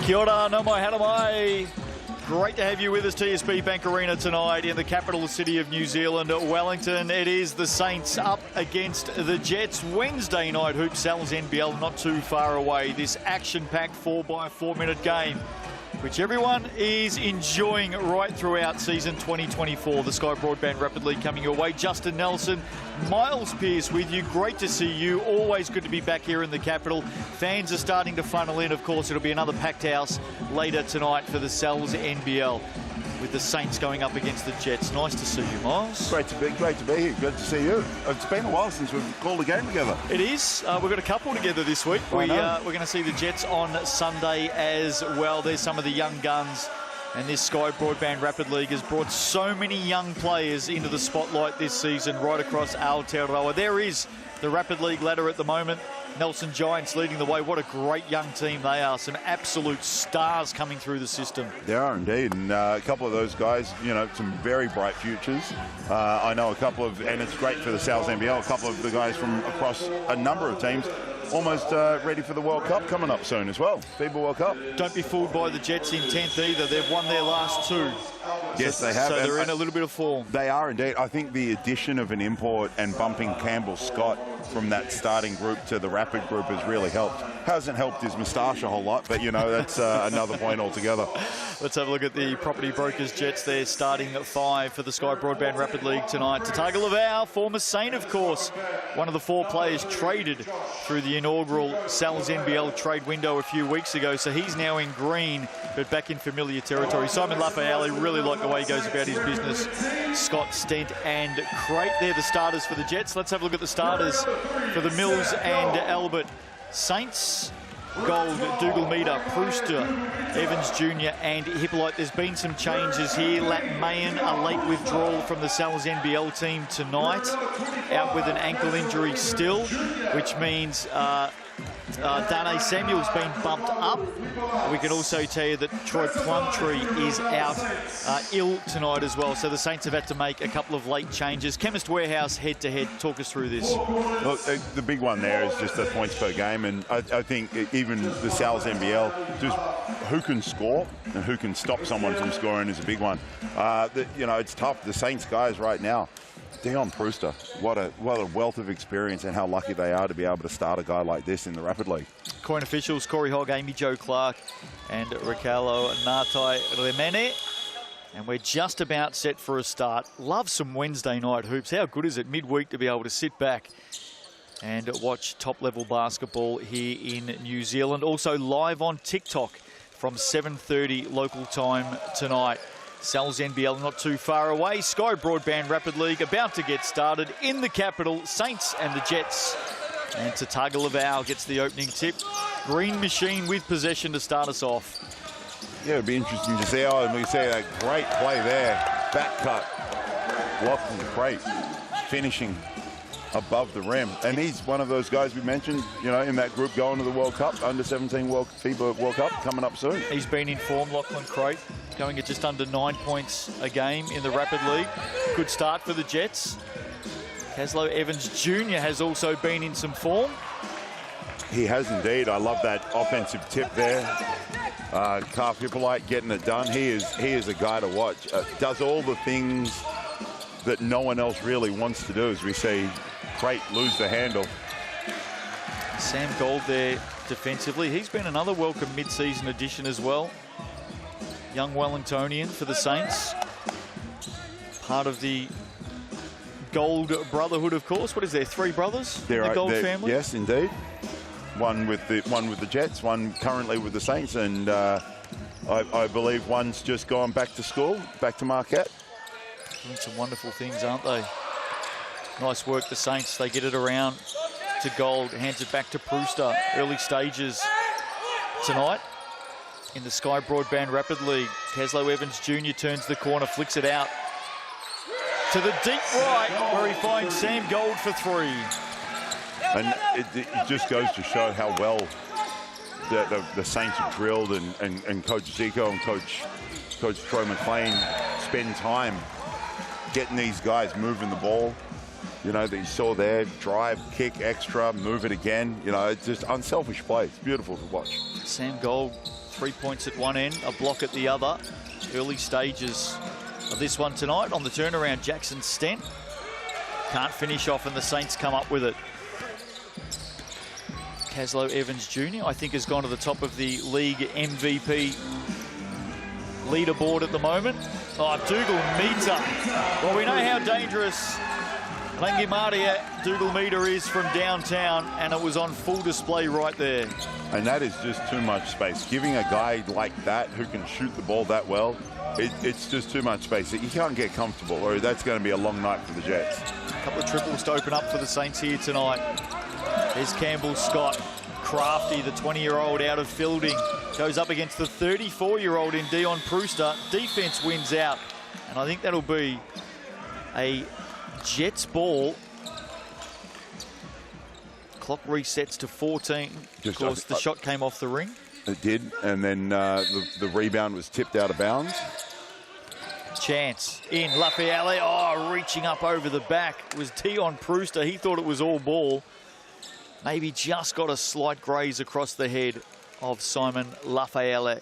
Kia ora, nau mai, hara mai. Great to have you with us, TSB Bank Arena tonight in the capital city of New Zealand, Wellington. It is the Saints up against the Jets. Wednesday night hoop, Sal's NBL not too far away. This action-packed 4x4 minute game, which everyone is enjoying right throughout season 2024. The Sky Broadband Rapid League coming your way. Justin Nelson, Miles Pearce with you. Great to see you. Always good to be back here in the capital. Fans are starting to funnel in. Of course, it'll be another packed house later tonight for the Sal's NBL, with the Saints going up against the Jets. Nice to see you, Miles. Great to be here. Good to see you. It's been a while since we've called a game together. It is. We've got a couple together this week. We're going to see the Jets on Sunday as well. There's some of the young guns. And this Sky Broadband Rapid League has brought so many young players into the spotlight this season right across Aotearoa. There is the Rapid League ladder at the moment. Nelson Giants leading the way. What a great young team they are. Some absolute stars coming through the system. They are indeed. And a couple of those guys, you know, some very bright futures. I know a couple of, and it's great for the Sal's NBL, a couple of the guys from across a number of teams almost ready for the World Cup coming up soon as well. FIBA World Cup. Don't be fooled by the Jets in 10th either. They've won their last two. Yes, they have. So they're in a little bit of form. They are indeed. I think the addition of an import and bumping Campbell Scott from that starting group to the Rapid group has really helped. Hasn't helped his moustache a whole lot, but, you know, that's another point altogether. Let's have a look at the Property Brokers Jets there, starting at 5 for the Sky Broadband Rapid League tonight. Tagovailoa, former Saint, of course, one of the 4 players traded through the inaugural Sal's NBL trade window a few weeks ago, so he's now in green, but back in familiar territory. Simon Lafayette, really like the way he goes about his business. Scott, Stent and Crate, they're the starters for the Jets. Let's have a look at the starters for the Mills and Albert. Saints, Gold, Dougal Meter, Brewster, Evans Jr. and Hippolyte. There's been some changes here. Lat Mayan, a late withdrawal from the Sal's NBL team tonight, out with an ankle injury still, which means Dane Samuel's been bumped up. We can also tell you that Troy Plumtree is out ill tonight as well. So the Saints have had to make a couple of late changes. Chemist Warehouse head-to-head. Talk us through this. Look, the big one there is just the points per game. And I think even the Sal's NBL, just who can score and who can stop someone from scoring is a big one. You know, it's tough. The Saints guys right now, Dion Brewster, what a wealth of experience, and how lucky they are to be able to start a guy like this in the Rapid League. Coin officials, Corey Hogg, Amy Jo Clark and Riccardo Natai Remene. And we're just about set for a start. Love some Wednesday night hoops. How good is it midweek to be able to sit back and watch top-level basketball here in New Zealand. Also live on TikTok from 7:30 local time tonight. Sal's NBL not too far away. Sky Broadband Rapid League about to get started in the capital. Saints and the Jets. And Tagovailoa gets the opening tip. Green Machine with possession to start us off. Yeah, it'd be interesting to see. We see that great play there. Back cut. Lachlan Crate finishing above the rim. And he's one of those guys we mentioned, you know, in that group going to the World Cup, under 17 FIBA World Cup coming up soon. He's been in form, Lachlan Crate, going at just under 9 points a game in the Rapid League. Good start for the Jets. Caslow Evans Jr. has also been in some form. He has indeed. I love that offensive tip there. Calf Hippolyte getting it done. He is a guy to watch. Does all the things that no one else really wants to do, as we see Crate lose the handle. Sam Gold there defensively. He's been another welcome mid-season addition as well. Young Wellingtonian for the Saints. Part of the Gold Brotherhood, of course. What is there, 3 brothers in the Gold family? Yes, indeed. One with the Jets, one currently with the Saints, and I believe one's just gone back to school, back to Marquette. Doing some wonderful things, aren't they? Nice work, the Saints. They get it around to Gold, hands it back to Brewster. Early stages tonight in the Sky Broadband Rapid League. Caslow Evans Jr. turns the corner, flicks it out to the deep right, where he finds Sam Gold for 3. And it just goes to show how well the Saints are drilled, and Coach Zico and Coach Troy McLean spend time getting these guys moving the ball. You know, that you saw there, drive, kick, extra, move it again. You know, it's just unselfish play. It's beautiful to watch. Sam Gold 3 points at one end, a block at the other. Early stages of this one tonight. On the turnaround, Jackson Stent can't finish off, and the Saints come up with it. Caslow Evans Jr., I think, has gone to the top of the league MVP leaderboard at the moment. Oh, Dougal Meter. Well, we know how dangerous Langimaria Dougal Meter is from downtown, and it was on full display right there. And that is just too much space. Giving a guy like that who can shoot the ball that well, it's just too much space. You can't get comfortable, or that's going to be a long night for the Jets. A couple of triples to open up for the Saints here tonight. There's Campbell Scott. Crafty, the 20-year-old out of Fielding, goes up against the 34-year-old in Dion Prewster. Defense wins out, and I think that'll be a Jets ball. Clock resets to 14. Of course, the shot came off the ring. It did, and then the rebound was tipped out of bounds. Chance in Lafayette. Oh, reaching up over the back was Dion Prewster. He thought it was all ball. Maybe just got a slight graze across the head of Simon Lafayette,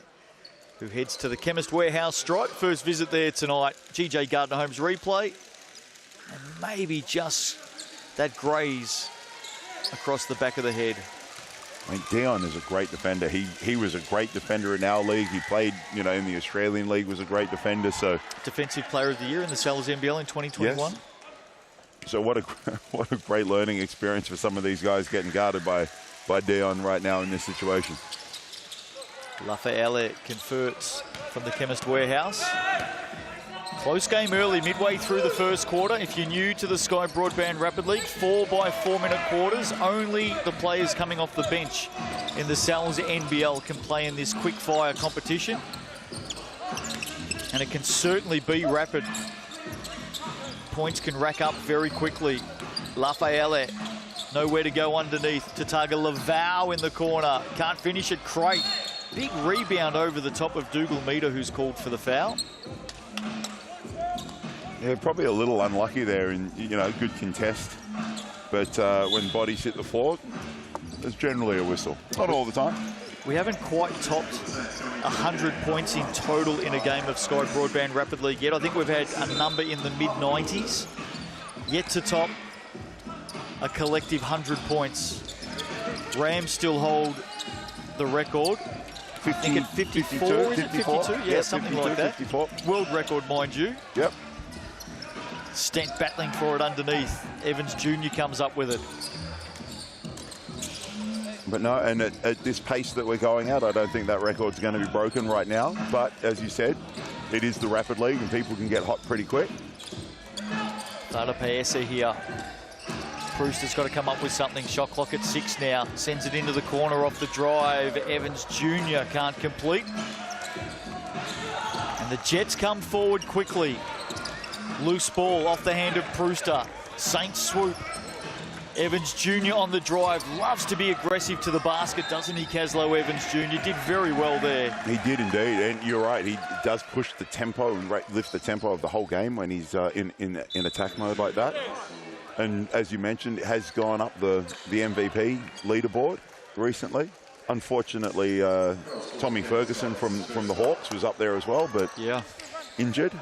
who heads to the Chemist Warehouse stripe. First visit there tonight. GJ Gardner Holmes replay. And maybe just that graze across the back of the head. I mean, Dion is a great defender. He was a great defender in our league. He played, you know, in the Australian League, was a great defender. So Defensive Player of the Year in the Sellers NBL in 2021. Yes. So what a great learning experience for some of these guys getting guarded by Dion right now in this situation. Lafayette converts from the Chemist Warehouse. Close game early, midway through the first quarter. If you're new to the Sky Broadband Rapid League, 4 by 4 minute quarters. Only the players coming off the bench in the Sal's NBL can play in this quick fire competition. And it can certainly be rapid. Points can rack up very quickly. Lafayette, nowhere to go underneath. Tataga Lavau in the corner. Can't finish it. Crate. Big rebound over the top of Dougal Meter, who's called for the foul. Yeah, probably a little unlucky there in, you know, good contest. But when bodies hit the floor, there's generally a whistle. Not all the time. We haven't quite topped 100 points in total in a game of Sky Broadband Rapid League yet. I think we've had a number in the mid-90s. Yet to top a collective 100 points. Rams still hold the record. 50, I think at 54, 52, is it 52? Yeah, something 52, like that. 54. World record, mind you. Yep. Stent battling for it underneath. Evans Jr. comes up with it. But no, and at this pace that we're going at, I don't think that record's going to be broken right now. But as you said, it is the Rapid League and people can get hot pretty quick. Tata Paesa here. Brewster's got to come up with something. Shot clock at 6 now. Sends it into the corner off the drive. Evans Jr. can't complete. And the Jets come forward quickly. Loose ball off the hand of Brewster. Saints swoop. Evans Jr. on the drive. Loves to be aggressive to the basket, doesn't he, Caslow Evans Jr.? Did very well there. He did indeed, and you're right. He does push the tempo and lift the tempo of the whole game when he's in attack mode like that. And as you mentioned, it has gone up the MVP leaderboard recently. Unfortunately, Tommy Ferguson from the Hawks was up there as well, but yeah, injured.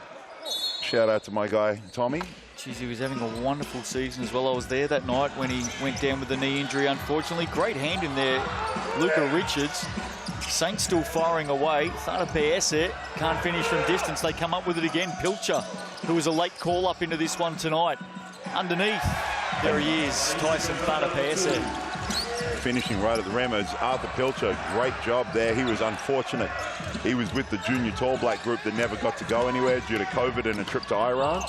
Shout out to my guy, Tommy. Jeez, he was having a wonderful season as well. I was there that night when he went down with the knee injury, unfortunately. Great hand in there, Luca Richards. Saints still firing away. Thada Paese can't finish from distance. They come up with it again. Pilcher, who was a late call-up into this one tonight. Underneath, there he is, Tyson Thada Paese. Finishing right at the rim. It's Arthur Pilcher. Great job there. He was unfortunate. He was with the junior tall black group that never got to go anywhere due to COVID and a trip to Iran.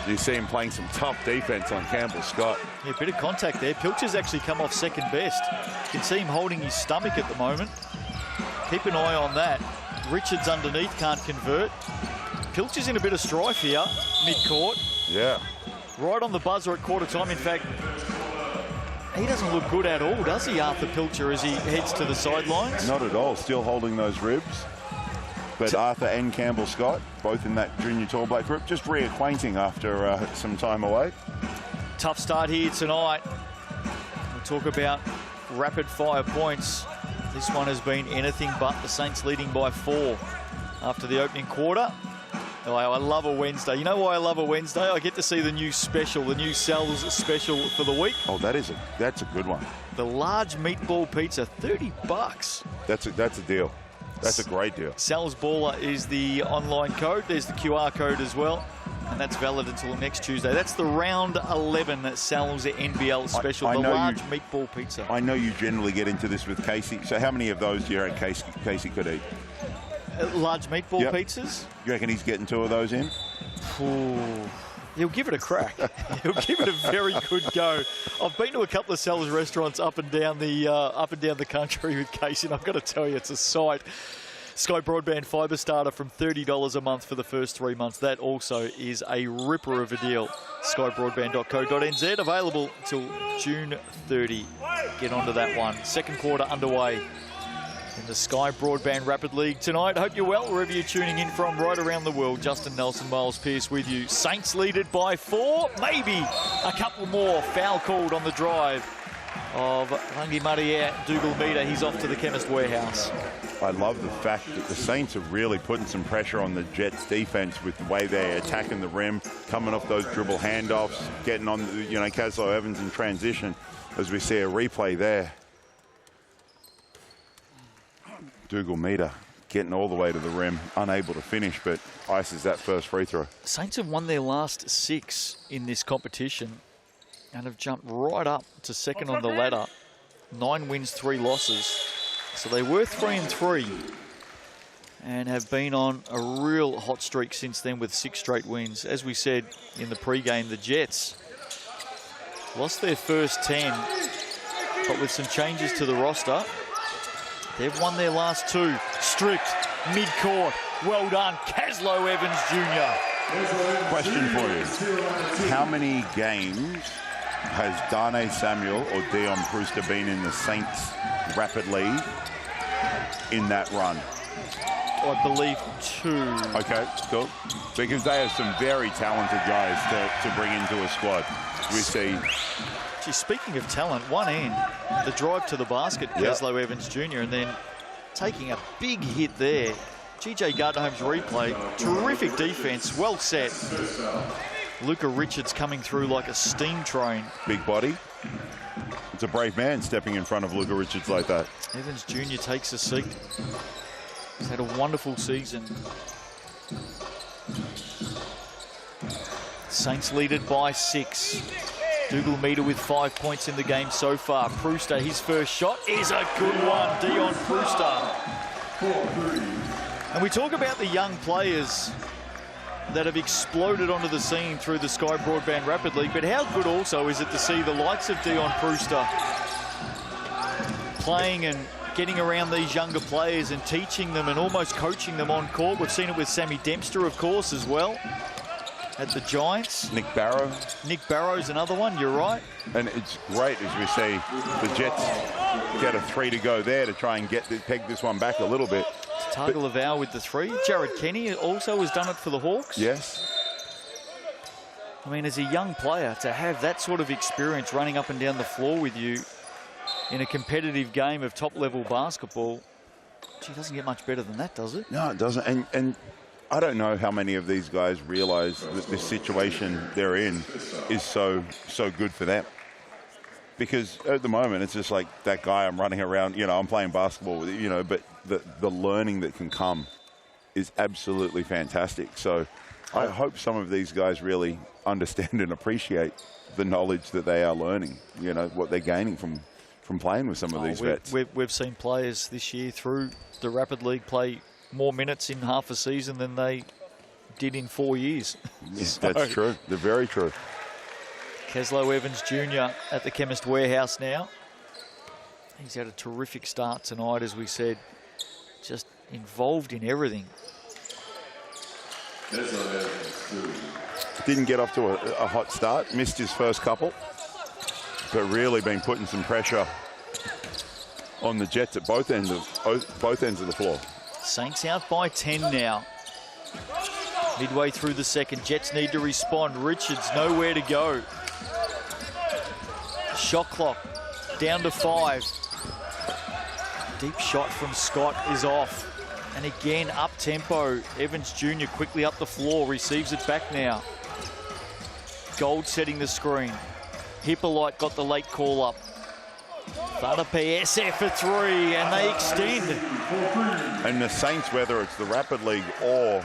You see him playing some tough defense on Campbell Scott. Yeah, a bit of contact there. Pilcher's actually come off second best. You can see him holding his stomach at the moment. Keep an eye on that. Richards underneath can't convert. Pilcher's in a bit of strife here, mid-court. Yeah. Right on the buzzer at quarter time. In fact, he doesn't look good at all, does he, Arthur Pilcher, as he heads to the sidelines? Not at all. Still holding those ribs. But Arthur and Campbell Scott, both in that junior tall black group, just reacquainting after some time away. Tough start here tonight. We'll talk about rapid fire points. This one has been anything but. The Saints leading by 4 after the opening quarter. Oh, I love a Wednesday. You know why I love a Wednesday? I get to see the new special, the new Sal's special for the week. Oh, that's a good one. The large meatball pizza, $30. That's a deal. That's a great deal. Sal's Baller is the online code. There's the QR code as well. And that's valid until next Tuesday. That's the round 11 Sal's NBL special, the large meatball pizza. I know you generally get into this with Casey. So how many of those do you reckon Casey could eat? Large meatball pizzas? You reckon he's getting 2 of those in? Ooh. He'll give it a crack. He'll give it a very good go. I've been to a couple of Sal's restaurants up and down the country with Casey, and I've got to tell you, it's a sight. Sky Broadband Fibre Starter from $30 a month for the first 3 months. That also is a ripper of a deal. skybroadband.co.nz, available till June 30. Get onto that one. Second quarter underway in the Sky Broadband Rapid League tonight. Hope you're well wherever you're tuning in from right around the world. Justin Nelson, Miles Pearce with you. Saints leaded by 4, maybe a couple more. Foul called on the drive of Hangi Maria Dougal Meter. He's off to the Chemist Warehouse. I love the fact that the Saints are really putting some pressure on the Jets defense with the way they're attacking the rim, coming off those dribble handoffs, getting on, Caslow Evans in transition, as we see a replay there. Dougal Meter getting all the way to the rim, unable to finish, but ices that first free throw. Saints have won their last 6 in this competition and have jumped right up to second on the ladder. 9 wins, 3 losses. So they were 3-3 and have been on a real hot streak since then with 6 straight wins. As we said in the pre-game, the Jets lost their first 10, but with some changes to the roster, they've won their last 2. Stripped, mid-court. Well done, Caslow Evans Jr. Question for you. How many games has Darnay Samuel or Dion Brewster been in the Saints Rapid League in that run? I believe 2. Okay, cool. Because they have some very talented guys to bring into a squad. We see... Gee, speaking of talent, one end, the drive to the basket, Caslow Evans Jr., and then taking a big hit there. GJ Gardnerholm's replay, terrific defense, well set. Luca Richards coming through like a steam train. Big body. It's a brave man stepping in front of Luca Richards like that. Evans Jr. takes a seat. He's had a wonderful season. Saints leaded by 6. Dougal Meter with 5 points in the game so far. Brewster, his first shot is a good one. Dion Brewster. And we talk about the young players that have exploded onto the scene through the Sky Broadband Rapid League, but how good also is it to see the likes of Dion Brewster playing and getting around these younger players and teaching them and almost coaching them on court. We've seen it with Sammy Dempster, of course, as well, at the Giants. Nick Barrow. Nick Barrow's another one, you're right. And it's great, as we see, the Jets get a 3 to go there to try and peg this one back a little bit. Tagovailoa with the 3. Jared Kenny also has done it for the Hawks. Yes. I mean, as a young player, to have that sort of experience running up and down the floor with you in a competitive game of top-level basketball, gee, it doesn't get much better than that, does it? No, it doesn't. And I don't know how many of these guys realize that this situation they're in is so good for them. Because at the moment, it's just like that guy I'm running around, I'm playing basketball with, but the learning that can come is absolutely fantastic. So I hope some of these guys really understand and appreciate the knowledge that they are learning, what they're gaining from playing with some of these vets. We've seen players this year through the Rapid League play more minutes in half a season than they did in 4 years. Yes, that's true. They're very true. Caslow Evans Jr. at the Chemist Warehouse now. He's had a terrific start tonight, as we said. Just involved in everything. Didn't get off to a hot start. Missed his first couple. But really been putting some pressure on the Jets at both ends of the floor. Saints out by 10 now. Midway through the second, Jets need to respond. Richards nowhere to go. Shot clock down to 5. Deep shot from Scott is off. And again, up-tempo. Evans Jr. quickly up the floor, receives it back now. Gold setting the screen. Hippolyte got the late call up. Thada PSF for three, and they extend. And the Saints, whether it's the Rapid League or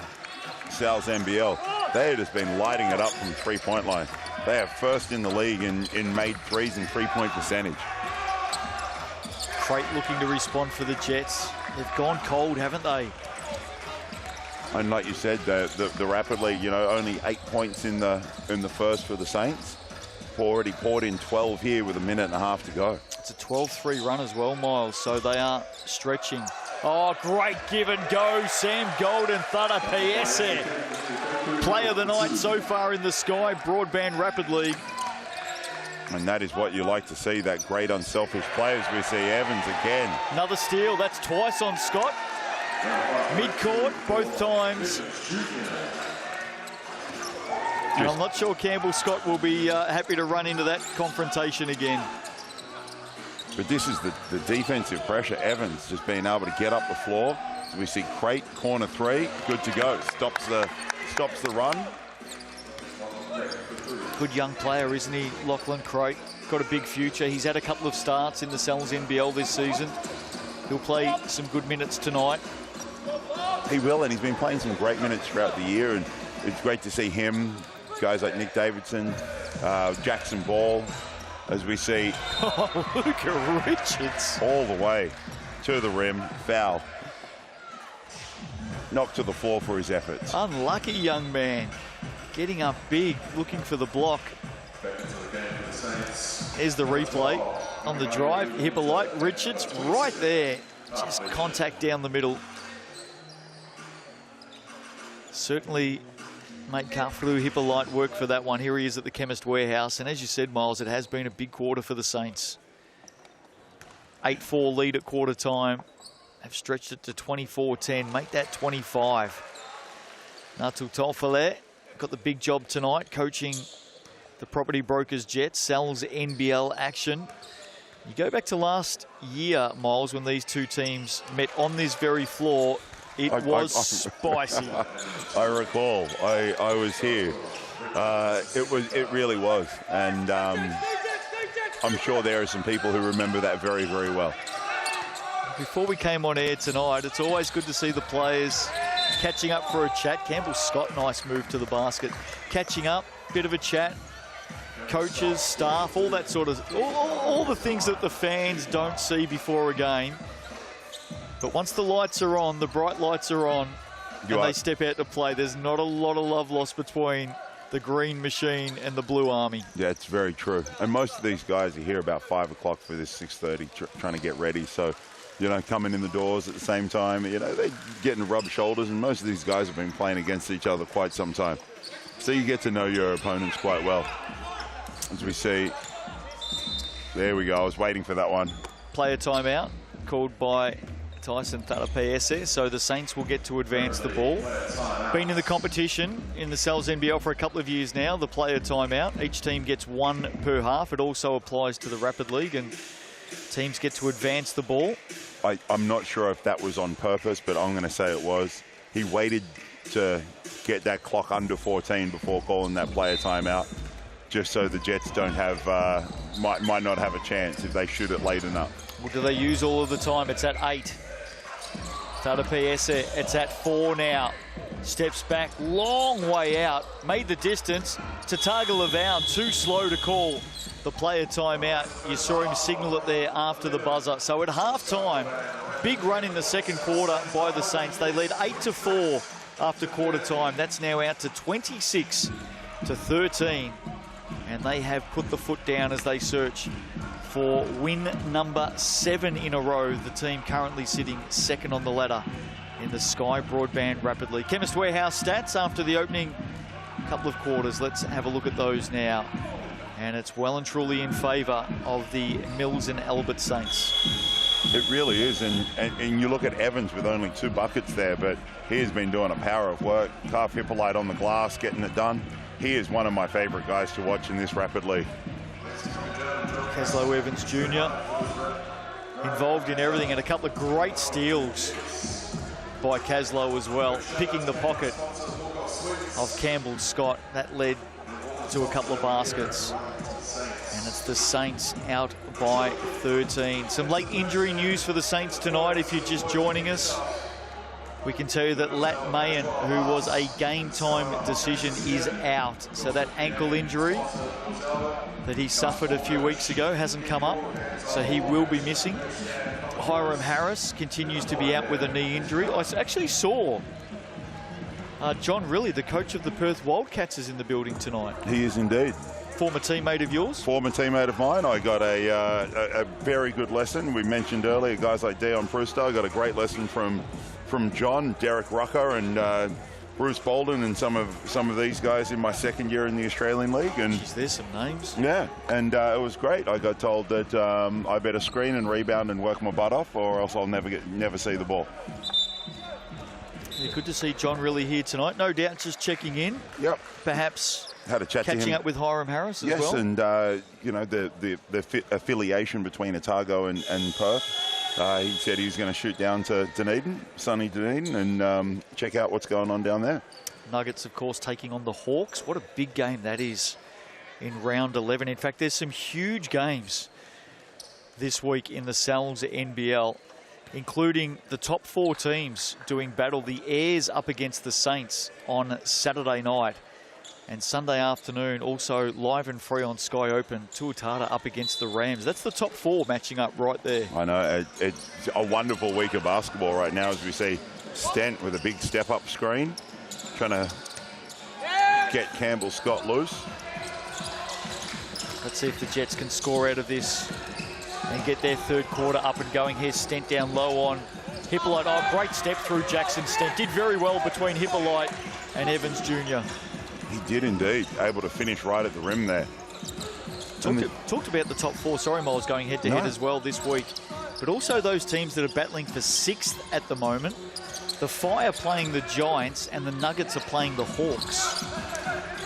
Sal's NBL, they have just been lighting it up from three-point line. They are first in the league in made threes and three-point percentage. Crate looking to respond for the Jets. They've gone cold, haven't they? And like you said, the Rapid League, you know, only 8 points in the first for the Saints. Already poured in 12 here with a minute and a half to go. It's a 12-3 run as well, Miles, so they are stretching. Oh, great give and go. Sam Golden, Thada PSF. Player of the night so far in the Sky Broadband Rapid League. And that is what you like to see, that great unselfish play, as we see Evans again. Another steal, that's twice on Scott. Mid-court, both times. And I'm not sure Campbell Scott will be happy to run into that confrontation again. But this is the defensive pressure. Evans just being able to get up the floor. We see Crate, corner three, good to go. Stops the run. Good young player, isn't he, Lachlan Crate? Got a big future. He's had a couple of starts in the Sal's NBL this season. He'll play some good minutes tonight. He will, and he's been playing some great minutes throughout the year, and it's great to see him, guys like Nick Davidson, Jackson Ball, as we see. Oh, Luca Richards. All the way to the rim, foul. Knocked to the floor for his efforts. Unlucky young man. Getting up big, looking for the block. Here's the replay on the drive. Hippolyte, Richards right there. Just contact down the middle. Certainly made Karfuru Hippolyte work for that one. Here he is at the Chemist Warehouse. And as you said, Miles, it has been a big quarter for the Saints. 8-4 lead at quarter time. Have stretched it to 24-10. Make that 25. Natu Tolfale got the big job tonight, coaching the Property Brokers Jets, Sal's NBL action. You go back to last year, Miles, when these two teams met on this very floor. It was spicy. I recall. I was here. It really was. And I'm sure there are some people who remember that very, very well. Before we came on air tonight, it's always good to see the players catching up for a chat. Campbell Scott, nice move to the basket. Catching up, bit of a chat. Coaches, staff, all that sort of, all the things that the fans don't see before a game. But once the lights are on, the bright lights are on, and they step out to play, there's not a lot of love lost between the green machine and the blue army. Yeah, it's very true. And most of these guys are here about 5 o'clock for this 6:30, trying to get ready. So, you know, coming in the doors at the same time, you know, they're getting to rub shoulders, and most of these guys have been playing against each other quite some time. So you get to know your opponents quite well. As we see, there we go, I was waiting for that one. Player timeout called by Tyson Thada PSS, so the Saints will get to advance the ball. Been in the competition in the Sal's NBL for a couple of years now, the player timeout. Each team gets one per half. It also applies to the Rapid League, and teams get to advance the ball. I'm not sure if that was on purpose, but I'm going to say it was. He waited to get that clock under 14 before calling that player timeout, just so the Jets don't have, might not have a chance if they shoot it late enough. Well, do they use all of the time? It's at 8. Thada PS, it's at 4 now. Steps back, long way out. Made the distance. Tataga Lavau, too slow to call the player timeout. You saw him signal it there after the buzzer. So at halftime, big run in the second quarter by the Saints. They lead 8-4 after quarter time. That's now out to 26-13. And they have put the foot down as they search for win number 7 in a row. The team currently sitting second on the ladder in the Sky Broadband Rapid League. Chemist Warehouse stats after the opening couple of quarters. Let's have a look at those now. And it's well and truly in favour of the Mills and Albert Saints. It really is, and you look at Evans with only 2 buckets there, but he has been doing a power of work. Calf Hippolyte on the glass, getting it done. He is one of my favourite guys to watch in this Rapid League. Keslow Evans Jr. involved in everything, and a couple of great steals by Caslow as well, picking the pocket of Campbell Scott. That led to a couple of baskets. And it's the Saints out by 13. Some late injury news for the Saints tonight. If you're just joining us, we can tell you that Lat Mayen, who was a game time decision, is out. So that ankle injury that he suffered a few weeks ago hasn't come up, so he will be missing. Hiram Harris continues to be out with a knee injury. I actually saw John Riley, the coach of the Perth Wildcats, is in the building tonight. He is indeed. Former teammate of yours? Former teammate of mine. I got a very good lesson. We mentioned earlier guys like Dion Pruster. I got a great lesson from John, Derek Rucker, and Bruce Bolden, and some of these guys in my second year in the Australian League. And jeez, there's some names. Yeah, and it was great. I got told that I better screen and rebound and work my butt off, or else I'll never see the ball. Yeah, good to see John Riley here tonight. No doubt, just checking in. Yep. Perhaps had a chat catching to him. Up with Hiram Harris as yes, well. Yes, and you know, the affiliation between Otago and Perth. He said he was going to shoot down to Dunedin, sunny Dunedin, and check out what's going on down there. Nuggets, of course, taking on the Hawks. What a big game that is in round 11. In fact, there's some huge games this week in the Sal's NBL, including the top 4 teams doing battle. The Airs up against the Saints on Saturday night. And Sunday afternoon, also live and free on Sky Open, Tuatara up against the Rams. That's the top 4 matching up right there. I know. It's a wonderful week of basketball right now as we see Stent with a big step-up screen, trying to get Campbell Scott loose. Let's see if the Jets can score out of this and get their third quarter up and going. Here's Stent down low on Hippolyte. Oh, great step through Jackson Stent. Did very well between Hippolyte and Evans Jr. He did indeed. Able to finish right at the rim there. Talked about the top 4. Sorry, Miles, going head-to-head as well this week. But also those teams that are battling for 6th at the moment. The Fire playing the Giants and the Nuggets are playing the Hawks.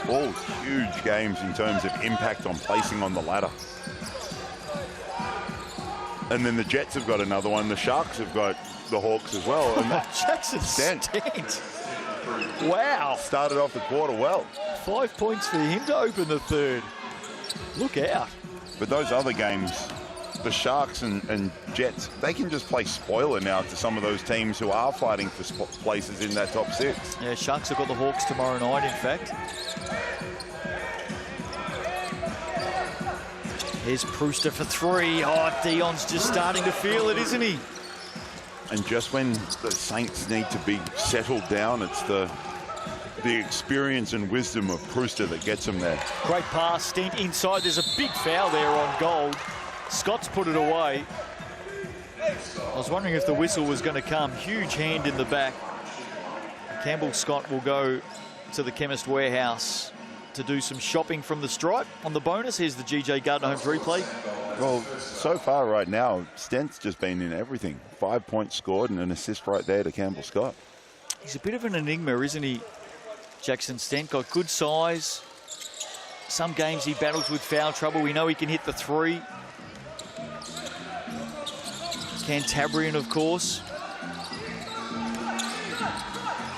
All huge games in terms of impact on placing on the ladder. And then the Jets have got another one. The Sharks have got the Hawks as well. And Jackson Stent. Wow. Started off the quarter well. 5 points for him to open the third. Look out. But those other games, the Sharks and Jets, they can just play spoiler now to some of those teams who are fighting for places in that top 6. Yeah, Sharks have got the Hawks tomorrow night, in fact. Here's Pruster for 3. Oh, Dion's just starting to feel it, isn't he? And just when the Saints need to be settled down, it's the experience and wisdom of Pruster that gets him there. Great pass, Stent inside. There's a big foul there on Gold. Scott's put it away. I was wondering if the whistle was going to come. Huge hand in the back. Campbell Scott will go to the Chemist Warehouse to do some shopping from the stripe. On the bonus, here's the GJ Gardner Homes replay. Well, so far right now, Stent's just been in everything. 5 points scored and an assist right there to Campbell Scott. He's a bit of an enigma, isn't he, Jackson Stent? Got good size. Some games he battles with foul trouble. We know he can hit the 3. Cantabrian, of course.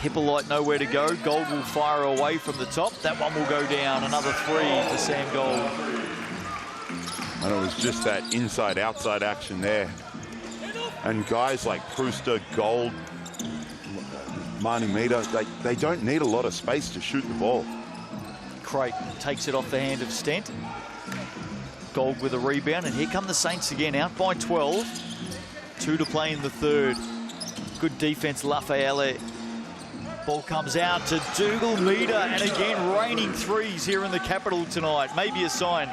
Hippolyte nowhere to go. Gold will fire away from the top. That one will go down. Another 3 for Sam Gold. And it was just that inside-outside action there. And guys like Pruster, Gold, Marnie Meter, they don't need a lot of space to shoot the ball. Creighton takes it off the hand of Stent. Gold with a rebound, and here come the Saints again, out by 12. 2 to play in the third. Good defense, Lafayette. Ball comes out to Dougal Meter, and again raining 3s here in the capital tonight. Maybe a sign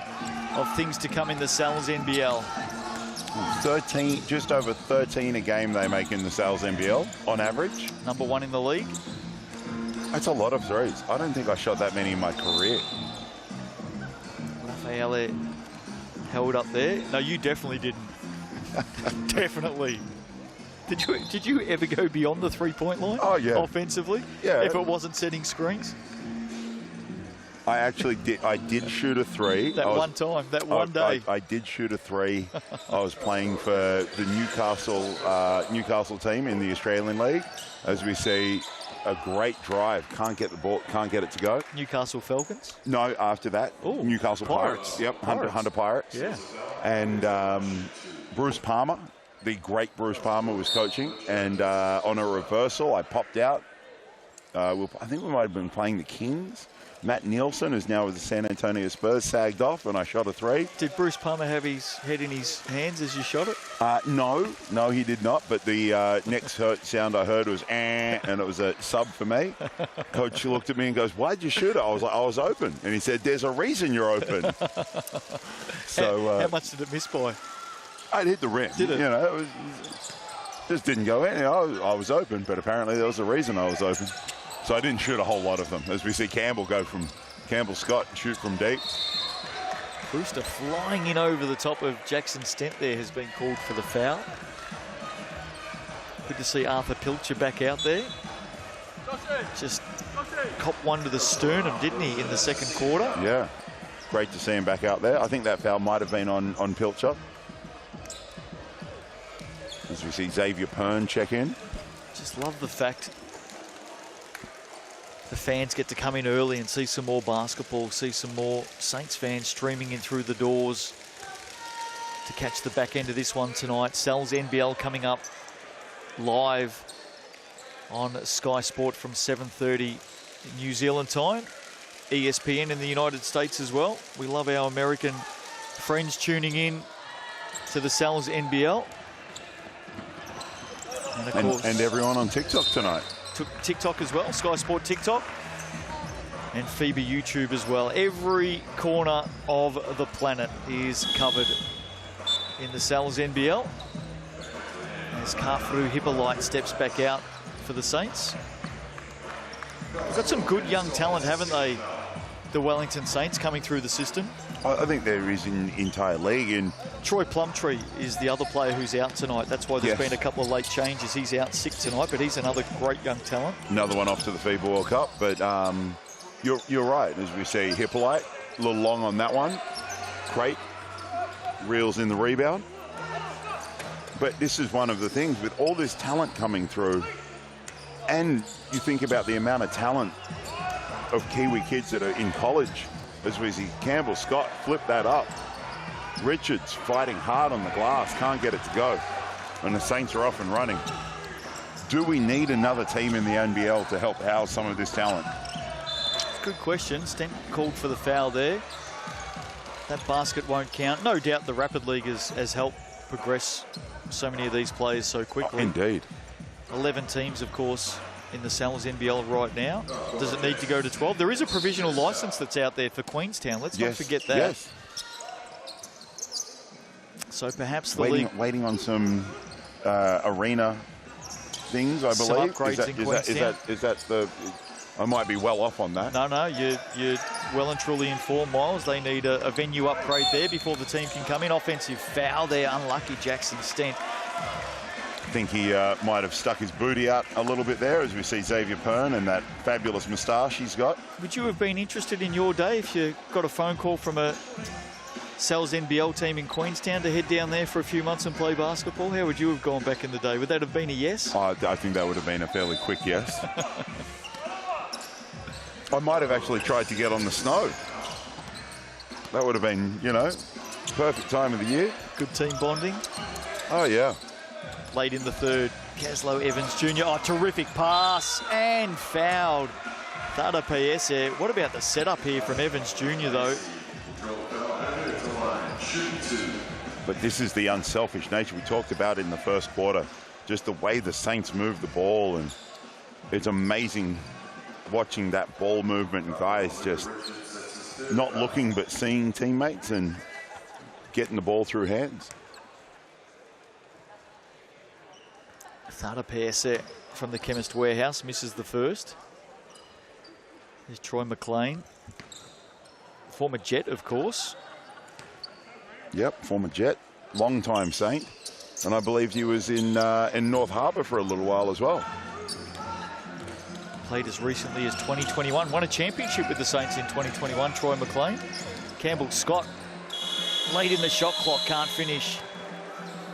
of things to come in the Sal's NBL. 13, just over 13 a game they make in the Sal's NBL on average. Number 1 in the league. That's a lot of 3s. I don't think I shot that many in my career. Lafayette held up there. No, you definitely didn't. Definitely. Did you ever go beyond the 3-point line? Oh, yeah. Offensively? Yeah. If it wasn't setting screens? I actually did. I did shoot a 3. That one time, that one day. I did shoot a 3. I was playing for the Newcastle team in the Australian League. As we see, a great drive. Can't get the ball. Can't get it to go. Newcastle Falcons? No, after that. Ooh, Newcastle Pirates. Yep, Hunter Pirates. Yeah. And Bruce Palmer, the great Bruce Palmer, was coaching. And on a reversal, I popped out. I think we might have been playing the Kings. Matt Nielsen, who's now with the San Antonio Spurs, sagged off, and I shot a 3. Did Bruce Palmer have his head in his hands as you shot it? No, he did not. But the next sound I heard was and it was a sub for me. Coach looked at me and goes, "Why'd you shoot it?" I was like, "I was open." And he said, "There's a reason you're open." So how much did it miss by? I'd hit the rim. Did it? You know, it just didn't go in. You know, I was open, but apparently there was a reason I was open. So I didn't shoot a whole lot of them. As we see Campbell Scott shoot from deep. Brewster flying in over the top of Jackson Stent there has been called for the foul. Good to see Arthur Pilcher back out there. Just copped one to the sternum, didn't he, in the second quarter? Yeah, great to see him back out there. I think that foul might have been on Pilcher. As we see Xavier Pern check in. Just love the fact the fans get to come in early and see some more basketball, see some more Saints fans streaming in through the doors to catch the back end of this one tonight. Sal's NBL coming up live on Sky Sport from 7:30 New Zealand time. ESPN in the United States as well. We love our American friends tuning in to the Sal's NBL. And of course, and everyone on TikTok tonight. TikTok as well, Sky Sport TikTok, and FIBA YouTube as well. Every corner of the planet is covered in the Sal's NBL. As Kafuru Hippolyte steps back out for the Saints. They've got some good young talent, haven't they, the Wellington Saints, coming through the system? I think there is in the entire league. And Troy Plumtree is the other player who's out tonight. That's why there's been a couple of late changes. He's out sick tonight, but he's another great young talent. Another one off to the FIBA World Cup. But you're right, as we see Hippolyte, a little long on that one. Crate reels in the rebound. But this is one of the things with all this talent coming through, and you think about the amount of talent of Kiwi kids that are in college. As we see Campbell Scott flip that up. Richards fighting hard on the glass, can't get it to go. And the Saints are off and running. Do we need another team in the NBL to help house some of this talent? Good question. Stent called for the foul there. That basket won't count. No doubt the Rapid League has helped progress so many of these players so quickly. Oh, indeed. 11 teams, of course, in the Sal's NBL right now. Does it need to go to 12? There is a provisional license that's out there for Queenstown. Let's not forget that. Yes. So perhaps the league waiting on some arena things, I believe. Some upgrades in Queenstown. Is that the? I might be well off on that. No, you're well and truly informed, Miles. They need a venue upgrade there before the team can come in. Offensive foul there, unlucky Jackson Stent. I think he might have stuck his booty out a little bit there, as we see Xavier Pern and that fabulous moustache he's got. Would you have been interested in your day if you got a phone call from a Sal's NBL team in Queenstown to head down there for a few months and play basketball? How would you have gone back in the day? Would that have been a yes? I think that would have been a fairly quick yes. I might have actually tried to get on the snow. That would have been, you know, perfect time of the year. Good team bonding. Oh, yeah. Late in the third, Caslow Evans Jr. Oh, terrific pass and fouled. Thada PS there. What about the setup here from Evans Jr. though? But this is the unselfish nature we talked about in the first quarter. Just the way the Saints move the ball, and it's amazing watching that ball movement and guys just not looking but seeing teammates and getting the ball through hands. Thada PS from the Chemist Warehouse misses the first. There's Troy McLean, former Jet, of course. Yep, former Jet, long-time Saint, and I believe he was in North Harbour for a little while as well. Played as recently as 2021. Won a championship with the Saints in 2021, Troy McLean. Campbell Scott, late in the shot clock, can't finish.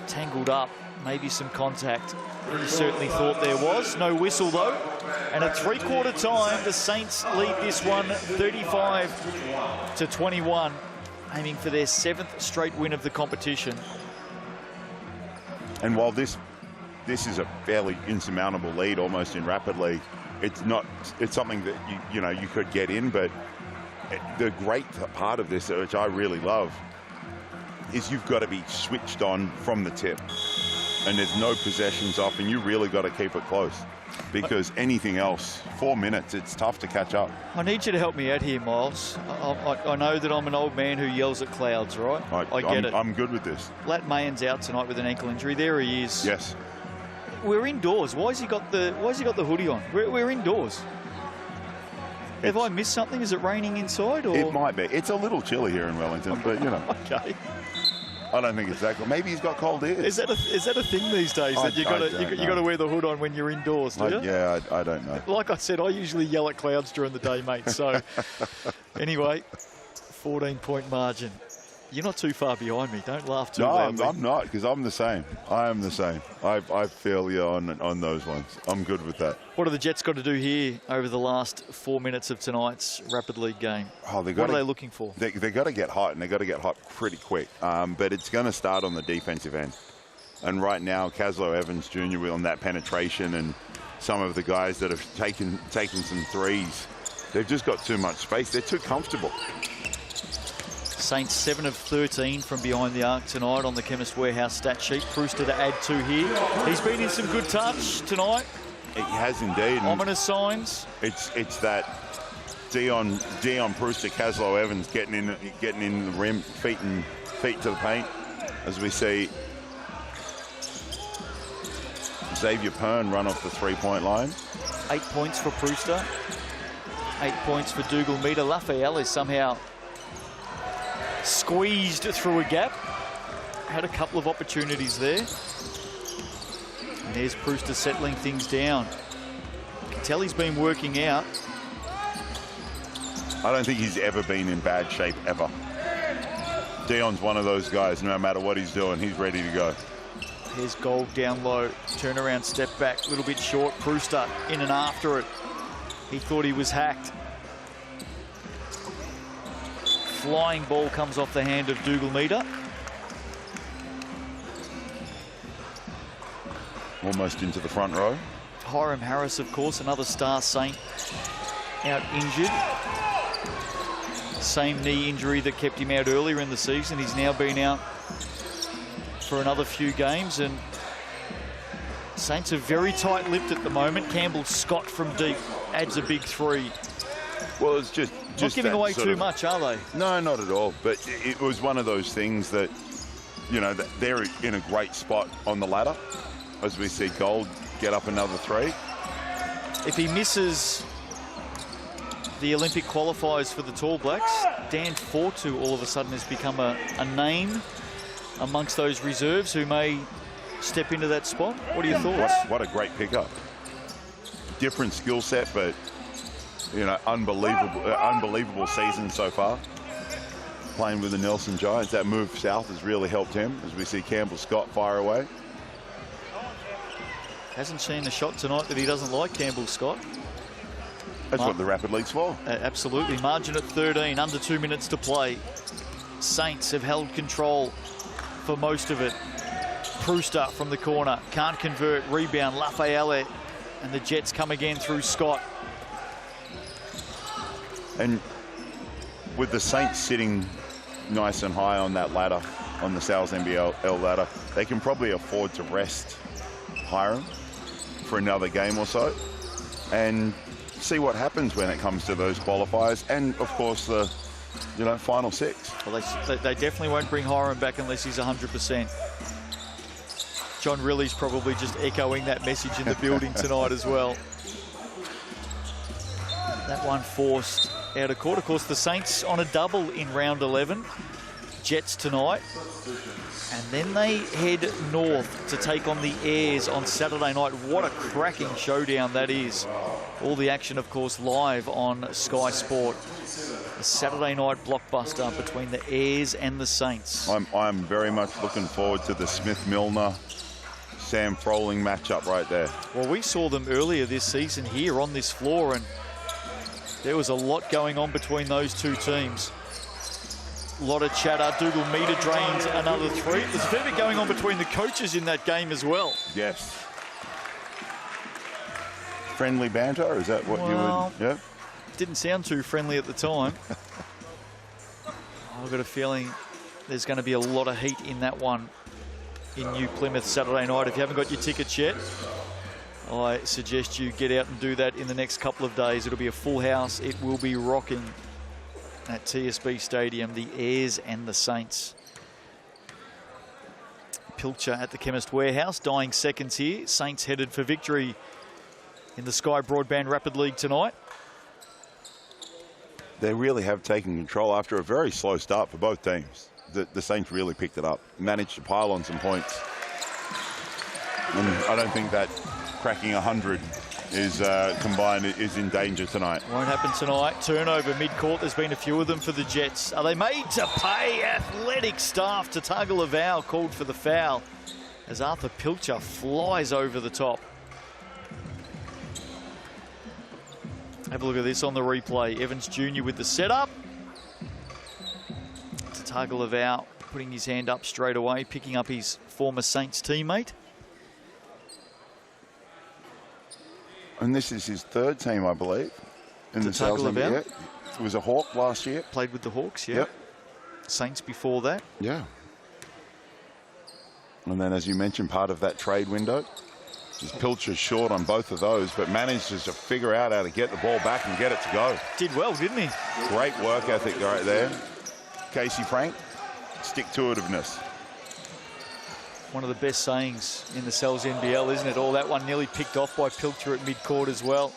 Tangled up, maybe some contact. He certainly thought there was. No whistle though. And at three-quarter time, the Saints lead this one 35-21, aiming for their 7th straight win of the competition. And while this is a fairly insurmountable lead almost in Rapid League, it's something that you know you could get in, but the great part of this, which I really love, is you've got to be switched on from the tip. And there's no possessions off, and you really got to keep it close, because anything else, 4 minutes, it's tough to catch up. I need you to help me out here, Miles. I know that I'm an old man who yells at clouds, right? I get it. I'm good with this. Lat Mayen's out tonight with an ankle injury. There he is. Yes. We're indoors. Why has he got the hoodie on? We're indoors. Have I missed something? Is it raining inside? Or? It might be. It's a little chilly here in Wellington, but you know. Okay. I don't think it's that cold. Maybe he's got cold ears. Is that a thing these days that you got to wear the hood on when you're indoors? Do you? Yeah, I don't know. Like I said, I usually yell at clouds during the day, mate. So anyway, 14-point margin. You're not too far behind me. Don't laugh too loudly. No, I'm not, because I'm the same. I am the same. I feel you on those ones. I'm good with that. What have the Jets got to do here over the last 4 minutes of tonight's Rapid League game? What are they looking for? They've got to get hot, and they've got to get hot pretty quick. But it's going to start on the defensive end. And right now, Caslow Evans Jr. on that penetration, and some of the guys that have taken some threes, they've just got too much space. They're too comfortable. Saints 7 of 13 from behind the arc tonight on the Chemist Warehouse stat sheet. Brewster to add 2 here. He's been in some good touch tonight. He has indeed. Ominous signs. It's that Dion Brewster, Caslow Evans getting in the rim, feet to the paint, as we see Xavier Pern run off the 3-point line. 8 points for Brewster. 8 points for Dougal Meter. Lafayette is somehow squeezed through a gap. Had a couple of opportunities there. And there's Brewster settling things down. You can tell he's been working out. I don't think he's ever been in bad shape, ever. Dion's one of those guys, no matter what he's doing, he's ready to go. Here's Gold down low. Turnaround, step back, a little bit short. Brewster in and after it. He thought he was hacked. Flying ball comes off the hand of Dougal Meter. Almost into the front row. Hiram Harris, of course, another star Saint, out injured. Same knee injury that kept him out earlier in the season. He's now been out for another few games, and Saints are very tight-lipped at the moment. Campbell Scott from deep adds a big 3. Well, it's just not giving away too much, are they? No, not at all. But it was one of those things that, you know, that they're in a great spot on the ladder, as we see Gold get up another 3. If he misses the Olympic qualifiers for the Tall Blacks, Dan Fortu all of a sudden has become a name amongst those reserves who may step into that spot. What are your thoughts? What a great pickup. Different skill set, but you know, unbelievable season so far. Playing with the Nelson Giants, that move south has really helped him, as we see Campbell Scott fire away. Hasn't seen a shot tonight that he doesn't like, Campbell Scott. That's what the Rapid League's for. Absolutely. Margin at 13, under 2 minutes to play. Saints have held control for most of it. Brewster from the corner, can't convert, rebound, Lafayette, and the Jets come again through Scott. And with the Saints sitting nice and high on that ladder, on the Sal's NBL ladder, they can probably afford to rest Hiram for another game or so and see what happens when it comes to those qualifiers and, of course, the final 6. Well, they definitely won't bring Hiram back unless he's 100%. John Rilly's probably just echoing that message in the building tonight as well. That one forced out of court. Of course, the Saints on a double in round 11. Jets tonight. And then they head north to take on the Airs on Saturday night. What a cracking showdown that is. All the action, of course, live on Sky Sport. A Saturday night blockbuster between the Airs and the Saints. I'm very much looking forward to the Smith-Milner, Sam Froling matchup right there. Well, we saw them earlier this season here on this floor, and there was a lot going on between those two teams. A lot of chatter. Dougal Meter drains another three. There's a fair bit going on between the coaches in that game as well. Yes. Friendly banter, is that what you would... Yeah. Didn't sound too friendly at the time. I've got a feeling there's going to be a lot of heat in that one in New Plymouth Saturday night. If you haven't got your tickets yet, I suggest you get out and do that in the next couple of days. It'll be a full house. It will be rocking at TSB Stadium, the Airs and the Saints. Pilcher at the Chemist Warehouse, dying seconds here. Saints headed for victory in the Sky Broadband Rapid League tonight. They really have taken control after a very slow start for both teams. The Saints really picked it up, managed to pile on some points. And I don't think that cracking 100 is combined is in danger tonight. Won't happen tonight. Turnover mid-court. There's been a few of them for the Jets. Are they made to pay? Athletic staff. Tagovailoa called for the foul as Arthur Pilcher flies over the top. Have a look at this on the replay. Evans Jr. with the setup. Tagovailoa putting his hand up straight away, picking up his former Saints teammate. And this is his third team, I believe, in the South NBL. It was a Hawk last year. Played with the Hawks, yeah. Yep. Saints before that. Yeah. And then, as you mentioned, part of that trade window. Pilcher short on both of those, but manages to figure out how to get the ball back and get it to go. Did well, didn't he? Great work ethic right there. Casey Frank, stick-to-itiveness. One of the best sayings in the Cells NBL, isn't it? All that one nearly picked off by Pilcher at mid-court as well.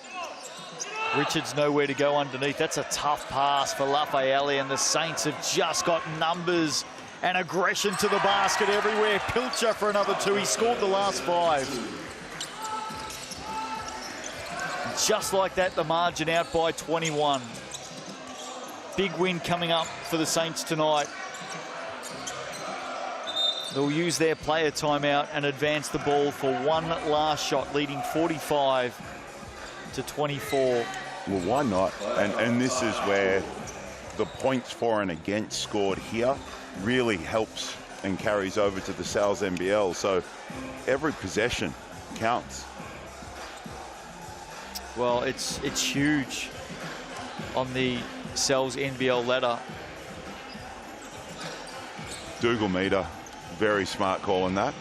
Richards nowhere to go underneath. That's a tough pass for Lafayette, and the Saints have just got numbers and aggression to the basket everywhere. Pilcher for another two. He scored the last 5. Just like that, the margin out by 21. Big win coming up for the Saints tonight. They'll use their player timeout and advance the ball for one last shot, leading 45-24. Well, why not? And this is where the points for and against scored here really helps and carries over to the Sal's NBL. So every possession counts. Well, it's huge on the Sal's NBL ladder. Dougal Meter, very smart call in that.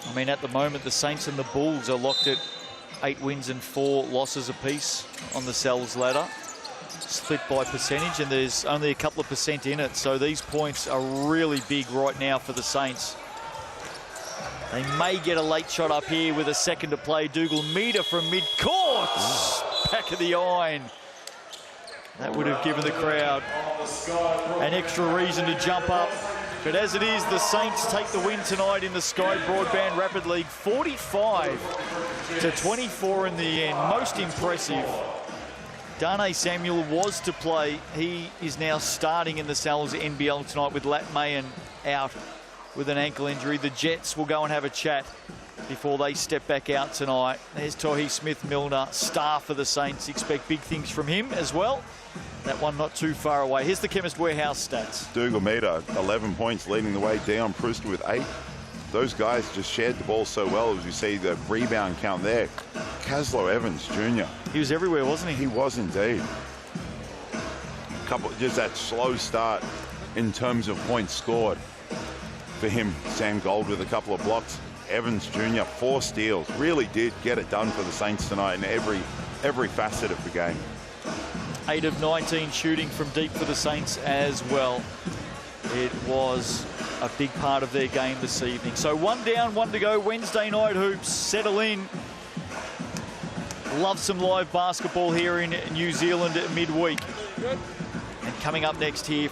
I mean, at the moment, the Saints and the Bulls are locked at 8 wins and 4 losses apiece on the Sal's ladder. Split by percentage, and there's only a couple of percent in it. So these points are really big right now for the Saints. They may get a late shot up here with a second to play. Dougal Meter from mid-court. Back of the iron. That would have given the crowd an extra reason to jump up. But as it is, the Saints take the win tonight in the Sky Broadband Rapid League. 45-24 in the end. Most impressive. Darnay Samuel was to play. He is now starting in the Sal's NBL tonight with Lat Mayen out with an ankle injury. The Jets will go and have a chat before they step back out tonight. There's Tohi Smith-Milner, star for the Saints. Expect big things from him as well. That one not too far away. Here's the Chemist Warehouse stats. Dougal Meter, 11 points leading the way. Dion Proust with 8. Those guys just shared the ball so well, as you see the rebound count there. Caslow Evans Jr. He was everywhere, wasn't he? He was indeed. Just that slow start in terms of points scored. For him, Sam Gold with a couple of blocks. Evans Jr., 4 steals. Really did get it done for the Saints tonight in every facet of the game. 8 of 19 shooting from deep for the Saints as well. It was a big part of their game this evening. So 1 down, 1 to go. Wednesday night hoops settle in. Love some live basketball here in New Zealand midweek. And coming up next here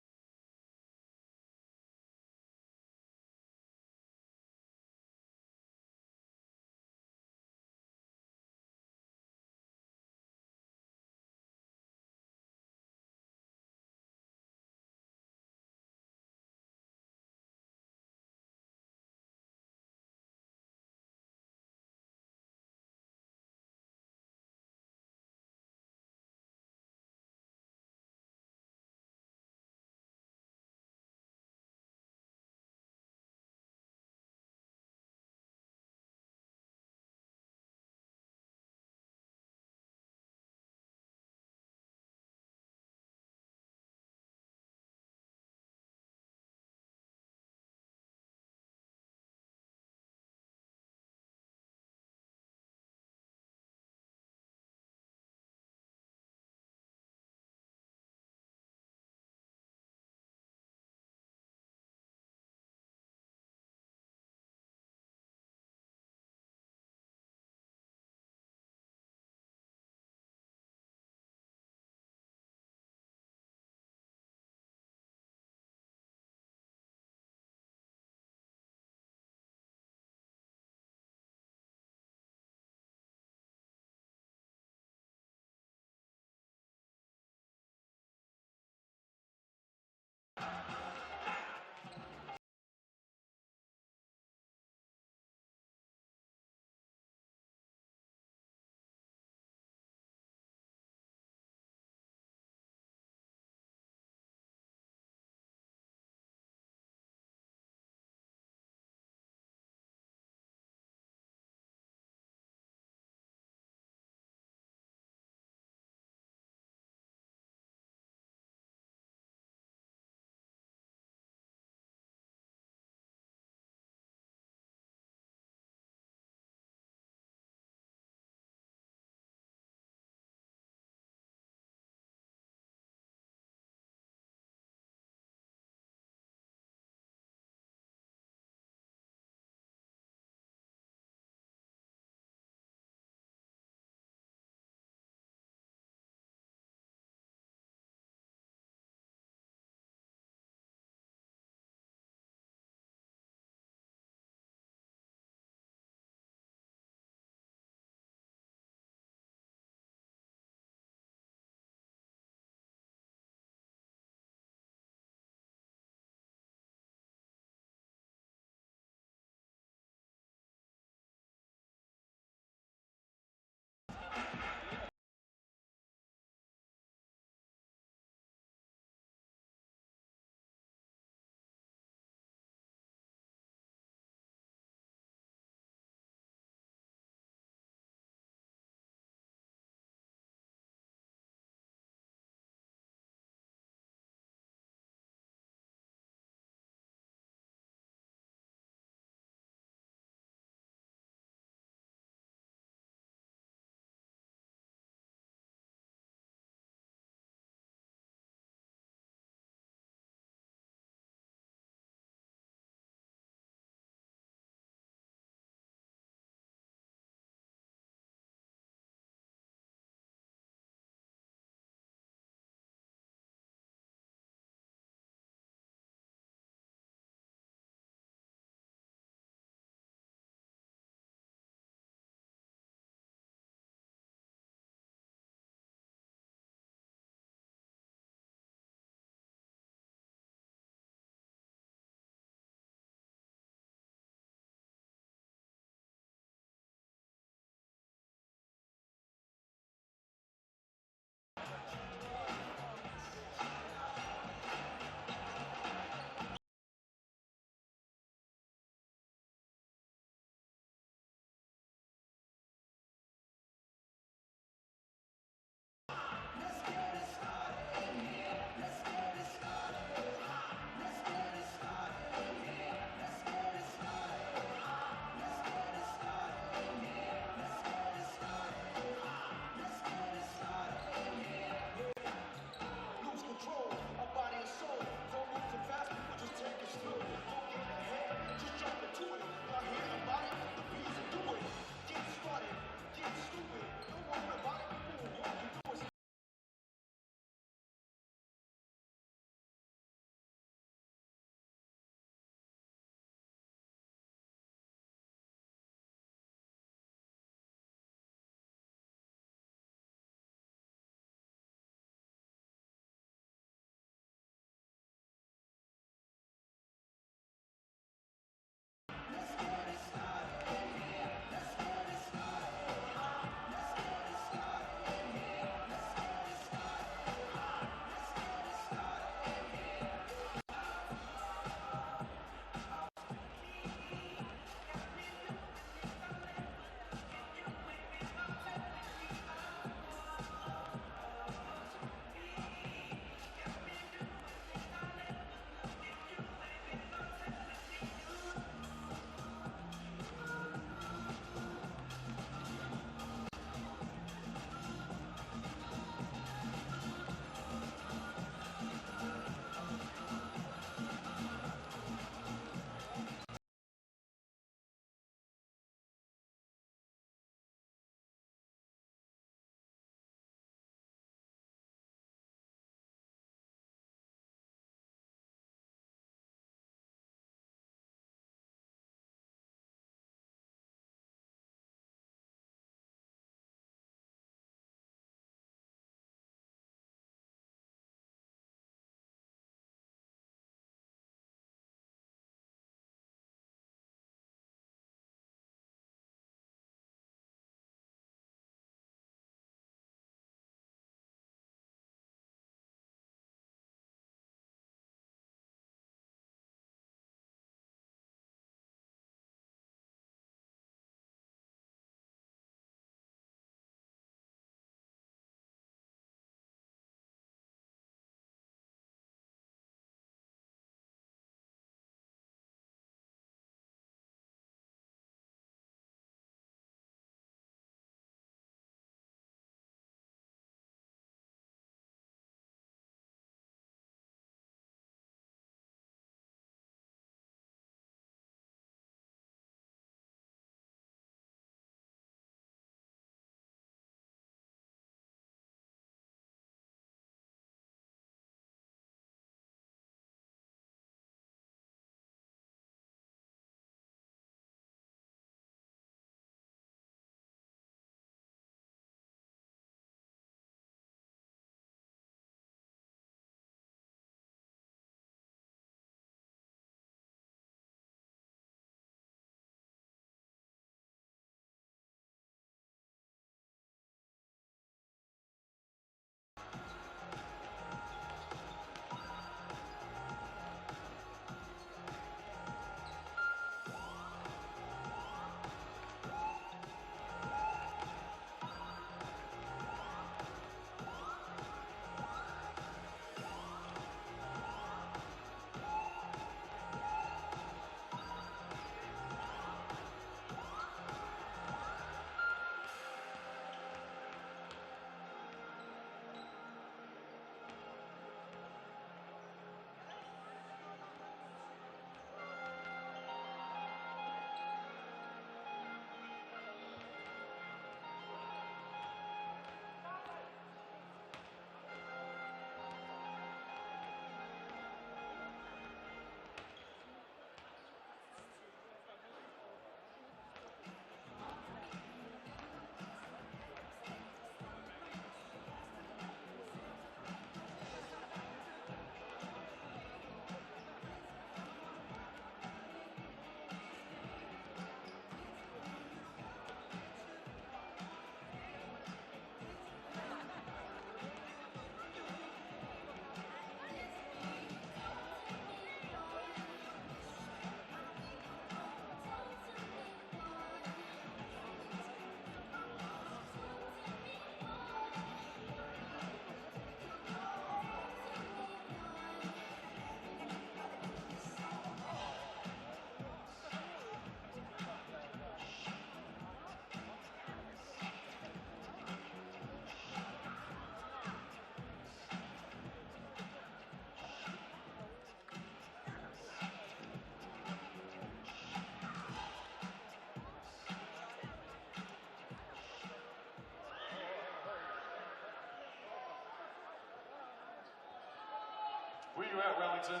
Were you at Wellington?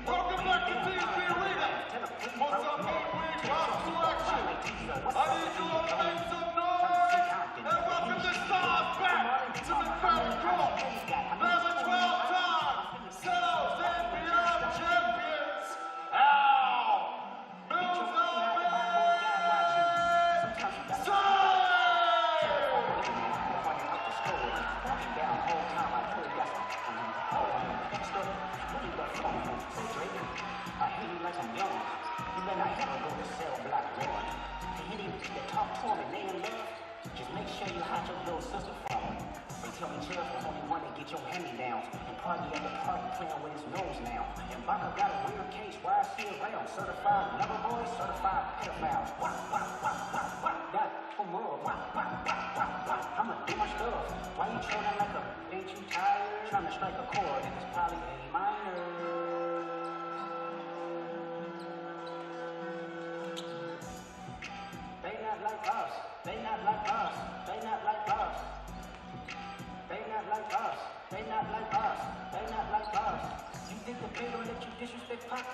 Welcome back to TSB Arena. What's up, everybody? Welcome to action. I need you all to make some noise. And welcome the stars back to the crowd court. They're the 12-time NZNBL champions. Now, Mills just make sure you hide your little sister from me. They tell me Chill's the only one that get your hand-me-downs. And party at the party playing with his nose now. And Baka got a weird case where I see around. Certified lover boys, certified pedophiles. Wah, wah, wah, wah, wah. Got for more. Wah, wah, wah, wah, wah. I'ma do my stuff. Why you trolling like a, ain't you tired? Trying to strike a chord and it's probably A minor. They not like us. They not like us. They not like us. They not like us. They not like us. They not like us. You think the big don't let you disrespect Pop?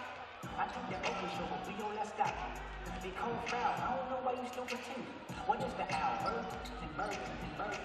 I think the open show will be on that stop. They cold foul. I don't know why you still pretending. What is the owl? Bird and bird and bird.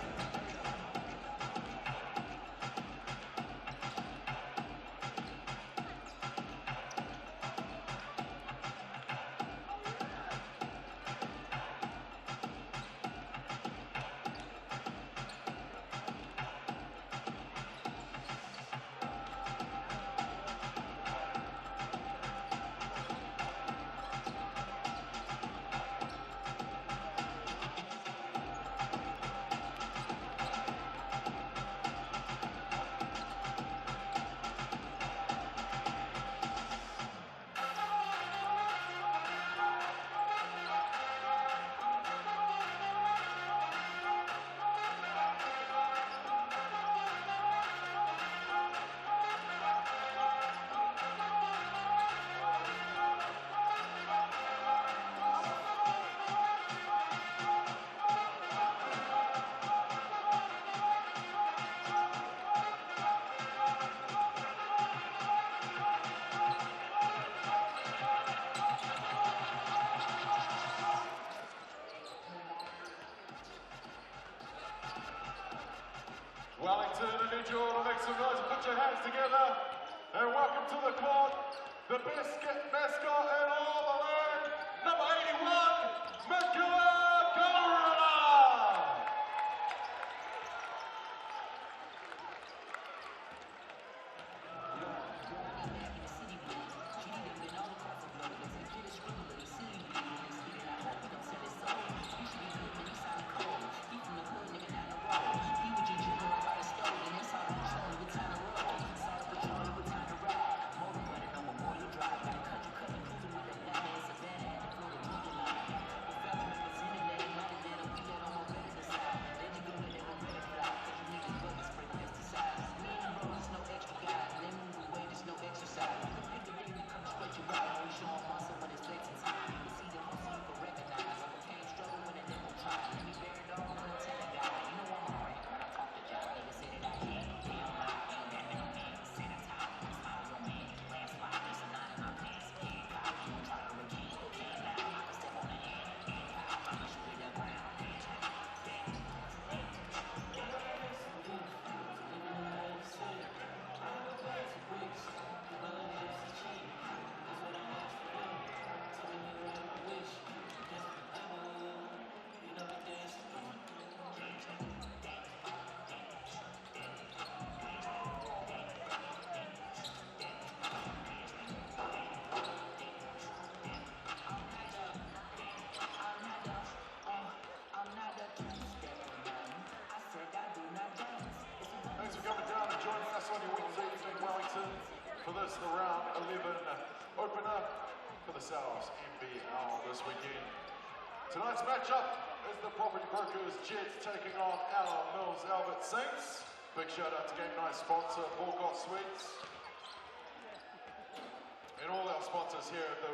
Wellington, I need you all to make some noise and put your hands together. And welcome to the court, the biscuit mascot and all the land, number 81, Basquetbol. as the round 11 opener for the South NBL this weekend. Tonight's matchup is the Property Brokers Jets taking on our Mills Albert Saints. Big shout out to game night sponsor Bourcott Sweets and all our sponsors here at the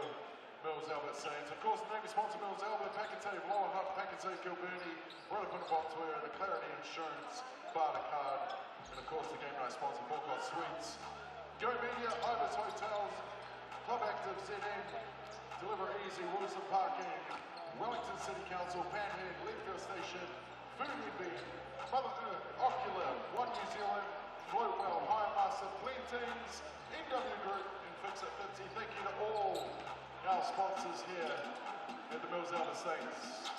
Mills Albert Saints. Of course, the naming sponsor Mills Albert, packete Lower Hutt, packete Kilburnie, Wellington Boxwear, the Clarity Insurance, Barter Card, and of course the game night sponsor Bourcott Sweets. Go Media, Ibis Hotels, Club Active ZN, Deliver Easy, Wilson Parking, Wellington City Council, Panhead, Leadfield Station, Food NB, Mother Earth, Ocular, One New Zealand, Floatwell, Hire Master, Clean Teams, NW Group, and Fix It 50. Thank you to all our sponsors here at the Mills Albert Saints.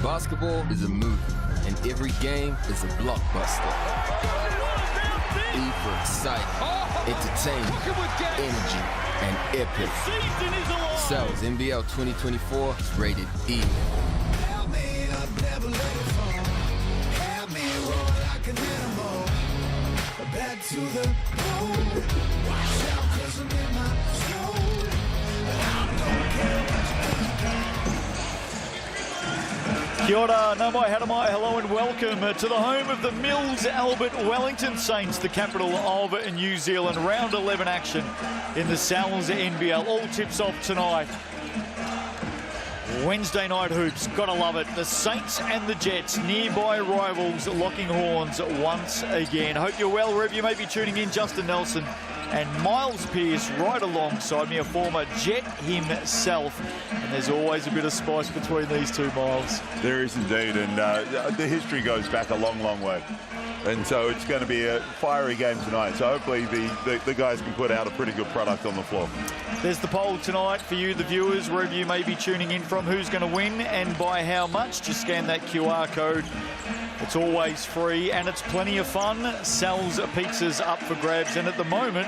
Basketball is a movie, and every game is a blockbuster. E for excitement, entertainment, energy, and epic. Cells NBL 2024 is rated E. Help me up, never let it fall. Help me roll like an animal. Back to the road. Watch out, 'cause I'm in my zone. I don't care what you think. Kia ora, nau mai, hara mai, hello and welcome to the home of the Mills Albert Wellington Saints, the capital of New Zealand. Round 11 action in the Sal's NBL. All tips off tonight. Wednesday night hoops, gotta love it. The Saints and the Jets, nearby rivals, locking horns once again. Hope you're well wherever you may be tuning in. Justin Nelson and Miles Pearce right alongside me, a former Jet himself. And there's always a bit of spice between these two, Miles. There is indeed, and the history goes back a long, long way. And so it's going to be a fiery game tonight. So hopefully the guys can put out a pretty good product on the floor. There's the poll tonight for you, the viewers, wherever you may be tuning in from. Who's going to win and by how much? Just scan that QR code. It's always free and it's plenty of fun. Sal's pizzas up for grabs, and at the moment,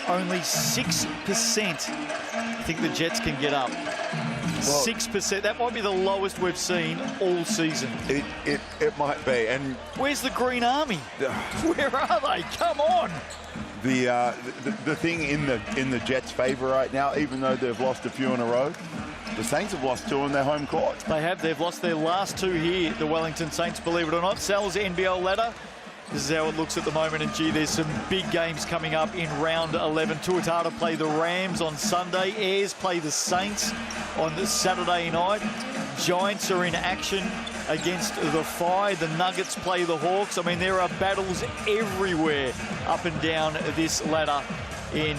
only 6% think the Jets can get up. 6%. That might be the lowest we've seen all season. It might be. And where's the Green Army? Where are they? Come on. The thing in the Jets' favour right now, even though they've lost a few in a row, the Saints have lost 2 on their home court. They have. They've lost their last 2 here, the Wellington Saints, believe it or not. Sal's NBL ladder. This is how it looks at the moment, and gee, there's some big games coming up in round 11. Tuatara play the Rams on Sunday. Ayers play the Saints on Saturday night. Giants are in action against the Phi. The Nuggets play the Hawks. I mean, there are battles everywhere up and down this ladder in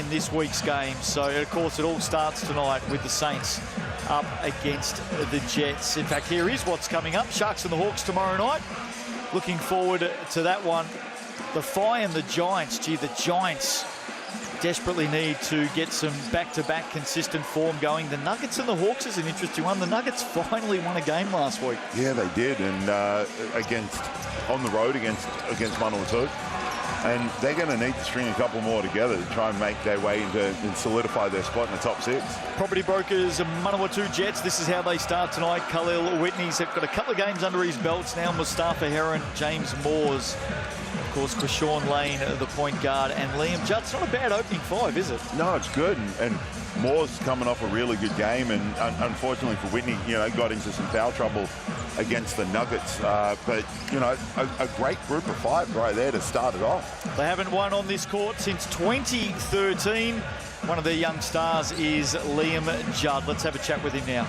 this week's game. So, of course, it all starts tonight with the Saints up against the Jets. In fact, here is what's coming up. Sharks and the Hawks tomorrow night. Looking forward to that one. The Phi and the Giants. Gee, the Giants desperately need to get some back-to-back consistent form going. The Nuggets and the Hawks is an interesting one. The Nuggets finally won a game last week. Yeah, they did, and on the road against Manawatū. And they're going to need to string a couple more together to try and make their way into and solidify their spot in the top 6. Property brokers, Manawatū Jets. This is how they start tonight. Khalil Whitney's got a couple of games under his belts now. Mustafa Heron, James Moores, of course, Quashawn Lane, the point guard, and Liam Judd's not a bad opening 5, is it? No, it's good. And Moore's coming off a really good game, and unfortunately for Whitney, got into some foul trouble against the Nuggets. But, a great group of 5 right there to start it off. They haven't won on this court since 2013. One of their young stars is Liam Judd. Let's have a chat with him now.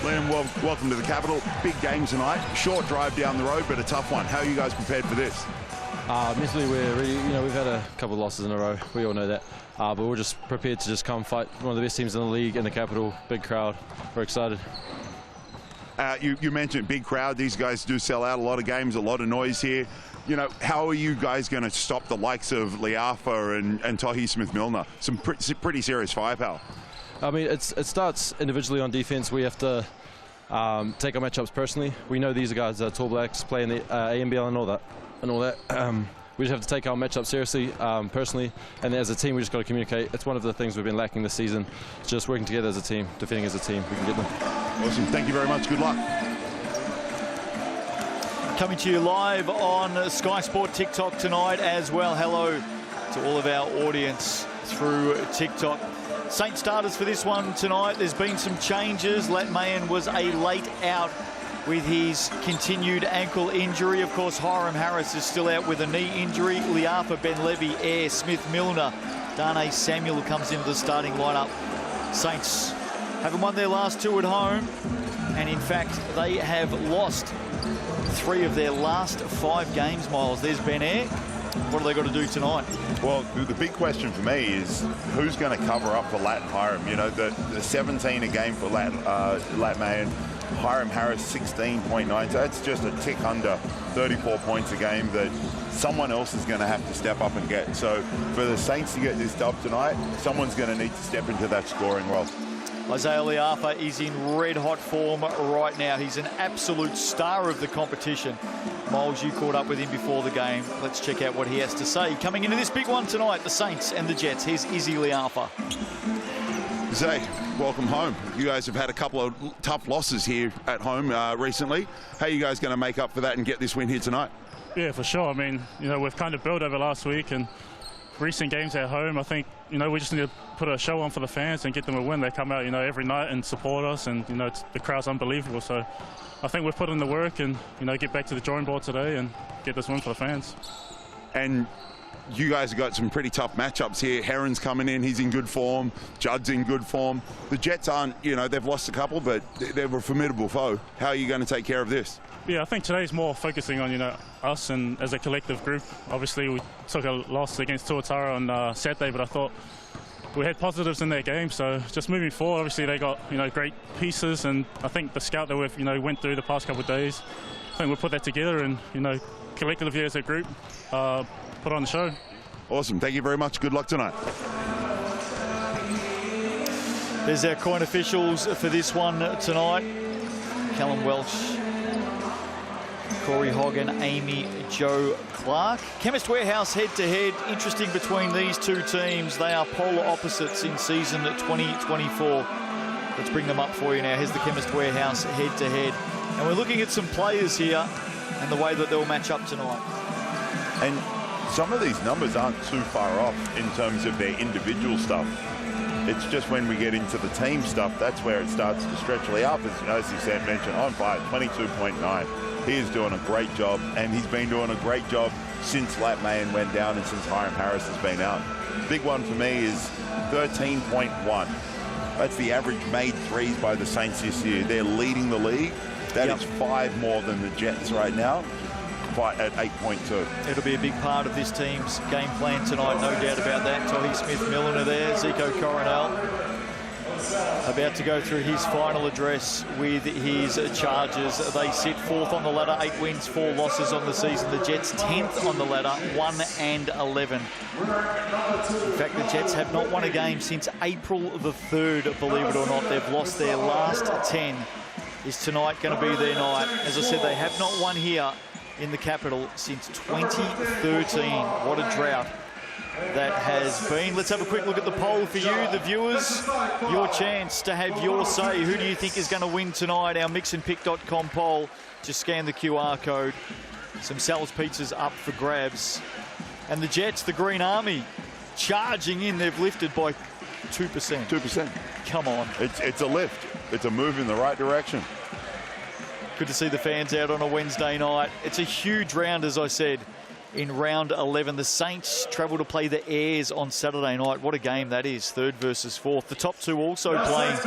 Liam, welcome to the Capital. Big game tonight. Short drive down the road, but a tough one. How are you guys prepared for this? Mentally, we're ready. We've had a couple of losses in a row. We all know that. But we're just prepared to just come fight one of the best teams in the league in the Capital. Big crowd. We're excited. You mentioned big crowd. These guys do sell out a lot of games, a lot of noise here. How are you guys going to stop the likes of Liafa and Tohi Smith-Milner? Some pretty serious firepower. I mean, it starts individually on defense. We have to take our matchups personally. We know these guys are tall blacks, play in the ANBL and all that. We just have to take our matchup seriously, personally, and as a team, we just got to communicate. It's one of the things we've been lacking this season. Just working together as a team, defending as a team. We can get them. Awesome. Thank you very much. Good luck. Coming to you live on Sky Sport TikTok tonight as well. Hello to all of our audience through TikTok. Saint starters for this one tonight. There's been some changes. Lat Mayan was a late out with his continued ankle injury. Of course, Hiram Harris is still out with a knee injury. Liafa, Ben Levy, Air, Smith-Milner. Darnay Samuel comes into the starting lineup. Saints haven't won their last 2 at home, and in fact, they have lost 3 of their last 5 games, Miles. There's Ben Air. What do they got to do tonight? Well, the big question for me is who's going to cover up for Lat and Hiram? The 17 a game for Lat Mayan. Hiram Harris 16.9, so that's just a tick under 34 points a game that someone else is going to have to step up and get. So for the Saints to get this dub tonight, someone's going to need to step into that scoring role. Isaiah Liafa is in red-hot form right now. He's an absolute star of the competition. Miles, you caught up with him before the game. Let's check out what he has to say. Coming into this big one tonight, the Saints and the Jets. Here's Izzy Liafa. Zay, welcome home. You guys have had a couple of tough losses here at home recently. How are you guys going to make up for that and get this win here tonight? Yeah, for sure. I mean, we've kind of built over last week and recent games at home. I think, we just need to put a show on for the fans and get them a win. They come out, every night and support us, and, the crowd's unbelievable. So I think we've put in the work and, get back to the drawing board today and get this win for the fans. And you guys have got some pretty tough matchups here. Heron's coming in, he's in good form. Judd's in good form. The Jets aren't, they've lost a couple, but they're a formidable foe. How are you going to take care of this? Yeah, I think today's more focusing on, us and as a collective group. Obviously, we took a loss against Tuatara on Saturday, but I thought we had positives in their game. So just moving forward, obviously they got great pieces, and I think the scout that we've went through the past couple of days, I think we'll put that together and collectively as a group put on the show. Awesome. Thank you very much. Good luck tonight. There's our coin officials for this one tonight. Callum Welsh, Corey Hogg and Amy Jo Clark. Chemist Warehouse head-to-head. Interesting between these two teams. They are polar opposites in season 2024. Let's bring them up for you now. Here's the Chemist Warehouse head-to-head. And we're looking at some players here and the way that they'll match up tonight. And some of these numbers aren't too far off in terms of their individual stuff. It's just when we get into the team stuff, that's where it starts to stretch. Leafa's, as you said, mentioned, on fire, 22.9. He is doing a great job, and he's been doing a great job since Lat Mayan went down and since Hiram Harris has been out. Big one for me is 13.1. That's the average made threes by the Saints this year. They're leading the league. That is 5 more than the Jets right now, at 8.2. It'll be a big part of this team's game plan tonight, no doubt about that. Tohi Smith-Milner there, Zico Coronel about to go through his final address with his Chargers. They sit 4th on the ladder, 8 wins, 4 losses on the season. The Jets 10th on the ladder, 1-11. In fact, the Jets have not won a game since April the 3rd, believe it or not. They've lost their last 10. Is tonight going to be their night? As I said, they have not won here in the capital since 2013. What a drought that has been. Let's have a quick look at the poll for you, the viewers. Your chance to have your say. Who do you think is going to win tonight? Our mixandpick.com poll. Just scan the QR code. Some Sal's Pizzas up for grabs. And the Jets, the Green Army, charging in. They've lifted by 2%. 2%. Come on. It's a lift. It's a move in the right direction. Good to see the fans out on a Wednesday night. It's a huge round, as I said, in round 11. The Saints travel to play the Airs on Saturday night. What a game that is, 3rd versus 4th. The top 2 also playing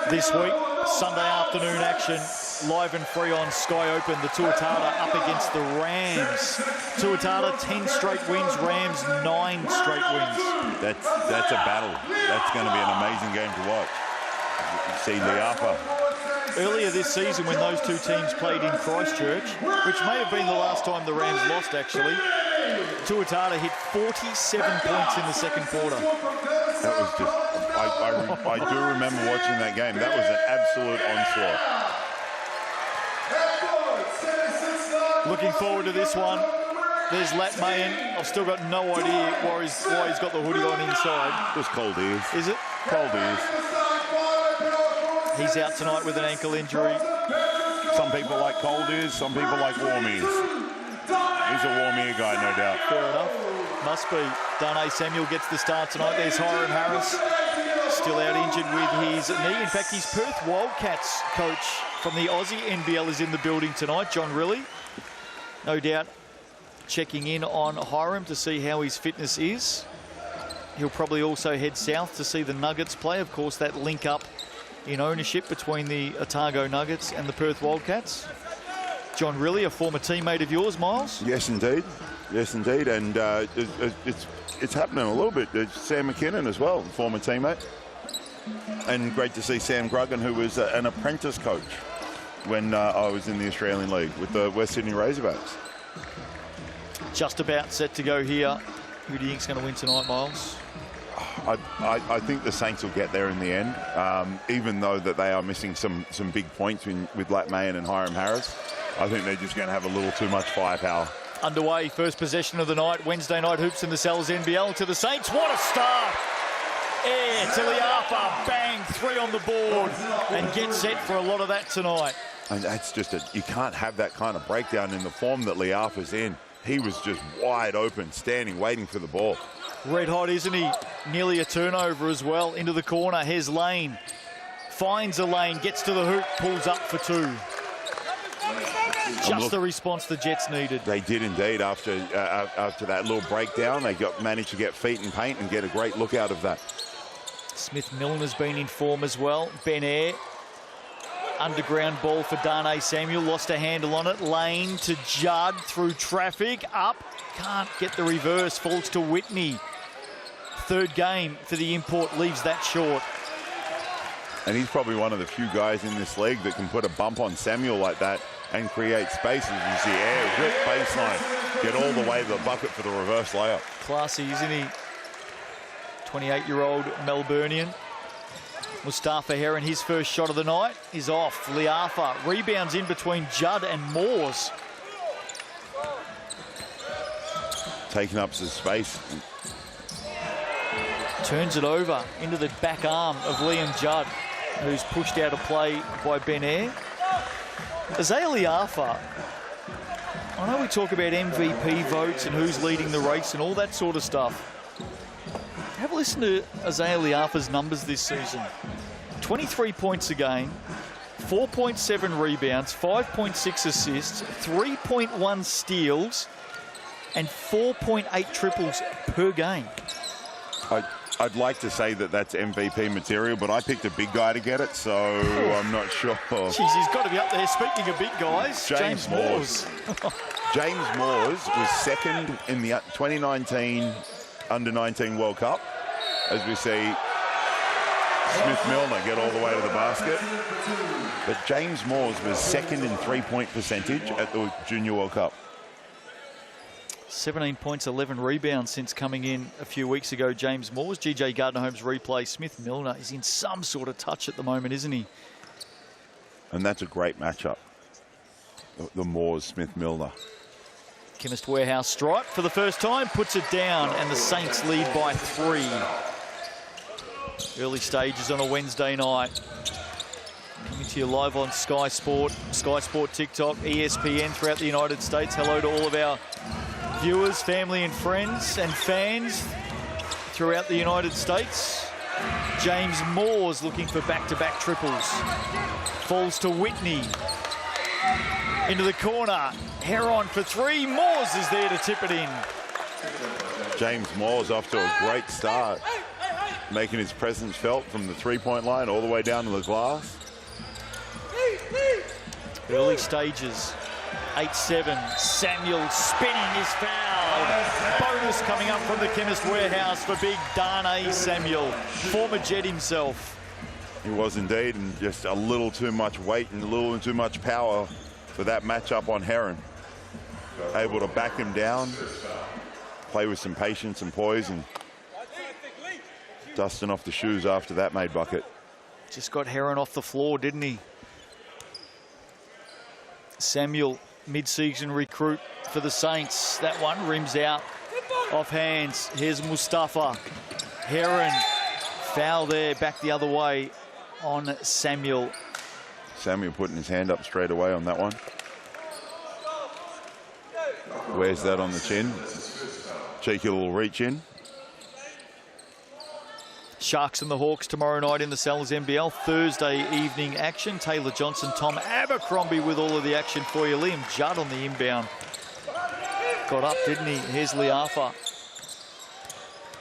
this week. Sunday afternoon action, live and free on Sky Open. The Tuatara up against the Rams. Tuatara 10 straight wins, Rams 9 straight wins. That's a battle. That's going to be an amazing game to watch. You see Leafa. Earlier this season, when those two teams played in Christchurch, which may have been the last time the Rams lost, actually, Tuatara hit 47 points in the second quarter. That was just, I do remember watching that game. That was an absolute onslaught. Looking forward to this one. There's Lat Mayan. I've still got no idea why he's got the hoodie on inside. Just cold ears. Is it? Cold ears. He's out tonight with an ankle injury. Some people like cold ears, some people like warm ears. He's a warm ear guy, no doubt. Fair enough. Must be. Darnay Samuel gets the start tonight. There's Hiram Harris, still out injured with his knee. In fact, his Perth Wildcats coach from the Aussie NBL is in the building tonight, John Riley. No doubt checking in on Hiram to see how his fitness is. He'll probably also head south to see the Nuggets play. Of course, that link up in ownership between the Otago Nuggets and the Perth Wildcats. John Riley, a former teammate of yours, Miles? Yes, indeed. Yes, indeed. And it's happening a little bit. There's Sam McKinnon as well, former teammate. And great to see Sam Gruggan, who was an apprentice coach when I was in the Australian League with the West Sydney Razorbacks. Just about set to go here. Who do you think's going to win tonight, Miles? I think the Saints will get there in the end, even though that they are missing some big points with Lat Mayan and Hiram Harris. I think they're just going to have a little too much firepower. Underway, first possession of the night. Wednesday night hoops in the Sal's NBL to the Saints. What a start! Air to Leafa, bang, 3 on the board, and get set for a lot of that tonight. And that's just you can't have that kind of breakdown in the form that Leafa's in. He was just wide open, standing, waiting for the ball. Red hot, isn't he? Nearly a turnover as well. Into the corner, here's Lane. Finds a lane, gets to the hoop, pulls up for 2. Just the response the Jets needed. They did indeed. After that little breakdown, they managed to get feet in paint and get a great look out of that. Smith-Milner's been in form as well. Ben Air. Underground ball for Darnay Samuel. Lost a handle on it. Lane to Judd through traffic. Up. Can't get the reverse. Falls to Whitney. Third game for the import leaves that short. And he's probably one of the few guys in this league that can put a bump on Samuel like that and create spaces. You see air, rip baseline, get all the way to the bucket for the reverse layup. Classy, isn't he? 28-year-old Melburnian. Mustafa Heron, his first shot of the night is off. Liafa rebounds in between Judd and Moores. Taking up some space. Turns it over into the back arm of Liam Judd, who's pushed out of play by Ben Air. Isaiah Liafa, I know we talk about MVP votes and who's leading the race and all that sort of stuff. Have a listen to Isaiah Liafa's numbers this season. 23 points a game, 4.7 rebounds, 5.6 assists, 3.1 steals, and 4.8 triples per game. I'd like to say that that's MVP material, but I picked a big guy to get it, so I'm not sure. Jeez, he's got to be up there. Speaking of big guys, James Moores. James Moores was second in the 2019 Under-19 World Cup, as we see Smith Milner get all the way to the basket. But James Moores was second in three-point percentage at the Junior World Cup. 17 points, 11 rebounds since coming in a few weeks ago, James Moores. GJ Gardner-Holmes replay. Smith Milner is in some sort of touch at the moment, isn't he? And that's a great matchup. The Moores, Smith Milner. Chemist Warehouse stripe for the first time, puts it down, and the Saints lead by 3. Early stages on a Wednesday night. Coming to you live on Sky Sport TikTok, ESPN throughout the United States. Hello to all of our viewers, family and friends and fans throughout the United States. James Moores looking for back-to-back triples. Falls to Whitney. Into the corner. Heron for 3. Moores is there to tip it in. James Moores off to a great start, making his presence felt from the three-point line all the way down to the glass. Early stages. 8-7. Samuel spinning is fouled. Bonus coming up from the Chemist Warehouse for big Darnay Samuel, former Jet himself. He was indeed, and just a little too much weight and a little too much power for that matchup on Heron. Able to back him down, play with some patience and poise, and dusting off the shoes after that made bucket. Just got Heron off the floor, didn't he? Samuel, mid-season recruit for the Saints. That one rims out off hands. Here's Mustafa. Heron, foul there, back the other way on Samuel. Samuel putting his hand up straight away on that one. Wears that on the chin. Cheeky little reach in. Sharks and the Hawks tomorrow night in the Sal's NBL. Thursday evening action. Taylor Johnson, Tom Abercrombie with all of the action for you. Liam Judd on the inbound. Got up, didn't he? Here's Liafa.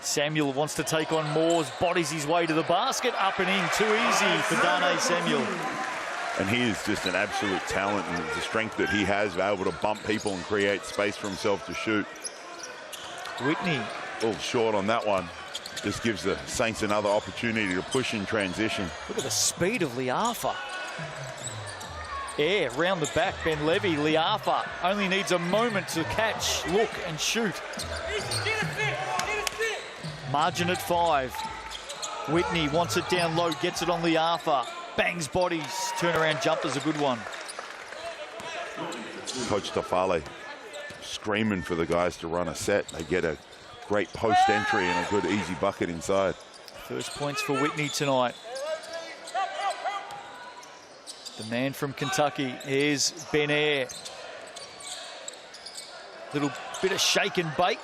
Samuel wants to take on Moores. Bodies his way to the basket. Up and in. Too easy for Darnay Samuel. And he is just an absolute talent, and the strength that he has, able to bump people and create space for himself to shoot. Whitney. A little short on that one. Just gives the Saints another opportunity to push in transition. Look at the speed of Liafa. Air round the back, Ben Levy. Liafa only needs a moment to catch, look and shoot. Margin at 5. Whitney wants it down low, gets it on Liafa. Bangs bodies. Turnaround jumper's a good one. Coach Tafale screaming for the guys to run a set. They get a great post entry and a good easy bucket inside. First points for Whitney tonight. The man from Kentucky. Here's Ben Air. Little bit of shake and bake.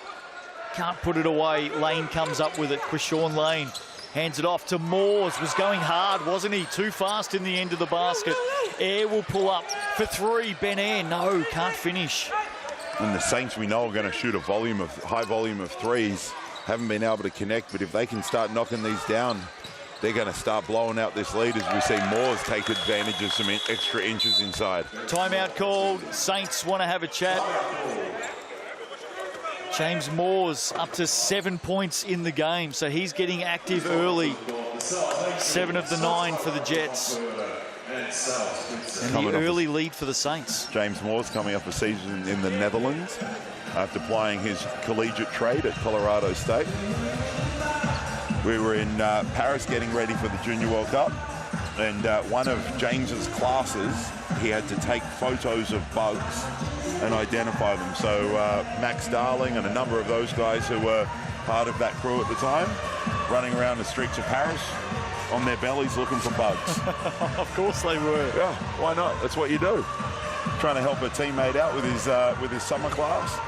Can't put it away. Lane comes up with it. Krishawn Lane hands it off to Moores. Was going hard, wasn't he? Too fast in the end of the basket. Air will pull up for 3. Ben Air, no, can't finish. And the Saints, we know, are going to shoot a high volume of threes. Haven't been able to connect, but if they can start knocking these down, they're going to start blowing out this lead as we see Moores take advantage of some extra inches inside. Timeout called. Saints want to have a chat. James Moore's up to 7 points in the game, so he's getting active early. 7 of the 9 for the Jets. And the early lead for the Saints. James Moore's coming off a season in the Netherlands after playing his collegiate trade at Colorado State. We were in Paris getting ready for the Junior World Cup, and one of James's classes, he had to take photos of bugs and identify them. So Max Darling and a number of those guys who were part of that crew at the time, running around the streets of Paris on their bellies looking for bugs. Of course they were. Yeah, why not? That's what you do. Trying to help a teammate out with his summer class.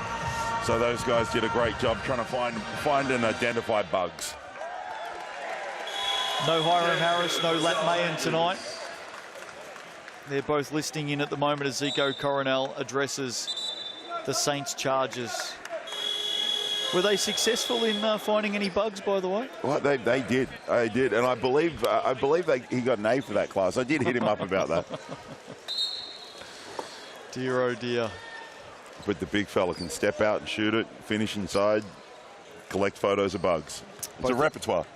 So those guys did a great job trying to find and identify bugs. No Hiram Harris, no Lat Mayen tonight. They're both listening in at the moment as Zico Coronel addresses the Saints charges. Were they successful in finding any bugs, by the way? Well, they did. I did, and I believe he got an A for that class. I did hit him up about that. Dear, oh dear. But the big fella can step out and shoot it, finish inside, collect photos of bugs. It's a repertoire.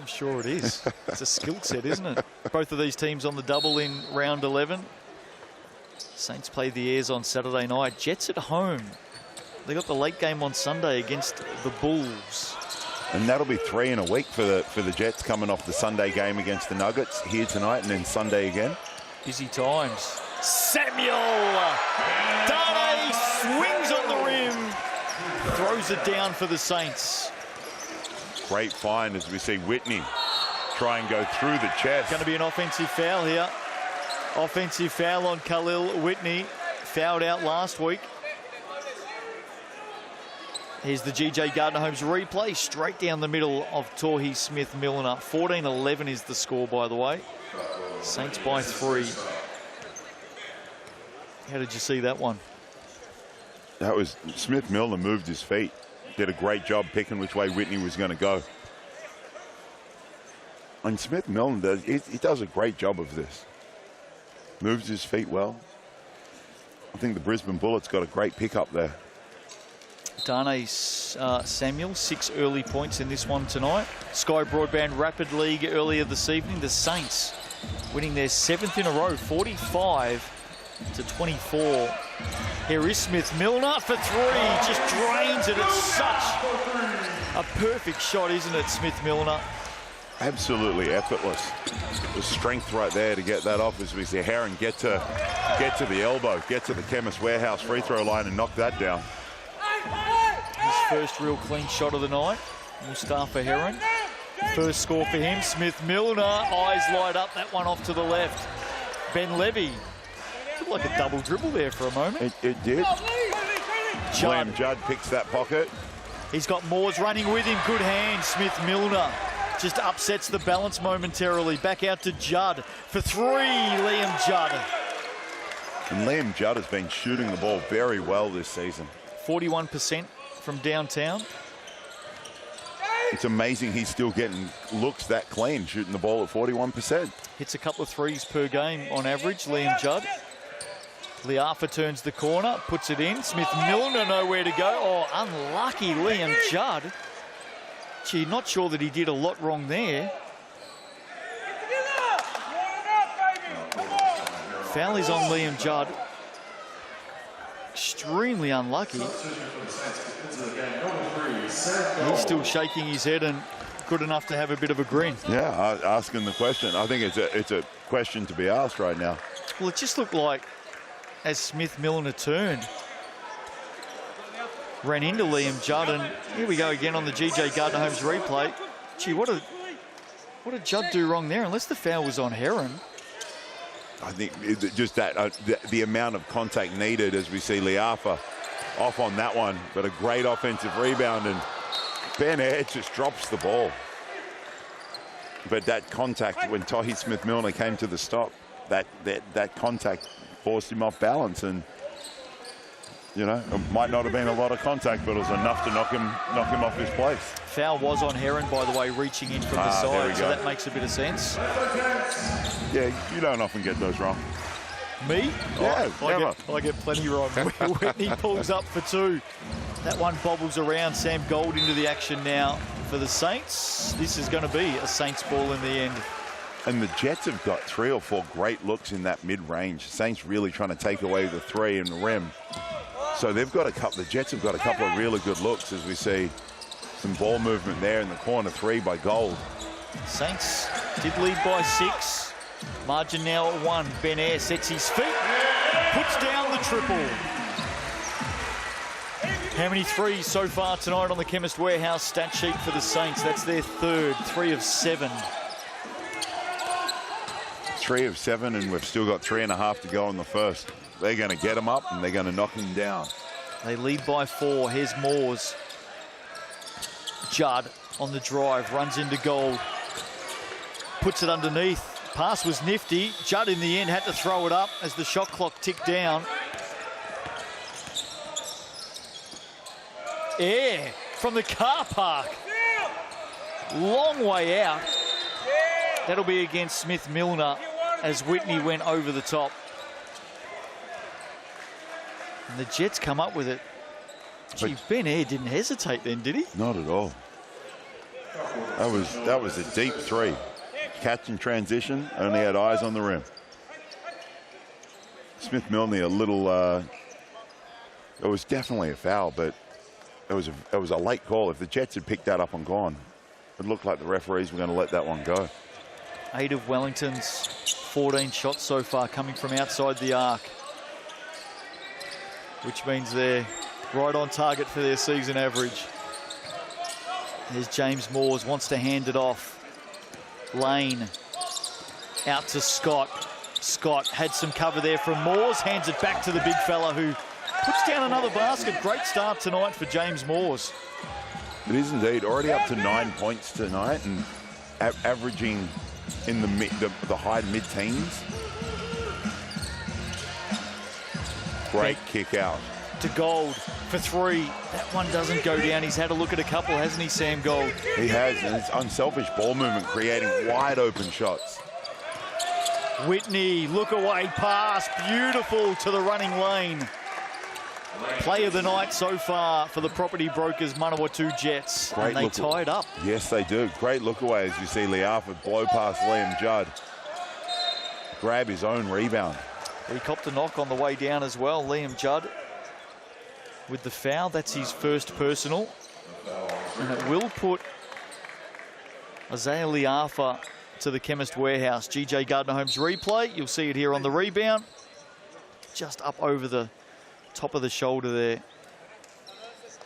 I'm sure it is. It's a skill set, isn't it? Both of these teams on the double in round 11. Saints play the Airs on Saturday night. Jets at home. They got the late game on Sunday against the Bulls. And that'll be 3 in a week for the Jets, coming off the Sunday game against the Nuggets here tonight and then Sunday again. Busy times. Samuel! Dane swings on the rim. Throws it down for the Saints. Great find as we see Whitney try and go through the chest. Going to be an offensive foul here. Offensive foul on Khalil Whitney. Fouled out last week. Here's the GJ Gardner-Holmes replay. Straight down the middle of Torrey Smith-Milner. 14-11 is the score, by the way. Saints by 3. How did you see that one? That was Smith-Milner moved his feet. Did a great job picking which way Whitney was going to go. And Smith-Milner he does a great job of this. Moves his feet well. I think the Brisbane Bullets got a great pick up there. Dane Samuel, 6 early points in this one tonight. Sky Broadband Rapid League earlier this evening. The Saints winning their 7th in a row, 45-24. Here is Smith-Milner for 3, just drains it. It's such a perfect shot, isn't it, Smith-Milner? Absolutely effortless. The strength right there to get that off as we see Heron get to the elbow, get to the Chemist Warehouse free throw line and knock that down. His first real clean shot of the night. Mustafa Heron. First score for him. Smith-Milner, eyes light up, that one off to the left. Ben Levy. Looked like a double dribble there for a moment. It did. Liam Judd picks that pocket. He's got Moores running with him. Good hand. Smith-Milner just upsets the balance momentarily. Back out to Judd for 3. Liam Judd. And Liam Judd has been shooting the ball very well this season. 41% from downtown. It's amazing he's still getting looks that clean, shooting the ball at 41%. Hits a couple of threes per game on average, Liam Judd. Liafa turns the corner, puts it in. Smith-Milner nowhere to go. Oh, unlucky Liam Judd. Gee, not sure that he did a lot wrong there. Foul is on Liam Judd. Extremely unlucky. He's still shaking his head and good enough to have a bit of a grin. Yeah, asking the question. I think it's a question to be asked right now. Well, it just looked like as Smith-Milner turned, ran into Liam Judd, and here we go again on the GJ Gardner-Holmes replay. Gee, what did Judd do wrong there? Unless the foul was on Heron. I think just that the amount of contact needed as we see Liafa off on that one, but a great offensive rebound, and Ben Air just drops the ball. But that contact when Torrey Smith-Milner came to the stop, that contact forced him off balance, and you know, it might not have been a lot of contact, but it was enough to knock him off his place. Foul was on Heron, by the way, reaching in from the side, so that makes a bit of sense. Yeah, you don't often get those wrong. Me? Yeah, I get plenty wrong. Whitney pulls up for 2. That one bobbles around. Sam Gold into the action now for the Saints. This is going to be a Saints ball in the end. And the Jets have got 3 or 4 great looks in that mid-range. Saints really trying to take away the 3 and the rim. So they've got a couple. The Jets have got a couple of really good looks as we see some ball movement there in the corner 3 by Gold. Saints did lead by 6. Margin now at 1. Ben Ayre sets his feet, puts down the triple. How many threes so far tonight on the Chemist Warehouse stat sheet for the Saints? That's their 3rd, 3 of 7. 3 of 7, and we've still got 3.5 to go in the first. They're going to get him up, and they're going to knock him down. They lead by 4. Here's Moores. Judd on the drive, runs into Gold. Puts it underneath. Pass was nifty. Judd in the end had to throw it up as the shot clock ticked down. Ayre from the car park. Long way out. That'll be against Smith-Milner as Whitney went over the top. And the Jets come up with it. Gee, Ben Ayre didn't hesitate then, did he? Not at all. That was a deep 3. Catch and transition, only had eyes on the rim. Smith-Milner a little, it was definitely a foul, but it was a late call. If the Jets had picked that up and gone, it looked like the referees were going to let that one go. 8 of Wellington's 14 shots so far coming from outside the arc, which means they're right on target for their season average. There's James Moores, wants to hand it off. Lane out to Scott. Scott had some cover there from Moores, hands it back to the big fella who puts down another basket. Great start tonight for James Moores. It is indeed. Already up to 9 points tonight and averaging in the high mid-teens. Great kick out. To Gold for 3. That one doesn't go down. He's had a look at a couple, hasn't he, Sam Gold? He has, and it's unselfish ball movement, creating wide open shots. Whitney, look away pass, beautiful to the running lane. Play of the night so far for the property brokers Manawatū Jets. Great, and they tie it up. Yes, they do. Great look away as you see Liafa blow past Liam Judd. Grab his own rebound. He copped a knock on the way down as well, Liam Judd. With the foul, that's his first personal. And it will put Isaiah Liafa to the Chemist Warehouse. GJ Gardner-Holmes replay. You'll see it here on the rebound. Just up over the top of the shoulder there.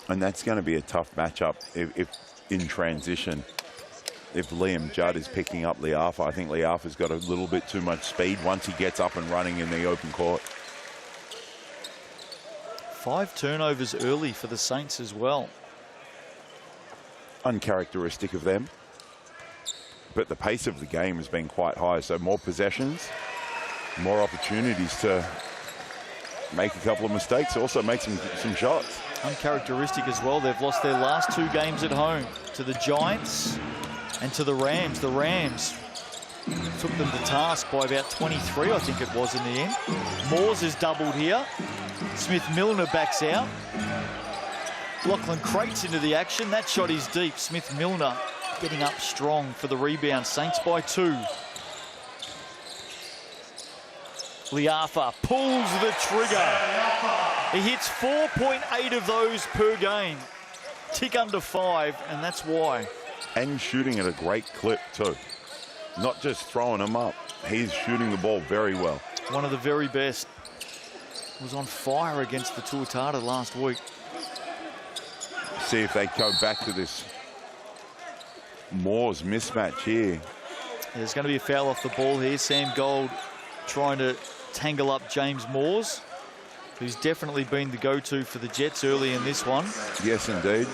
And that's going to be a tough matchup if in transition. If Liam Judd is picking up Liafa, I think Liafa's got a little bit too much speed once he gets up and running in the open court. 5 turnovers early for the Saints as well. Uncharacteristic of them. But the pace of the game has been quite high, so more possessions, more opportunities to make a couple of mistakes, also make some shots. Uncharacteristic as well. They've lost their last 2 games at home to the Giants and to the Rams. The Rams took them to task by about 23, I think it was in the end. Moores is doubled here. Smith-Milner backs out. Lachlan Crates into the action. That shot is deep. Smith-Milner getting up strong for the rebound. Saints by 2. Liafa pulls the trigger. He hits 4.8 of those per game. Tick under 5, and that's why. And shooting at a great clip too. Not just throwing them up. He's shooting the ball very well. One of the very best. Was on fire against the Tuatara last week. See if they go back to this Moores mismatch here. There's going to be a foul off the ball here. Sam Gold trying to tangle up James Moores, who's definitely been the go-to for the Jets early in this one. Yes, indeed.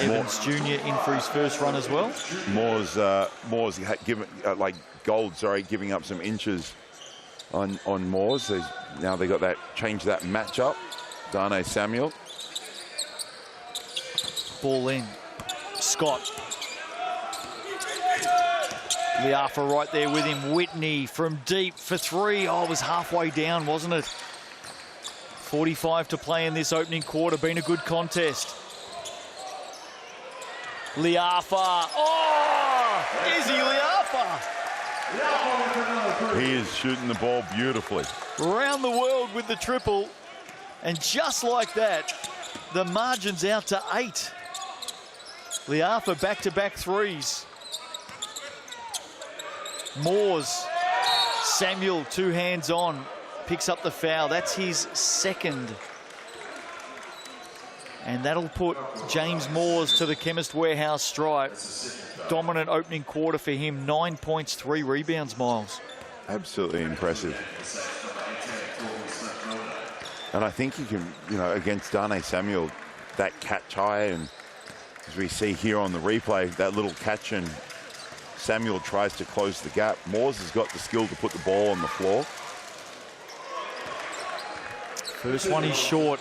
Evans Jr. in for his first run as well. Moores given Gold, giving up some inches on Moores. Now they got that, changed that matchup. Darnay Samuel. Ball in. Scott. Liafa right there with him. Whitney from deep for 3. Oh, it was halfway down, wasn't it? 45 to play in this opening quarter. Been a good contest. Liafa. Oh! Izzy Liafa! He is shooting the ball beautifully. Around the world with the triple. And just like that, the margin's out to 8. Liafa back-to-back threes. Moores. Samuel, 2 hands on. Picks up the foul. That's his second. And that'll put James Moores to the Chemist Warehouse stripe. Dominant opening quarter for him. 9 points, 3 rebounds, Miles. Absolutely impressive. And I think he can, you know, against Darnay Samuel, that catch high, and as we see here on the replay, that little catch, and Samuel tries to close the gap. Moores has got the skill to put the ball on the floor. First one is short.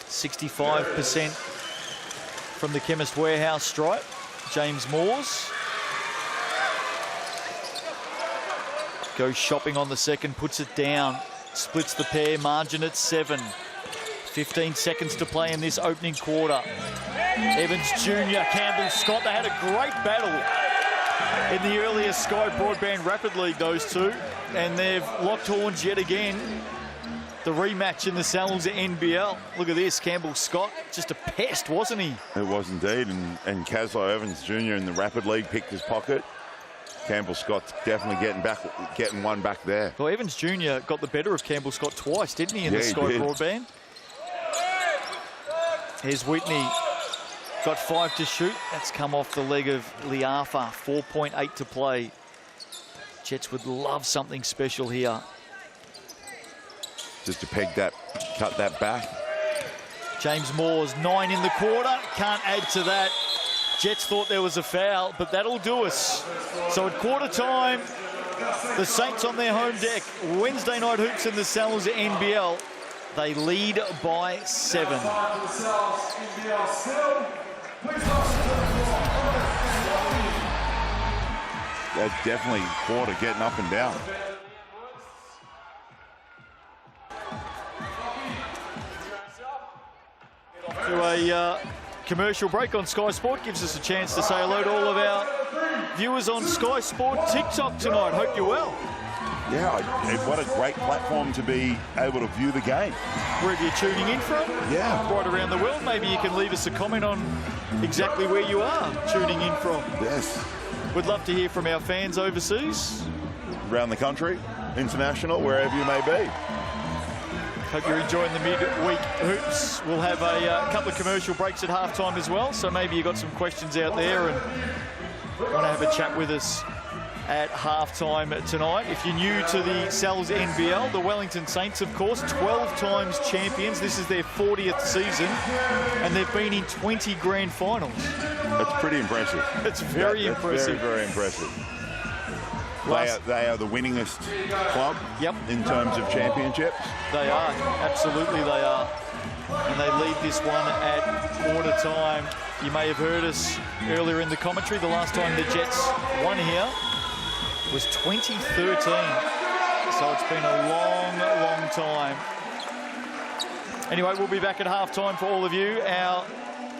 65% from the Chemist Warehouse stripe. James Moores goes shopping on the second, puts it down, splits the pair, margin at 7. 15 seconds to play in this opening quarter. Evans Jr., Campbell Scott, they had a great battle in the earlier Sky Broadband Rapid League, those two, and they've locked horns yet again. The rematch in the Sal's NBL. Look at this, Campbell Scott, just a pest, wasn't he? It was indeed, and Caslow Evans Jr. in the Rapid League picked his pocket. Campbell Scott's definitely getting one back there. Well, Evans Jr. got the better of Campbell Scott twice, didn't he, in the Sky Broadband? Here's Whitney, got 5 to shoot. That's come off the leg of Liafa, 4.8 to play. Jets would love something special here. Just to peg that, cut that back. James Moores, 9 in the quarter. Can't add to that. Jets thought there was a foul, but that'll do us. So at quarter time, the Saints on their home deck. Wednesday night hoops in the Sal's NBL. They lead by 7. That's definitely quarter getting up and down. To a commercial break on Sky Sport. Gives us a chance to say hello to all of our viewers on Sky Sport TikTok tonight. Hope you're well. Yeah, what a great platform to be able to view the game. Wherever you're tuning in from, right around the world, maybe you can leave us a comment on exactly where you are tuning in from. Yes. We'd love to hear from our fans overseas. Around the country, international, wherever you may be. Hope you're enjoying the midweek hoops. We'll have a couple of commercial breaks at halftime as well, so maybe you've got some questions out there and want to have a chat with us at halftime tonight. If you're new to the Sal's NBL, the Wellington Saints, of course, 12 times champions. This is their 40th season, and they've been in 20 grand finals. That's pretty impressive. It's very impressive. Very, very impressive. They are the winningest club in terms of championships. They are, absolutely they are. And they lead this one at quarter time. You may have heard us earlier in the commentary. The last time the Jets won here was 2013. So it's been a long, long time. Anyway, we'll be back at halftime for all of you, our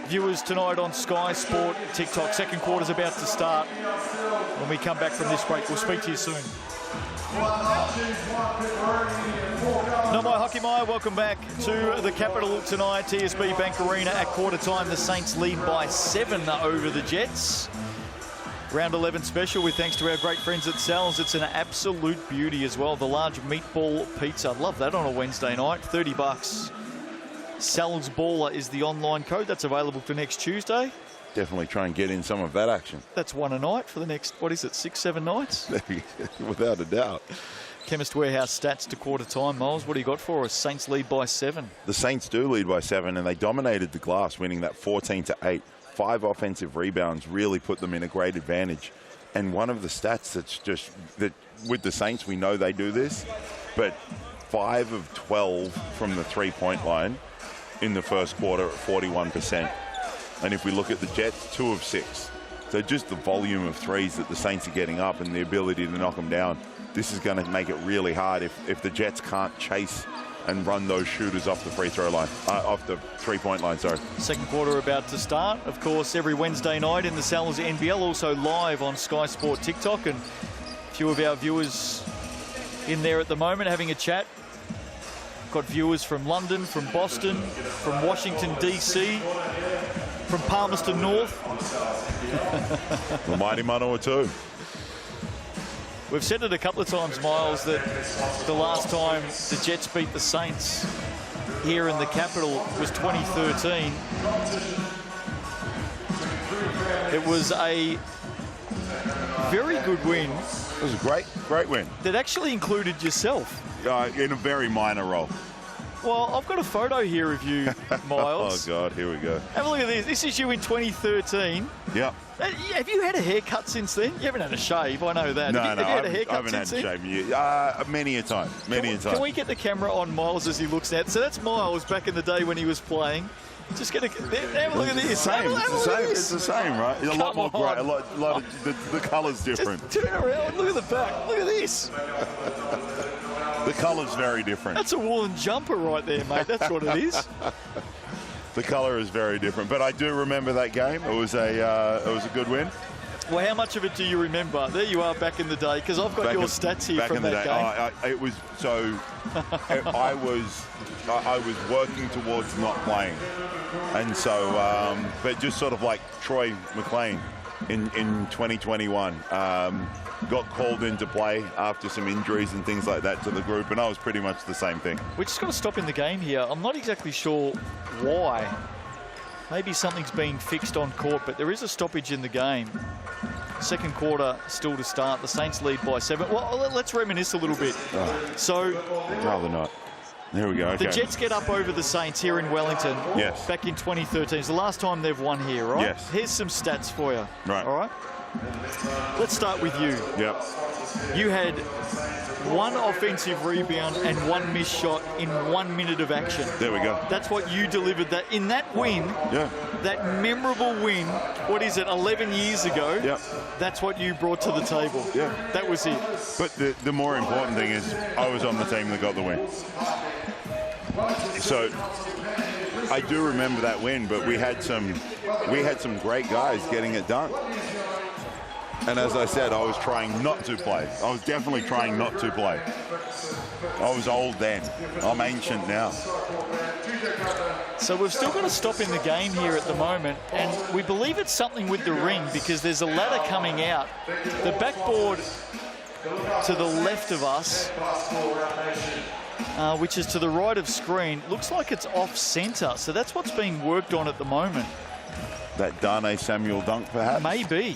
viewers tonight on Sky Sport TikTok. Second quarter's about to start. When we come back from this break, we'll speak to you soon. Nomai Hockey-Maya, welcome back to the capital tonight. TSB Bank Arena at quarter time. The Saints lead by 7 over the Jets. Round 11 special with thanks to our great friends at Sal's. It's an absolute beauty as well. The large meatball pizza. Love that on a Wednesday night. $30. Sal's Baller is the online code. That's available for next Tuesday. Definitely try and get in some of that action. That's one a night for the next, 6-7 nights? Without a doubt. Chemist Warehouse stats to quarter time. Miles, what do you got for us? Saints lead by 7. The Saints do lead by 7, and they dominated the glass, winning that 14-8. 5 offensive rebounds really put them in a great advantage. And one of the stats that's just, that with the Saints, we know they do this, but 5 of 12 from the three-point line in the first quarter at 41%. And if we look at the Jets, 2 of 6. So just the volume of threes that the Saints are getting up and the ability to knock them down, this is going to make it really hard if the Jets can't chase and run those shooters off the free throw line, off the three-point line, sorry. Second quarter about to start. Of course, every Wednesday night in the Sal's NBL, also live on Sky Sport TikTok, and a few of our viewers in there at the moment having a chat. Got viewers from London, from Boston, from Washington, DC, from Palmerston North. The mighty Manawatū. We've said it a couple of times, Miles, that the last time the Jets beat the Saints here in the capital was 2013. It was a very good win. It was a great win. That actually included yourself. In a very minor role. Well, I've got a photo here of you, Miles. Oh, God, here we go. Have a look at this. This is you in 2013. Yeah. Have you had a haircut since then? You haven't had a shave, I know that. No, have you had a haircut I haven't had a shave in years. Many a time. Can we get the camera on Miles as he looks at? So that's Miles back in the day when he was playing. Just have a look at this. It's the same, right? A lot more grey. A lot of the colour's different. Just turn around. Look at the back. Look at this. The colour's very different. That's a woolen jumper right there, mate. That's what it is. The colour is very different, but I do remember that game. It was a good win. Well, how much of it do you remember? There you are back in the day, because I've got your stats here from that game. It was so. I was working towards not playing, and so, but just sort of like Troy McLean in 2021. Got called into play after some injuries and things like that to the group, and I was pretty much the same thing. We're just going to stop in the game here. I'm not exactly sure why. Maybe something's being fixed on court, but there is a stoppage in the game. Second quarter still to start. The Saints lead by 7. Well, let's reminisce a little bit. So, rather not. There we go. Okay. The Jets get up over the Saints here in Wellington. Yes. Back in 2013. It's the last time they've won here, right? Yes. Here's some stats for you. Right. All right? Let's start with you. Yep. You had 1 offensive rebound and 1 missed shot in 1 minute of action. There we go. That's what you delivered. That in that win, that memorable win, what is it, 11 years ago? Yep. That's what you brought to the table. Yeah. That was it. But the more important thing is I was on the team that got the win. So I do remember that win, but we had some great guys getting it done. And as I said, I was trying not to play. I was definitely trying not to play. I was old then. I'm ancient now. So we've still got to stop in the game here at the moment, and we believe it's something with the ring because there's a ladder coming out. The backboard to the left of us, which is to the right of screen, looks like it's off centre. So that's what's being worked on at the moment. That Darnay Samuel dunk, perhaps? Maybe.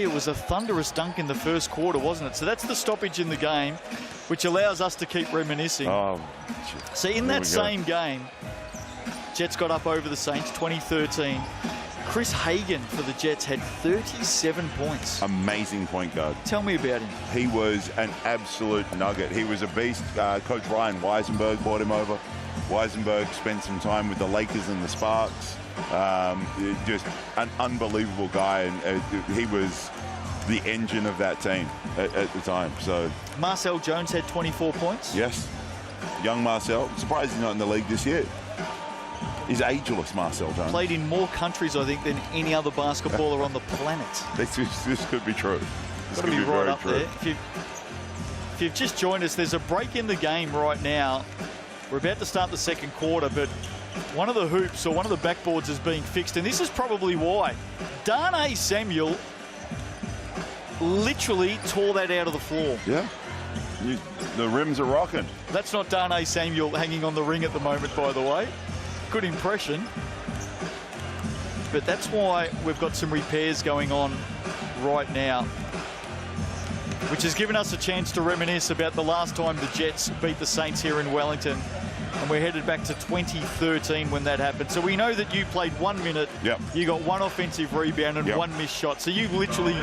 It was a thunderous dunk in the first quarter, wasn't it? So that's the stoppage in the game, which allows us to keep reminiscing. Oh, so in that same game, Jets got up over the Saints, 2013. Chris Hagan for the Jets had 37 points. Amazing point guard. Tell me about him. He was an absolute nugget. He was a beast. Coach Ryan Weisenberg brought him over. Weisenberg spent some time with the Lakers and the Sparks. Just an unbelievable guy, and he was the engine of that team at the time. So Marcel Jones had 24 points. Yes, young Marcel. Surprised he's not in the league this year. He's ageless, Marcel Jones. Played in more countries, I think, than any other basketballer on the planet. This could be true. This could be right very up true. there. If you've just joined us, there's a break in the game right now. We're about to start the second quarter, but one of the hoops or one of the backboards is being fixed, and this is probably why. Darnay Samuel literally tore that out of the floor. Yeah. The rims are rocking. That's not Darnay Samuel hanging on the ring at the moment, by the way. Good impression. But that's why we've got some repairs going on right now, which has given us a chance to reminisce about the last time the Jets beat the Saints here in Wellington. And we're headed back to 2013 when that happened. So we know that you played 1 minute. Yep. You got 1 offensive rebound and 1 missed shot. So you literally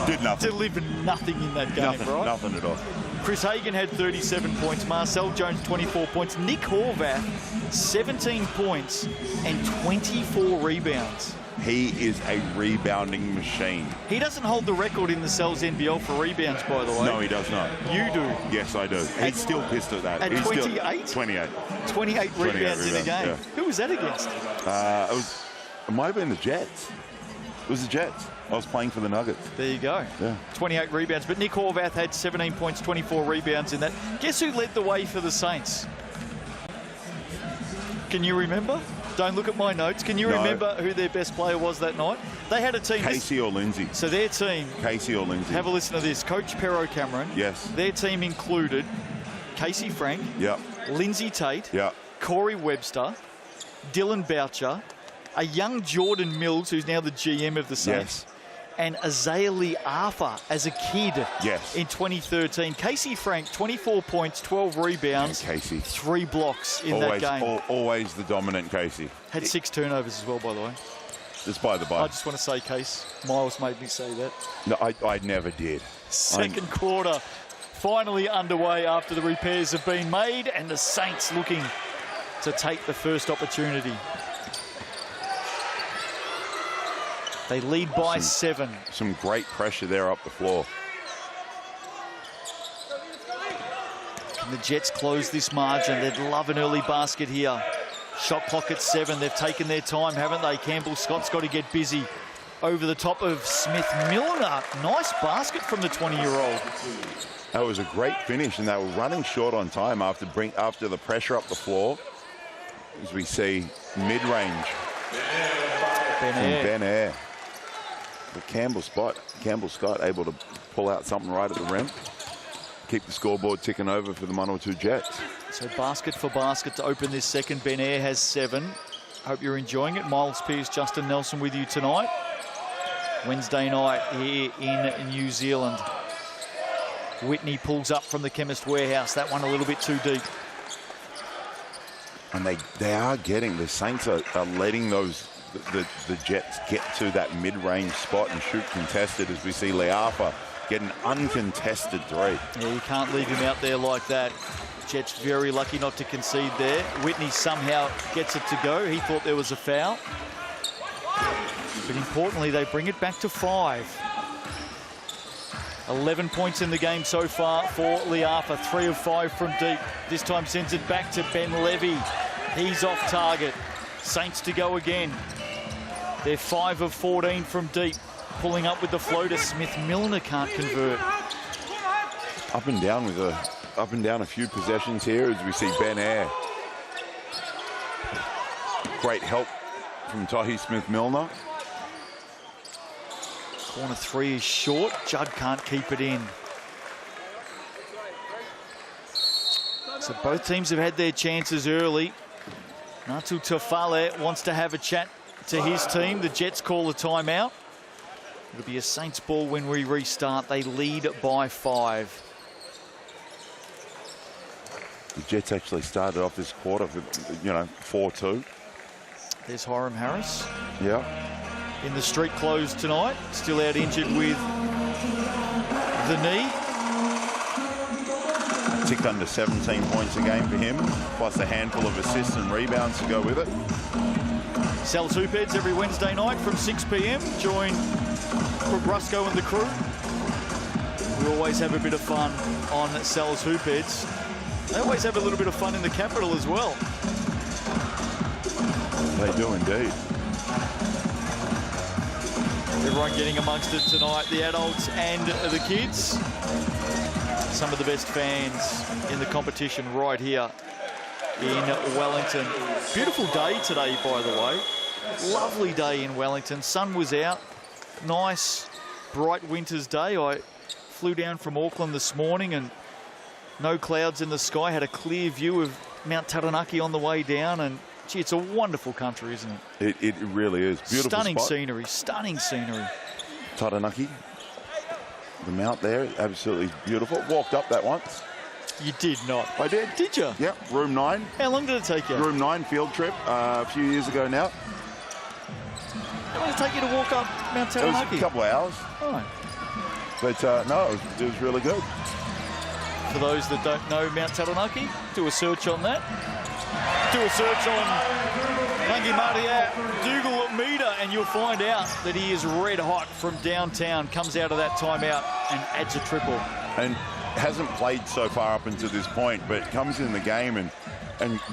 did nothing. Delivered nothing in that game, right? Nothing at all. Chris Hagan had 37 points. Marcel Jones, 24 points. Nick Horvath, 17 points and 24 rebounds. He is a rebounding machine. He doesn't hold the record in the Cells NBL for rebounds, by the way. No, he does not. You do. Yes, I do. He's still pissed at that. At He's 28? 28. 28 rebounds in a game. Yeah. Who was that against? It might have been the Jets. It was the Jets. I was playing for the Nuggets. There you go. Yeah. 28 rebounds. But Nick Horvath had 17 points, 24 rebounds in that. Guess who led the way for the Saints? Can you remember? Don't look at my notes. Can you remember who their best player was that night? They had a team. Casey or Lindsay? So their team. Casey or Lindsay? Have a listen to this. Coach Pero Cameron. Yes. Their team included Casey Frank. Yep. Lindsay Tate. Yep. Corey Webster. Dylan Boucher. A young Jordan Mills, who's now the GM of the Saints. Yes. And Isaiah Le'afa as a kid in 2013. Casey Frank, 24 points, 12 rebounds, Casey. 3 blocks in that game. Always the dominant Casey. Had 6 turnovers as well, by the way. Just by the by. I just want to say, Case, Miles made me say that. No, I never did. Second quarter finally underway after the repairs have been made and the Saints looking to take the first opportunity. They lead by 7. Some great pressure there up the floor. Can the Jets close this margin? They'd love an early basket here. Shot clock at 7. They've taken their time, haven't they? Campbell Scott's got to get busy. Over the top of Smith Milner. Nice basket from the 20-year-old. That was a great finish, and they were running short on time after the pressure up the floor. As we see mid-range from Ben Air. But Campbell Scott able to pull out something right at the rim. Keep the scoreboard ticking over for the Manawatū Jets. So basket for basket to open this second. Ben Air has 7. Hope you're enjoying it. Miles Pearce, Justin Nelson with you tonight. Wednesday night here in New Zealand. Whitney pulls up from the Chemist Warehouse. That one a little bit too deep. And they are getting, the Saints are letting those the Jets get to that mid-range spot and shoot contested, as we see Le'afa get an uncontested 3. Yeah, you can't leave him out there like that. Jets very lucky not to concede there. Whitney somehow gets it to go. He thought there was a foul. But importantly, they bring it back to 5. 11 points in the game so far for Le'afa. 3 of 5 from deep. This time sends it back to Ben Levy. He's off target. Saints to go again. They're 5 of 14 from deep. Pulling up with the floater. Smith Milner can't convert. Up and down a few possessions here as we see Ben Air. Great help from Tahi Smith Milner. Corner 3 is short. Judd can't keep it in. So both teams have had their chances early. Natu Tafale wants to have a chat to his team. The Jets call a timeout. It'll be a Saints ball when we restart. They lead by 5. The Jets actually started off this quarter with, 4-2. There's Hiram Harris. Yeah. In the street clothes tonight. Still out injured with the knee. Ticked under 17 points a game for him, plus a handful of assists and rebounds to go with it. Sal's Hoopheads every Wednesday night from 6 p.m. Join Brooke Rusco and the crew. We always have a bit of fun on Sal's Hoopheads. They always have a little bit of fun in the capital as well. They do indeed. Everyone getting amongst it tonight, the adults and the kids. Some of the best fans in the competition right here in Wellington. Beautiful day today, by the way. Lovely day in Wellington. Sun was out. Nice, bright winter's day. I flew down from Auckland this morning and no clouds in the sky. Had a clear view of Mount Taranaki on the way down, and gee, it's a wonderful country, isn't it? It really is. Beautiful stunning spot. Scenery, stunning scenery. Taranaki, the mount there, absolutely beautiful. Walked up that once. You did not. I did. Did you? Yep, room 9. How long did it take you? Room 9 field trip a few years ago now. How long did it take you to walk up Mount Taranaki? It was a couple of hours. Oh. But no, it was really good. For those that don't know Mount Taranaki, do a search on that. Do a search on Thank you, Maria. Dougal meter, and you'll find out that he is red hot from downtown. Comes out of that timeout and adds a triple. And hasn't played so far up until this point, but comes in the game, and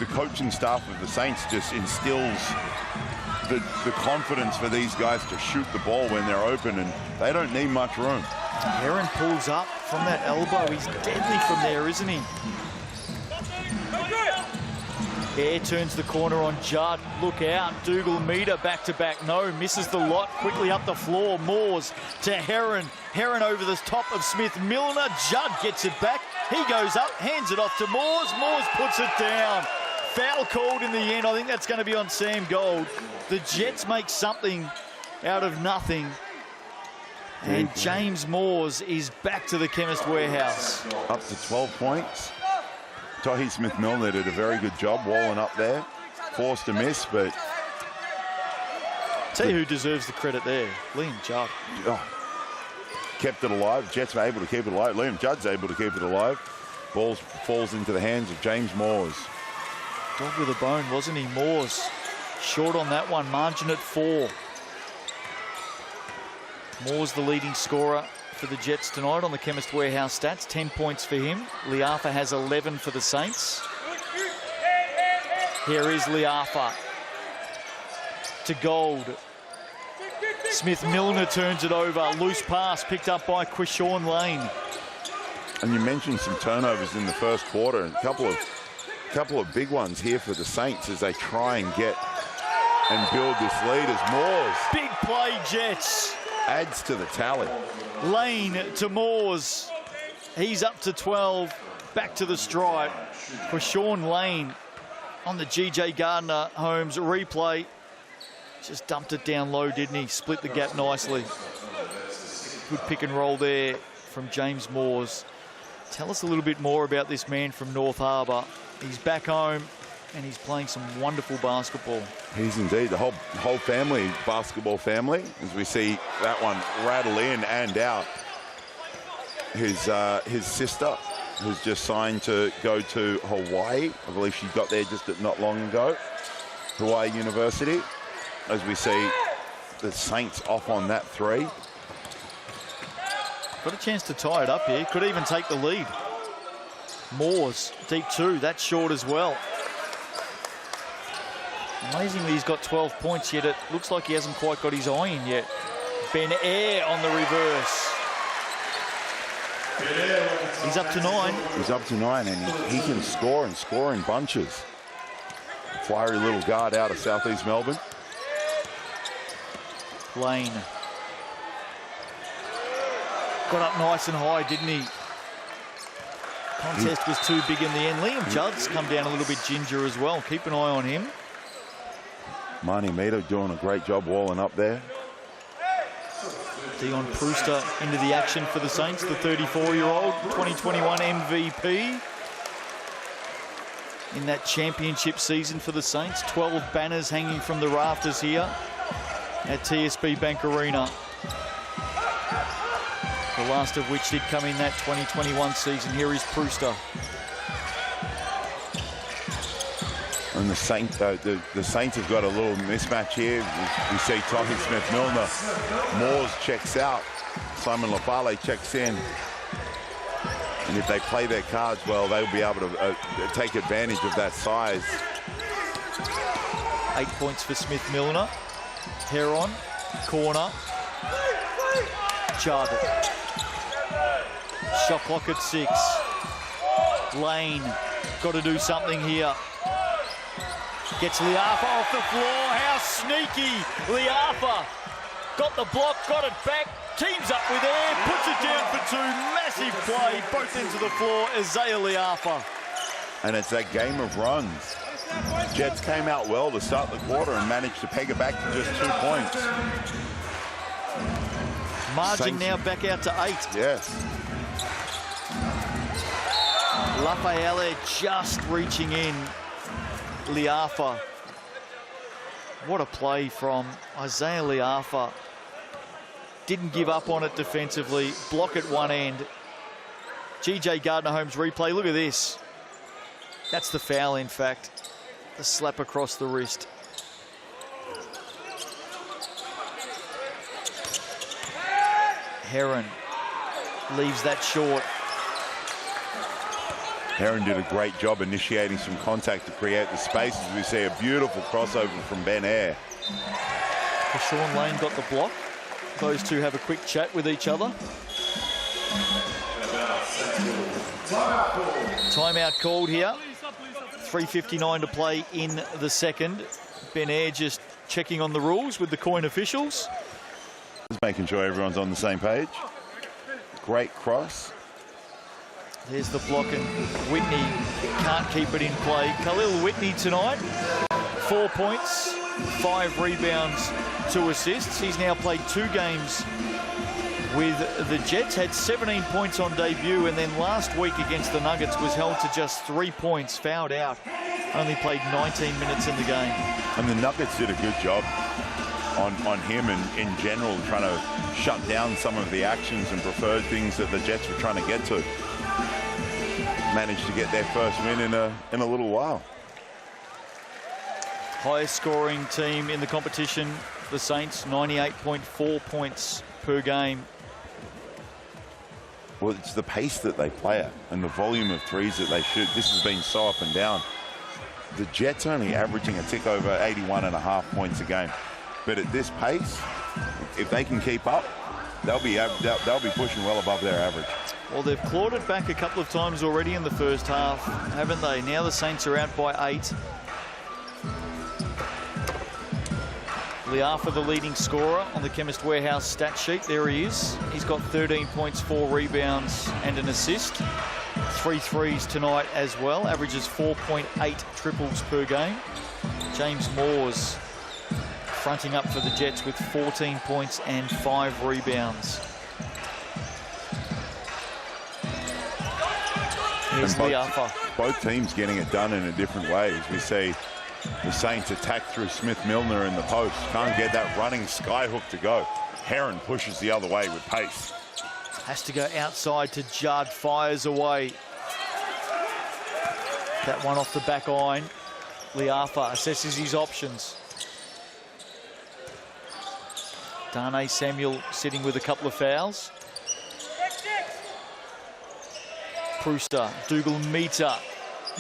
the coaching staff of the Saints just instills the confidence for these guys to shoot the ball when they're open, and they don't need much room. Heron pulls up from that elbow. He's deadly from there, isn't he? Air turns the corner on Judd. Look out. Dougal meter back-to-back. No, misses the lot. Quickly up the floor. Moores to Heron. Heron over the top of Smith-Milner. Judd gets it back. He goes up, hands it off to Moores. Moores puts it down. Foul called in the end. I think that's going to be on Sam Gold. The Jets make something out of nothing. And James Moores is back to the Chemist Warehouse. Up to 12 points. Tahi Smith-Milner did a very good job walling up there. Forced a miss, but... Tell you who deserves the credit there. Liam Judd. Oh, kept it alive. Jets were able to keep it alive. Liam Judd's able to keep it alive. Ball falls into the hands of James Moores. Dog with a bone, wasn't he? Moores short on that one. Margin at 4. Moores the leading scorer for the Jets tonight on the Chemist Warehouse stats. 10 points for him. Liafa has 11 for the Saints. Here is Liafa to Gold. Smith-Milner turns it over. Loose pass picked up by Quishorn Lane. And you mentioned some turnovers in the first quarter, and a couple of big ones here for the Saints as they try and get and build this lead as Moores. Big play, Jets. Adds to the tally. Lane to Moores. He's up to 12. Back to the stripe. For Sean Lane on the GJ Gardner Holmes replay. Just dumped it down low, didn't he? Split the gap nicely. Good pick and roll there from James Moores. Tell us a little bit more about this man from North Harbour. He's back home and he's playing some wonderful basketball. He's indeed. The whole family, basketball family, as we see that one rattle in and out. His sister, who's just signed to go to Hawaii. I believe she got there just not long ago. Hawaii University. As we see the Saints off on that 3. Got a chance to tie it up here. Could even take the lead. Moores, deep 2. That's short as well. Amazingly, he's got 12 points, yet it looks like he hasn't quite got his eye in yet. Ben Air on the reverse. He's up to 9. He's up to 9, and he can score and score in bunches. Fiery little guard out of Southeast Melbourne. Lane. Got up nice and high, didn't he? Contest was too big in the end. Liam Judd's come down a little bit ginger as well. Keep an eye on him. Marnie Meadow doing a great job walling up there. Dion Prewster into the action for the Saints, the 34-year-old 2021 MVP. In that championship season for the Saints, 12 banners hanging from the rafters here at TSB Bank Arena. The last of which did come in that 2021 season. Here is Prewster. And the Saints have got a little mismatch here. We see Tahi Smith-Milner. Moores checks out. Simon Lafale checks in. And if they play their cards well, they'll be able to take advantage of that size. 8 points for Smith-Milner. Heron, corner. Judd. Shot clock at 6. Lane, got to do something here. Gets Liafa off the floor. How sneaky. Liafa got the block, got it back. Teams up with air, puts it down for 2. Massive play, both ends of the floor. Isaiah Liafa. And it's that game of runs. Jets came out well to start the quarter and managed to peg it back to just 2 points. Margin Saints now back out to 8. Yes. Lafayette just reaching in. Liafa. What a play from Isaiah Liafa. Didn't give up on it defensively. Block at one end. GJ Gardner Holmes replay. Look at this. That's the foul, in fact. The slap across the wrist. Heron leaves that short. Heron did a great job initiating some contact to create the spaces. We see a beautiful crossover from Ben Ayre. Sean Lane got the block. Those two have a quick chat with each other. Timeout called here. 3:59 to play in the second. Ben Ayre just checking on the rules with the coin officials. Just making sure everyone's on the same page. Great cross. There's the block, and Whitney can't keep it in play. Khalil Whitney tonight, 4 points, 5 rebounds, 2 assists. He's now played 2 games with the Jets, had 17 points on debut, and then last week against the Nuggets was held to just 3 points, fouled out. Only played 19 minutes in the game. And the Nuggets did a good job on him and in general, trying to shut down some of the actions and preferred things that the Jets were trying to get to. Managed to get their first win in a little while. Highest scoring team in the competition, the Saints, 98.4 points per game. Well, it's the pace that they play at and the volume of threes that they shoot. This has been so up and down. The Jets only averaging a tick over 81.5 points a game. But at this pace, if they can keep up, they'll be pushing well above their average. Well, they've clawed it back a couple of times already in the first half, haven't they? Now the Saints are out by 8. Liafa, the leading scorer on the Chemist Warehouse stat sheet. There he is. He's got 13 points, 4 rebounds and an assist. 3 threes tonight as well. Averages 4.8 triples per game. James Moore's fronting up for the Jets with 14 points and 5 rebounds. Here's Liafa. Both teams getting it done in a different way. As we see the Saints attack through Smith-Milner in the post. Can't get that running skyhook to go. Heron pushes the other way with pace. Has to go outside to Judd. Fires away. That one off the back iron. Liafa assesses his options. Darnay Samuel sitting with a couple of fouls. Prooster, Dougal Meter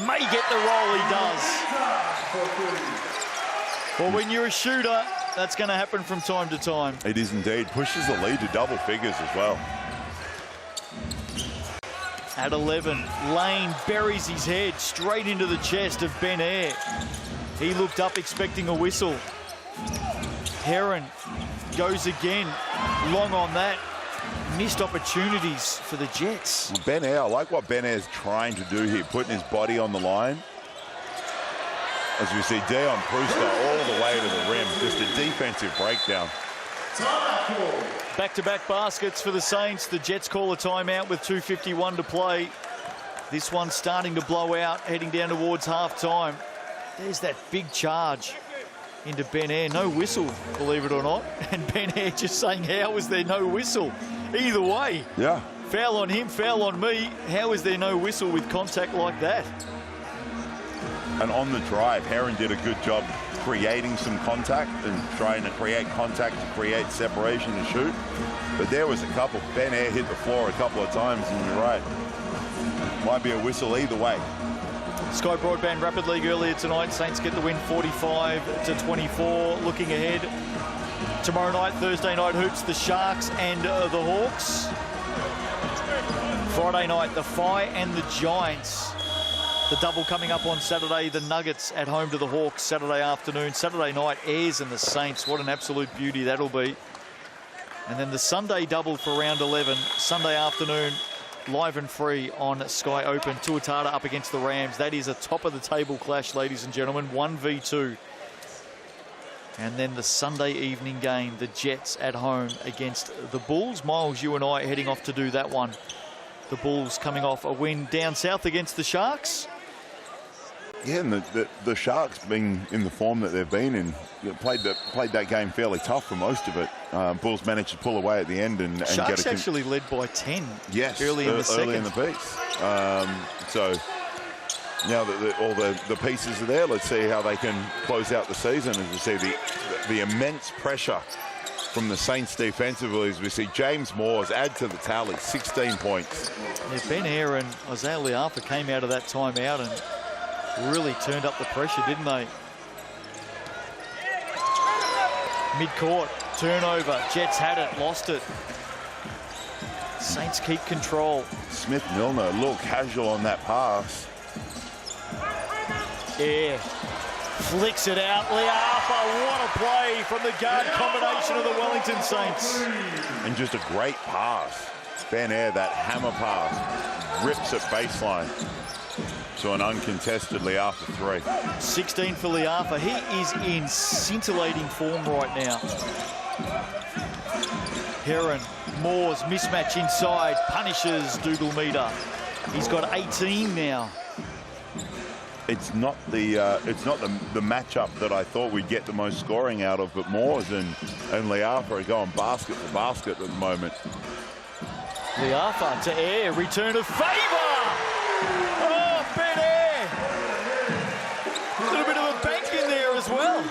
may get the roll, he does. Well, when you're a shooter, that's going to happen from time to time. It is indeed. Pushes the lead to double figures as well. At 11, Lane buries his head straight into the chest of Ben Ayre. He looked up expecting a whistle. Heron goes again, long on that. Missed opportunities for the Jets. Ben Ayre, I like what Ben Ayre's trying to do here, putting his body on the line. As we see Dion Prooster all the way to the rim, just a defensive breakdown. Back-to-back baskets for the Saints. The Jets call a timeout with 2:51 to play. This one's starting to blow out, heading down towards half-time. There's that big charge into Ben Ayre. No whistle, believe it or not. And Ben Ayre just saying, how is there no whistle? Either way. Yeah. Foul on him, foul on me. How is there no whistle with contact like that? And on the drive, Heron did a good job creating some contact and trying to create contact to create separation to shoot. But there was a couple. Ben Ayre hit the floor a couple of times, and you're right. Might be a whistle either way. Sky Broadband Rapid League earlier tonight. Saints get the win 45-24. Looking ahead, tomorrow night, Thursday night hoops, the Sharks and the Hawks. Friday night, the Phi and the Giants. The double coming up on Saturday, the Nuggets at home to the Hawks Saturday afternoon. Saturday night, Airs and the Saints. What an absolute beauty that'll be. And then the Sunday double for round 11, Sunday afternoon, live and free on Sky Open. Tuatara up against the Rams. That is a top-of-the-table clash, ladies and gentlemen, 1v2. And then the Sunday evening game, the Jets at home against the Bulls. Miles, you and I are heading off to do that one. The Bulls coming off a win down south against the Sharks. Yeah, and the Sharks being in the form that they've been in, played that game fairly tough for most of it. Bulls managed to pull away at the end and Sharks get actually led by 10. Yes, early in the second. Early in the piece. So now that all the pieces are there, let's see how they can close out the season. As we see the immense pressure from the Saints defensively as we see James Moores add to the tally, 16 points. Yeah, Ben Air and Isaiah Liafa came out of that timeout and really turned up the pressure, didn't they? Mid-court, turnover. Jets had it, lost it. Saints keep control. Smith Milner, a little casual on that pass. Air flicks it out. Liafa, what a play from the guard combination of the Wellington Saints. And just a great pass. Ben Air, that hammer pass, rips at baseline to an uncontested Liafa 3. 16 for Liafa. He is in scintillating form right now. Heron, Moores, mismatch inside, punishes Dougal Meter. He's got 18 now. It's not the matchup that I thought we'd get the most scoring out of, but Moores and Liafa are going basket for basket at the moment. Liafa to Air, return of favour. Oh, Ben Air. A little bit of a bank in there as well.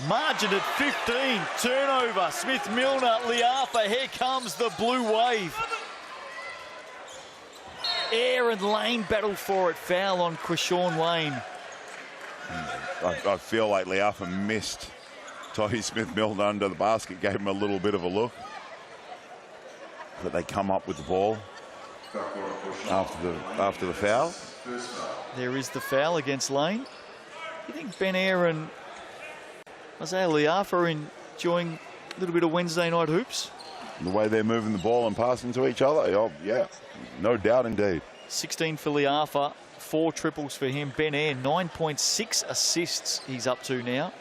Margin at 15, turnover. Smith Milner, Liafa, here comes the blue wave. Air and Lane battle for it. Foul on Quishorn Lane. I feel like Liafa missed Tohi Smith-Milner under the basket, gave him a little bit of a look. But they come up with the ball after the foul. There is the foul against Lane. You think Ben Air and Isaiah Liafa are enjoying a little bit of Wednesday night hoops? The way they're moving the ball and passing to each other, oh, yeah, no doubt indeed. 16 for Liafa, 4 triples for him. Ben Air, 9.6 assists he's up to now.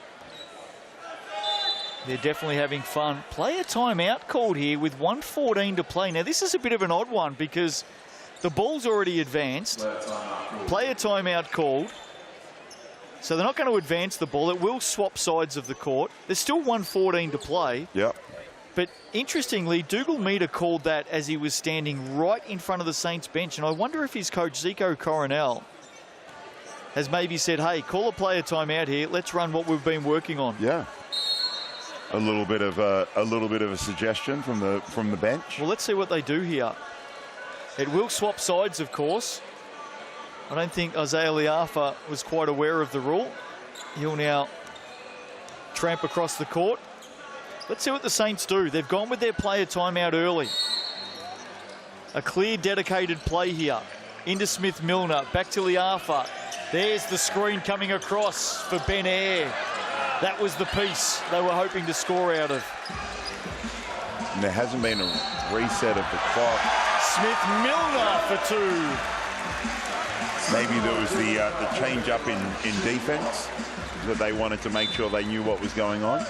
They're definitely having fun. Player timeout called here with 1:14 to play. Now, this is a bit of an odd one because the ball's already advanced. Player timeout called. So they're not going to advance the ball. It will swap sides of the court. There's still 1:14 to play. Yep. But interestingly, Dougal Meter called that as he was standing right in front of the Saints bench. And I wonder if his coach, Zico Coronel, has maybe said, hey, call a player timeout here. Let's run what we've been working on. Yeah. A little bit of a suggestion from the bench. Well, let's see what they do here. It will swap sides, of course. I don't think Isaiah Liafa was quite aware of the rule. He'll now tramp across the court. Let's see what the Saints do. They've gone with their player timeout early. A clear, dedicated play here. Into Smith Milner, back to Liafa. There's the screen coming across for Ben Air. That was the piece they were hoping to score out of. And there hasn't been a reset of the clock. Smith Milner for 2. Maybe there was the change up in defense that they wanted to make sure they knew what was going on.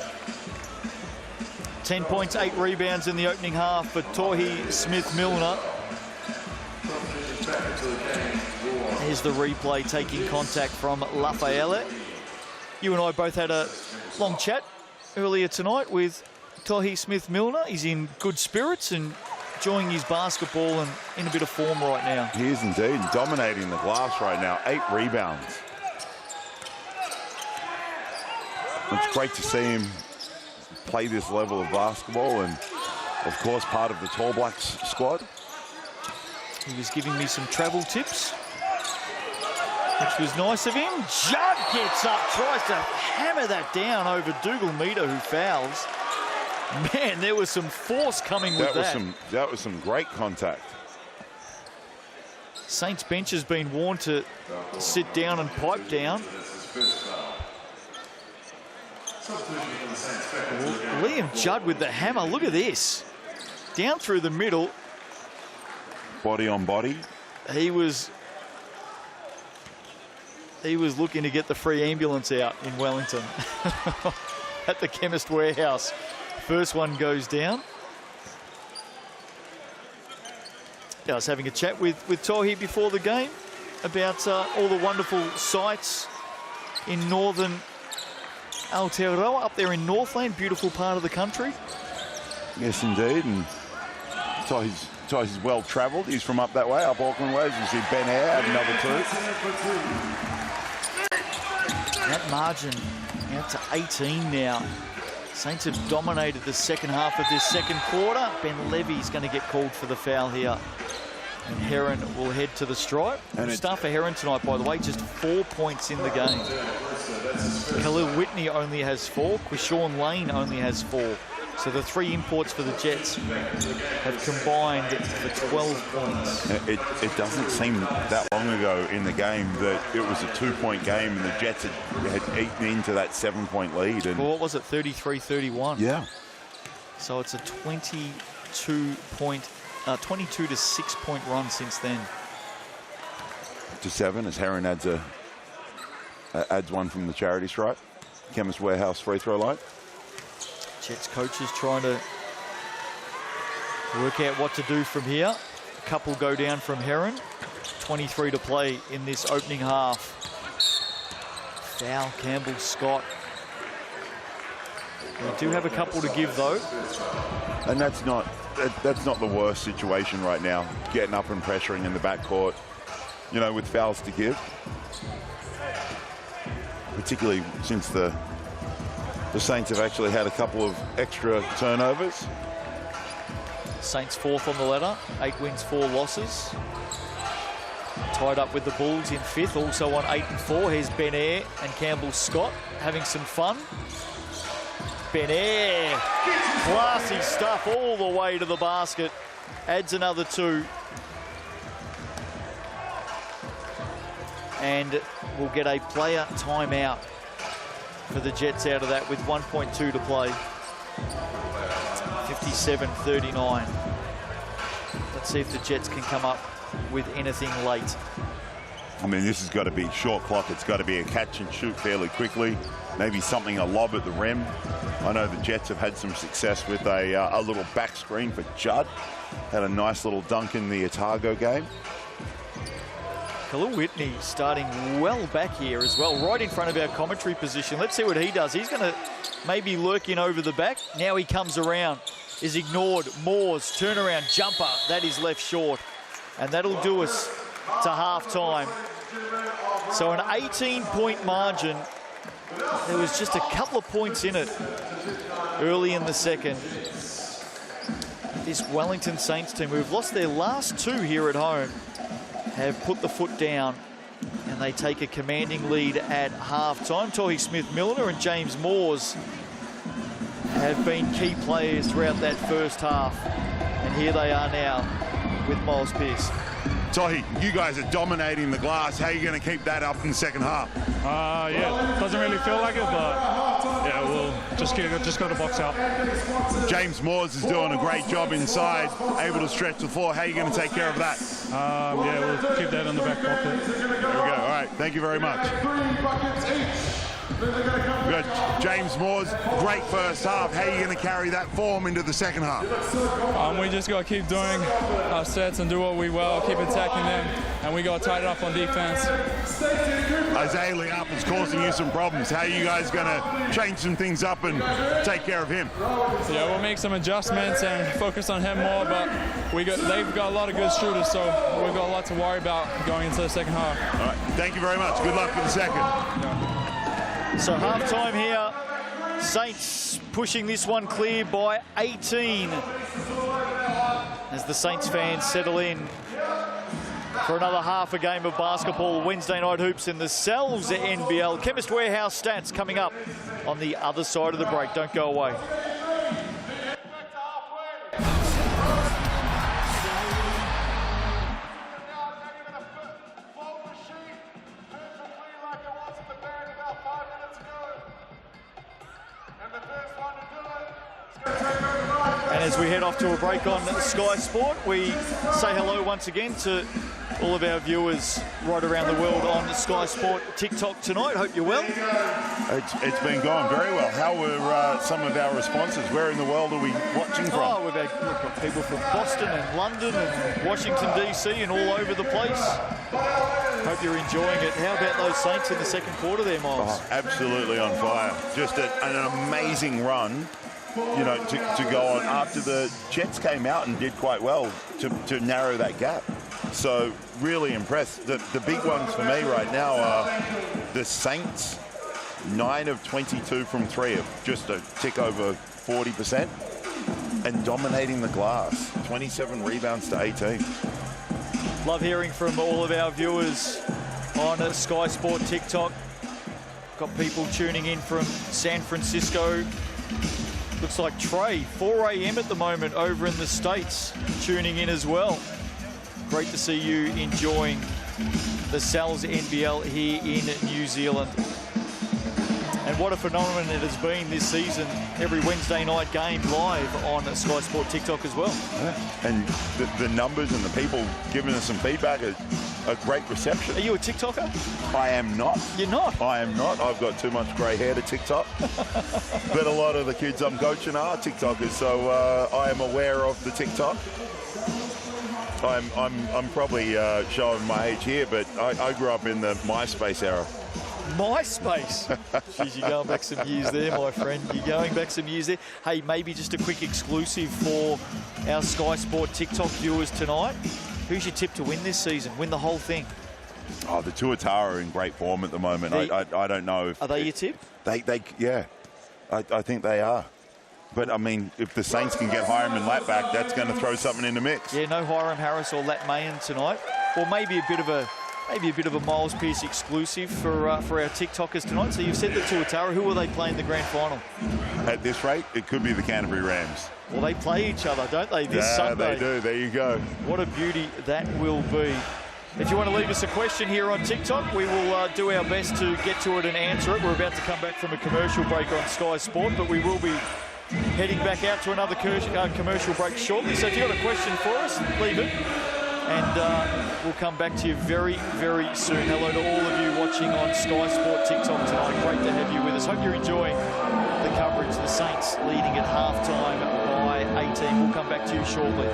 10 points, 8 rebounds in the opening half for Tohi Smith-Milner. Here's the replay taking contact from Lafayette. You and I both had a long chat earlier tonight with Tohi Smith-Milner. He's in good spirits and enjoying his basketball and in a bit of form right now. He is indeed, dominating the glass right now. 8 rebounds. It's great to see him play this level of basketball and, of course, part of the Tall Blacks squad. He was giving me some travel tips, which was nice of him. Judd gets up, tries to hammer that down over Dougal Meter, who fouls. Man, there was some force coming with that. That was some great contact. Saints bench has been warned to sit down and pipe down. Liam Judd with the hammer. Look at this. Down through the middle. Body on body. He was looking to get the free ambulance out in Wellington at the Chemist Warehouse. First one goes down. I was having a chat with Tohi before the game about all the wonderful sights in northern Aotearoa, up there in Northland, beautiful part of the country. Yes, indeed. And Tohi's well travelled. He's from up that way, up Auckland way. As you see, Ben Air had another 2. That margin Out to 18 now. Saints have dominated the second half of this second quarter. Ben Levy's going to get called for the foul here. And Heron will head to the stripe. And start for Heron tonight, by the way, just 4 points in the game. Khalil Whitney only has 4. Quishorn Lane only has 4. So the 3 imports for the Jets have combined for 12 points. It doesn't seem that long ago in the game that it was a 2-point game and the Jets had eaten into that 7-point lead. And well, what was it, 33-31? Yeah. So it's a 22 to 6-point run since then. To 7 as Heron adds one from the charity stripe. Chemist Warehouse free throw line. Jets coaches trying to work out what to do from here. A couple go down from Heron. 23 to play in this opening half. Foul, Campbell, Scott. We do have a couple to give though. And that's not the worst situation right now. Getting up and pressuring in the backcourt, you know, with fouls to give. Particularly since the Saints have actually had a couple of extra turnovers. Saints 4th on the ladder, 8 wins, 4 losses. Tied up with the Bulls in 5th, also on 8 and 4. Here's Ben Ayre and Campbell Scott having some fun. Ben Ayre, classy stuff all the way to the basket. Adds another 2. And we'll get a player timeout for the Jets out of that with 1.2 to play. 57-39. Let's see if the Jets can come up with anything late. I mean, this has got to be short clock. It's got to be a catch and shoot fairly quickly. Maybe something, a lob at the rim. I know the Jets have had some success with a little back screen for Judd. Had a nice little dunk in the Otago game. Khalil Whitney starting well back here as well, right in front of our commentary position. Let's see what he does. He's going to maybe lurk in over the back. Now he comes around, is ignored. Moores, turnaround jumper. That is left short. And that'll do us to halftime. So an 18-point margin. There was just a couple of points in it early in the second. This Wellington Saints team, who've lost their last 2 here at home, have put the foot down and they take a commanding lead at halftime. Tohi Smith-Milner and James Moores have been key players throughout that first half. And here they are now with Miles Pearce. Tohi, you guys are dominating the glass. How are you going to keep that up in the second half? Yeah, doesn't really feel like it, but yeah, we'll just go to box out. James Moores is doing a great job inside, able to stretch the floor. How are you going to take care of that? Yeah, we'll keep that in the back pocket. There we go. All right, thank you very much. Good. James Moores, great first half. How are you going to carry that form into the second half? We just got to keep doing our sets and do what we well, keep attacking them, and we got to tighten up on defense. Isaiah Liap is causing you some problems. How are you guys going to change some things up and take care of him? Yeah, we'll make some adjustments and focus on him more, but they've got a lot of good shooters, so we've got a lot to worry about going into the second half. All right, thank you very much. Good luck for the second. Yeah. So halftime here, Saints pushing this one clear by 18 as the Saints fans settle in for another half a game of basketball. Wednesday night hoops in the NZNBL. Chemist Warehouse stats coming up on the other side of the break. Don't go away. And as we head off to a break on Sky Sport, we say hello once again to all of our viewers right around the world on Sky Sport TikTok tonight. Hope you're well. It's been going very well. How were some of our responses? Where in the world are we watching from? Oh, we've got people from Boston and London and Washington, D.C. and all over the place. Hope you're enjoying it. How about those Saints in the second quarter there, Miles? Oh, absolutely on fire. Just an amazing run, you know, to go on after the Jets came out and did quite well to narrow that gap. So really impressed. The big ones for me right now are the Saints 9 of 22 from 3, just a tick over 40%, and dominating the glass. 27 rebounds to 18. Love hearing from all of our viewers on Sky Sport TikTok. Got people tuning in from San Francisco. Looks like Trey, 4 a.m. at the moment over in the States, tuning in as well. Great to see you enjoying the Sal's NBL here in New Zealand. And what a phenomenon it has been this season. Every Wednesday night game live on Sky Sport TikTok as well. Yeah. And the numbers and the people giving us some feedback are a great reception. Are you a TikToker? I am not. You're not? I am not. I've got too much grey hair to TikTok. But a lot of the kids I'm coaching are TikTokers, so I am aware of the TikTok. I'm probably showing my age here, but I grew up in the MySpace era. MySpace. Jeez, you're going back some years there, my friend. You're going back some years there. Hey, maybe just a quick exclusive for our Sky Sport TikTok viewers tonight. Who's your tip to win this season? Win the whole thing? Oh, the Tuatara are in great form at the moment. I don't know if... Are they your tip? Yeah. I think they are. But, I mean, if the Saints can get Hiram and Lat back, that's going to throw something in the mix. Yeah, no Hiram Harris or Lat Mayan tonight. Or maybe a bit of a Miles Pierce exclusive for our TikTokers tonight. So you've said the Tuatara. Who will they play in the grand final? At this rate, it could be the Canterbury Rams. Well, they play each other, don't they, this Sunday? Yeah, they do. There you go. What a beauty that will be. If you want to leave us a question here on TikTok, we will do our best to get to it and answer it. We're about to come back from a commercial break on Sky Sport, but we will be heading back out to another commercial break shortly. So if you've got a question for us, leave it. And we'll come back to you very, very soon. Hello to all of you watching on Sky Sport TikTok tonight. Great to have you with us. Hope you're enjoying the coverage. The Saints leading at halftime by 18. We'll come back to you shortly.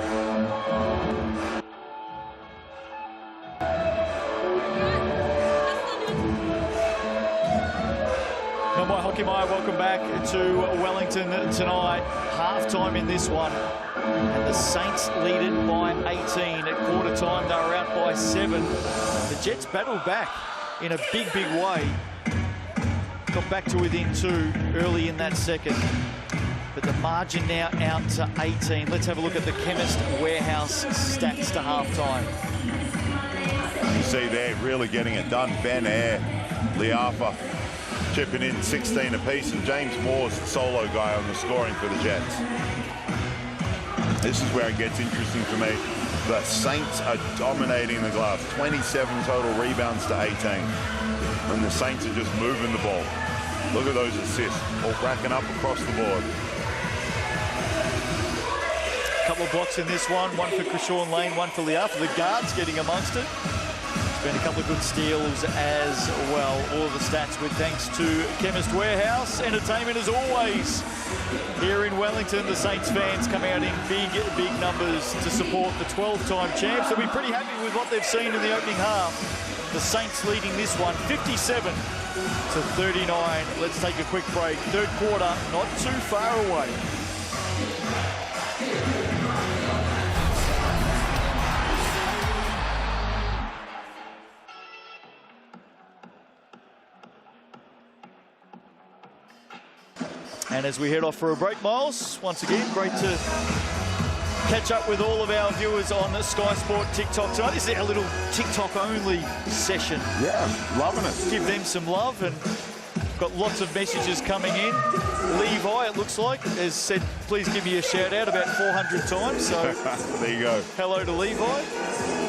Mai Hockey Mai, welcome back to Wellington tonight. Half-time in this one. And the Saints lead it by 18 at quarter time. They were out by 7. The Jets battled back in a big, big way. Got back to within 2 early in that second. But the margin now out to 18. Let's have a look at the Chemist Warehouse stats to half-time. You see there, really getting it done. Ben Air, Liafa, chipping in 16 apiece, and James Moore's the solo guy on the scoring for the Jets. This is where it gets interesting for me. The Saints are dominating the glass. 27 total rebounds to 18. And the Saints are just moving the ball. Look at those assists, all racking up across the board. A couple of blocks in this one for Krishawn Lane, one for Liafa. The guards getting amongst it. Been a couple of good steals as well. All of the stats with thanks to Chemist Warehouse. Entertainment as always here in Wellington. The Saints fans come out in big numbers to support the 12-time champs. They'll be pretty happy with what they've seen in the opening half. The Saints leading this one 57 to 39. Let's take a quick break. Third quarter, not too far away. And as we head off for a break, Miles, once again, great to catch up with all of our viewers on the Sky Sport TikTok tonight. This is our little TikTok-only session. Yeah, loving it. Give them some love, and got lots of messages coming in. Levi, it looks like, has said, please give me a shout-out about 400 times. So there you go. Hello to Levi.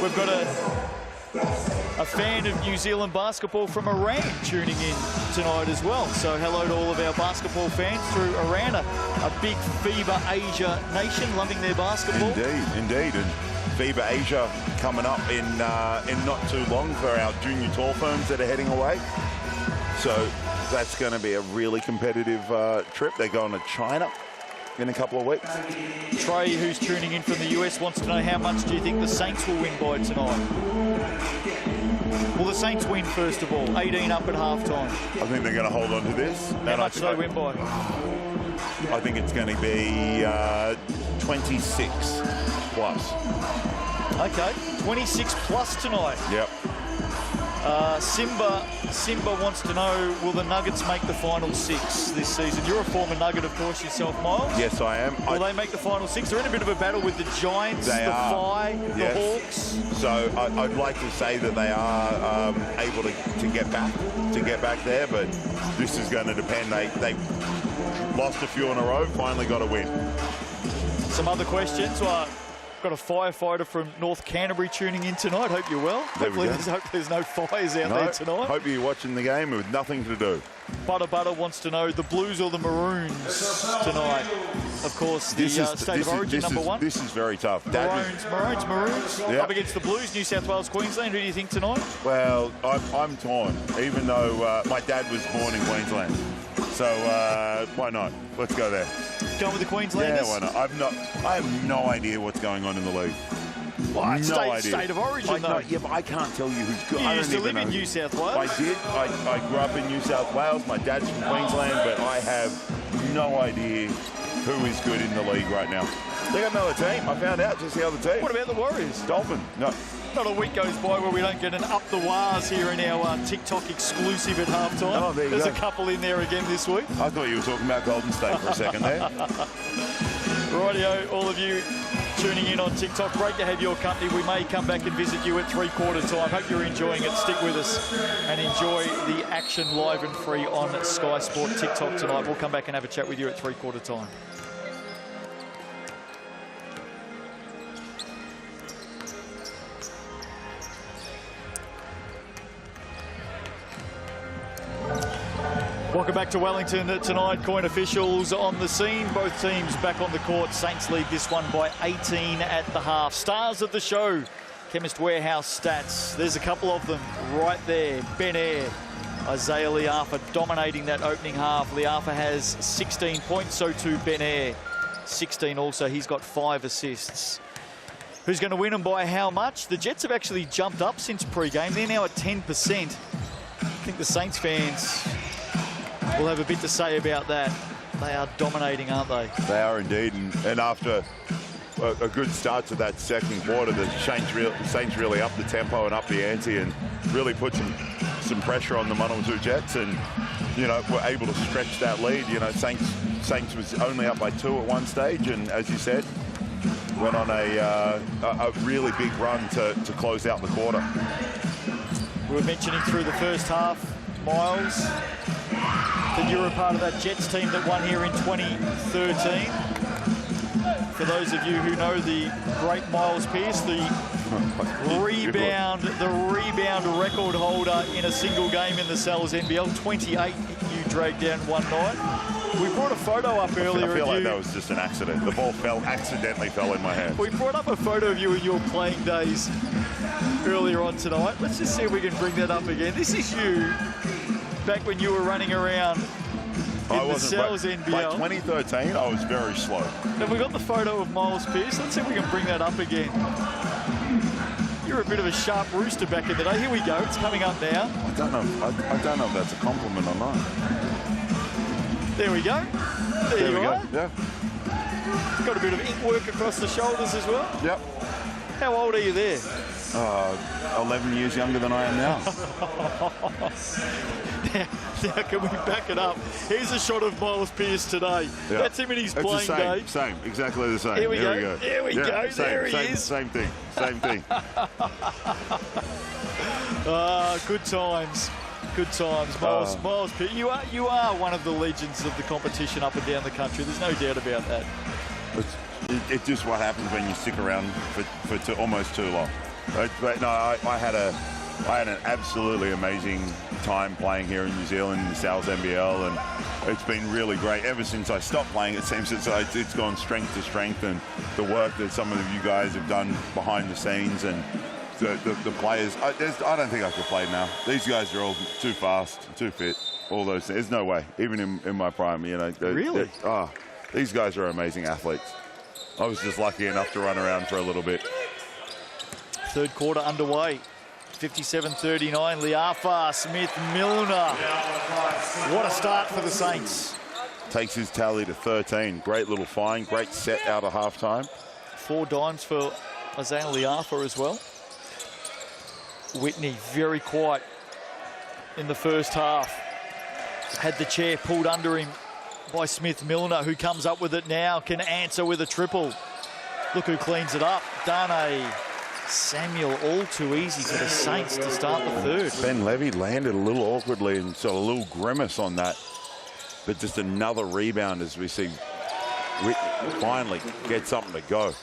We've got a fan of New Zealand basketball from Iran tuning in tonight as well. So hello to all of our basketball fans through Iran, a big FIBA Asia nation, loving their basketball. Indeed. And FIBA Asia coming up in not too long for our junior tour firms that are heading away. So that's going to be a really competitive trip. They're going to China in a couple of weeks. Trey, who's tuning in from the US, wants to know how much do you think the Saints will win by tonight? Will the Saints win, first of all? 18 up at halftime. I think they're going to hold on to this. How much do they win by? I think it's going to be 26 plus. Okay, 26 plus tonight. Yep. Simba wants to know, will the Nuggets make the final 6 this season? You're a former Nugget, of course, yourself, Miles. Yes, I am. Will they make the final 6? They're in a bit of a battle with the Giants, the Fi, the Hawks. So I'd like to say that they are able to get back there, but this is going to depend. They lost a few in a row, finally got a win. Some other questions. Got a firefighter from North Canterbury tuning in tonight. Hope you're well. Hopefully there's no fires out there tonight. Hope you're watching the game with nothing to do. Butter wants to know the Blues or the Maroons tonight. Of course, the State of Origin #1. This is very tough. Maroons. Yep. Up against the Blues, New South Wales, Queensland. Who do you think tonight? Well, I'm torn, even though my dad was born in Queensland. So why not? Let's go there. Going with the Queenslanders? Yeah, why not? I have no idea what's going on in the league. Well, no idea. State of Origin, though. Yeah, but I can't tell you who's good. You used to live in New South Wales. I did. I grew up in New South Wales. My dad's from Queensland, but I have no idea who is good in the league right now. They got another team. I found out just the other team. What about the Warriors? Dolphins. No. Not a week goes by where we don't get an Up the Wars here in our TikTok exclusive at halftime. Oh, There's a couple in there again this week. I thought you were talking about Golden State for a second there. Rightio, all of you tuning in on TikTok, great to have your company. We may come back and visit you at 3/4 time. Hope you're enjoying it. Stick with us and enjoy the action live and free on Sky Sport TikTok tonight. We'll come back and have a chat with you at 3/4 time. Welcome back to Wellington tonight. Coin officials on the scene. Both teams back on the court. Saints lead this one by 18 at the half. Stars of the show, Chemist Warehouse stats. There's a couple of them right there. Ben Ayre, Isaiah Liafa dominating that opening half. Liafa has 16 points, so too Ben Ayre. 16 also. He's got 5 assists. Who's going to win and by how much? The Jets have actually jumped up since pre-game. They're now at 10%. I think the Saints fans will have a bit to say about that. They are dominating, aren't they? They are indeed. And after a good start to that second quarter, the Saints really upped the tempo and upped the ante and really put some pressure on the Manawatū Jets, and were able to stretch that lead. Saints was only up by 2 at one stage, and as you said, went on a really big run to close out the quarter. We were mentioning through the first half, Miles, that you were a part of that Jets team that won here in 2013. For those of you who know the great Miles Pearce, the rebound record holder in a single game in the Sal's NBL, 28 you dragged down one night. We brought a photo up earlier. I feel like that was just an accident. The ball accidentally fell in my hand. We brought up a photo of you in your playing days earlier on tonight. Let's just see if we can bring that up again. This is you back when you were running around in the Sal's NBL. By 2013, I was very slow. Have we got the photo of Miles Pearce? Let's see if we can bring that up again. You're a bit of a sharp rooster back in the day. Here we go. It's coming up now. I don't know if that's a compliment or not. There we go. There you are. Yeah. Got a bit of ink work across the shoulders as well. Yep. How old are you there? 11 years younger than I am now. Now can we back it up? Here's a shot of Miles Pearce today. Yeah. That's him in his playing days. Same, exactly the same. Here we go. There we go. There he is. Same thing. Good times. Good times. Miles Pearce, you are one of the legends of the competition up and down the country. There's no doubt about that. It's just what happens when you stick around for almost too long. But no, I had an absolutely amazing time playing here in New Zealand in the Sal's NBL, and it's been really great. Ever since I stopped playing, it seems it's gone strength to strength, and the work that some of you guys have done behind the scenes and the players. I don't think I could play now. These guys are all too fast, too fit, all those things. There's no way, even in my prime, Really? These guys are amazing athletes. I was just lucky enough to run around for a little bit. Third quarter underway. 57-39. Liafa, Smith, Milner. What a start for the Saints. Takes his tally to 13. Great little find. Great set out of halftime. 4 dimes for Isaiah Liafa as well. Whitney very quiet in the first half. Had the chair pulled under him by Smith-Milner, who comes up with it now, can answer with a triple. Look who cleans it up. Dane Samuel, all too easy for the Saints to start the third. Ben Levy landed a little awkwardly and saw a little grimace on that. But just another rebound as we see Whitney finally get something to go.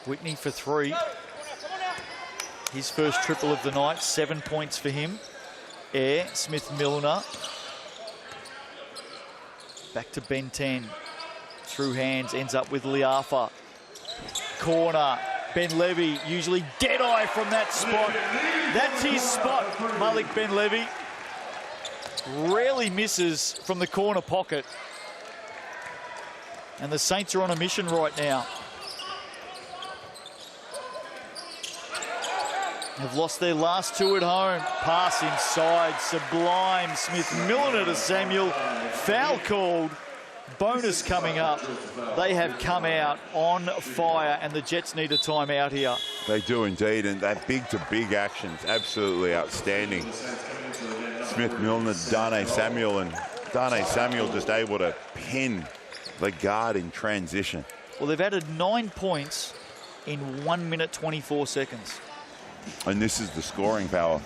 Whitney for three. His first triple of the night, 7 points for him. Air, Smith-Milner. Back to Ben 10. Through hands, ends up with Liafa. Corner. Ben Levy, usually dead-eye from that spot. That's his spot, Malik Ben Levy. Rarely misses from the corner pocket. And the Saints are on a mission right now. Have lost their last two at home. Pass inside, sublime. Smith-Milner to Samuel. Foul called. Bonus coming up. They have come out on fire, and the Jets need a timeout here. They do indeed, and that big-to-big action's absolutely outstanding. Smith-Milner, Dane Samuel, and Dane Samuel just able to pin the guard in transition. Well, they've added 9 points in 1 minute 24 seconds. And this is the scoring power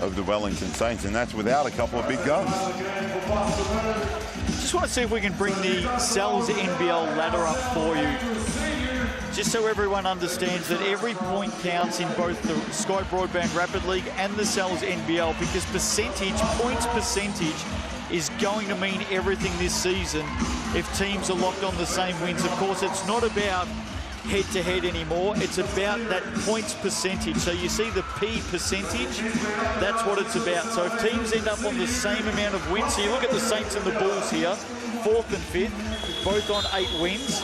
of the Wellington Saints, and that's without a couple of big guns. Just want to see if we can bring the Cells NBL ladder up for you. Just so everyone understands that every point counts in both the Sky Broadband Rapid League and the Cells NBL, because points percentage is going to mean everything this season if teams are locked on the same wins. Of course, it's not about head-to-head anymore. It's about that points percentage. So you see the P percentage, that's what it's about. So if teams end up on the same amount of wins, so you look at the Saints and the Bulls here, 4th and 5th, both on 8 wins.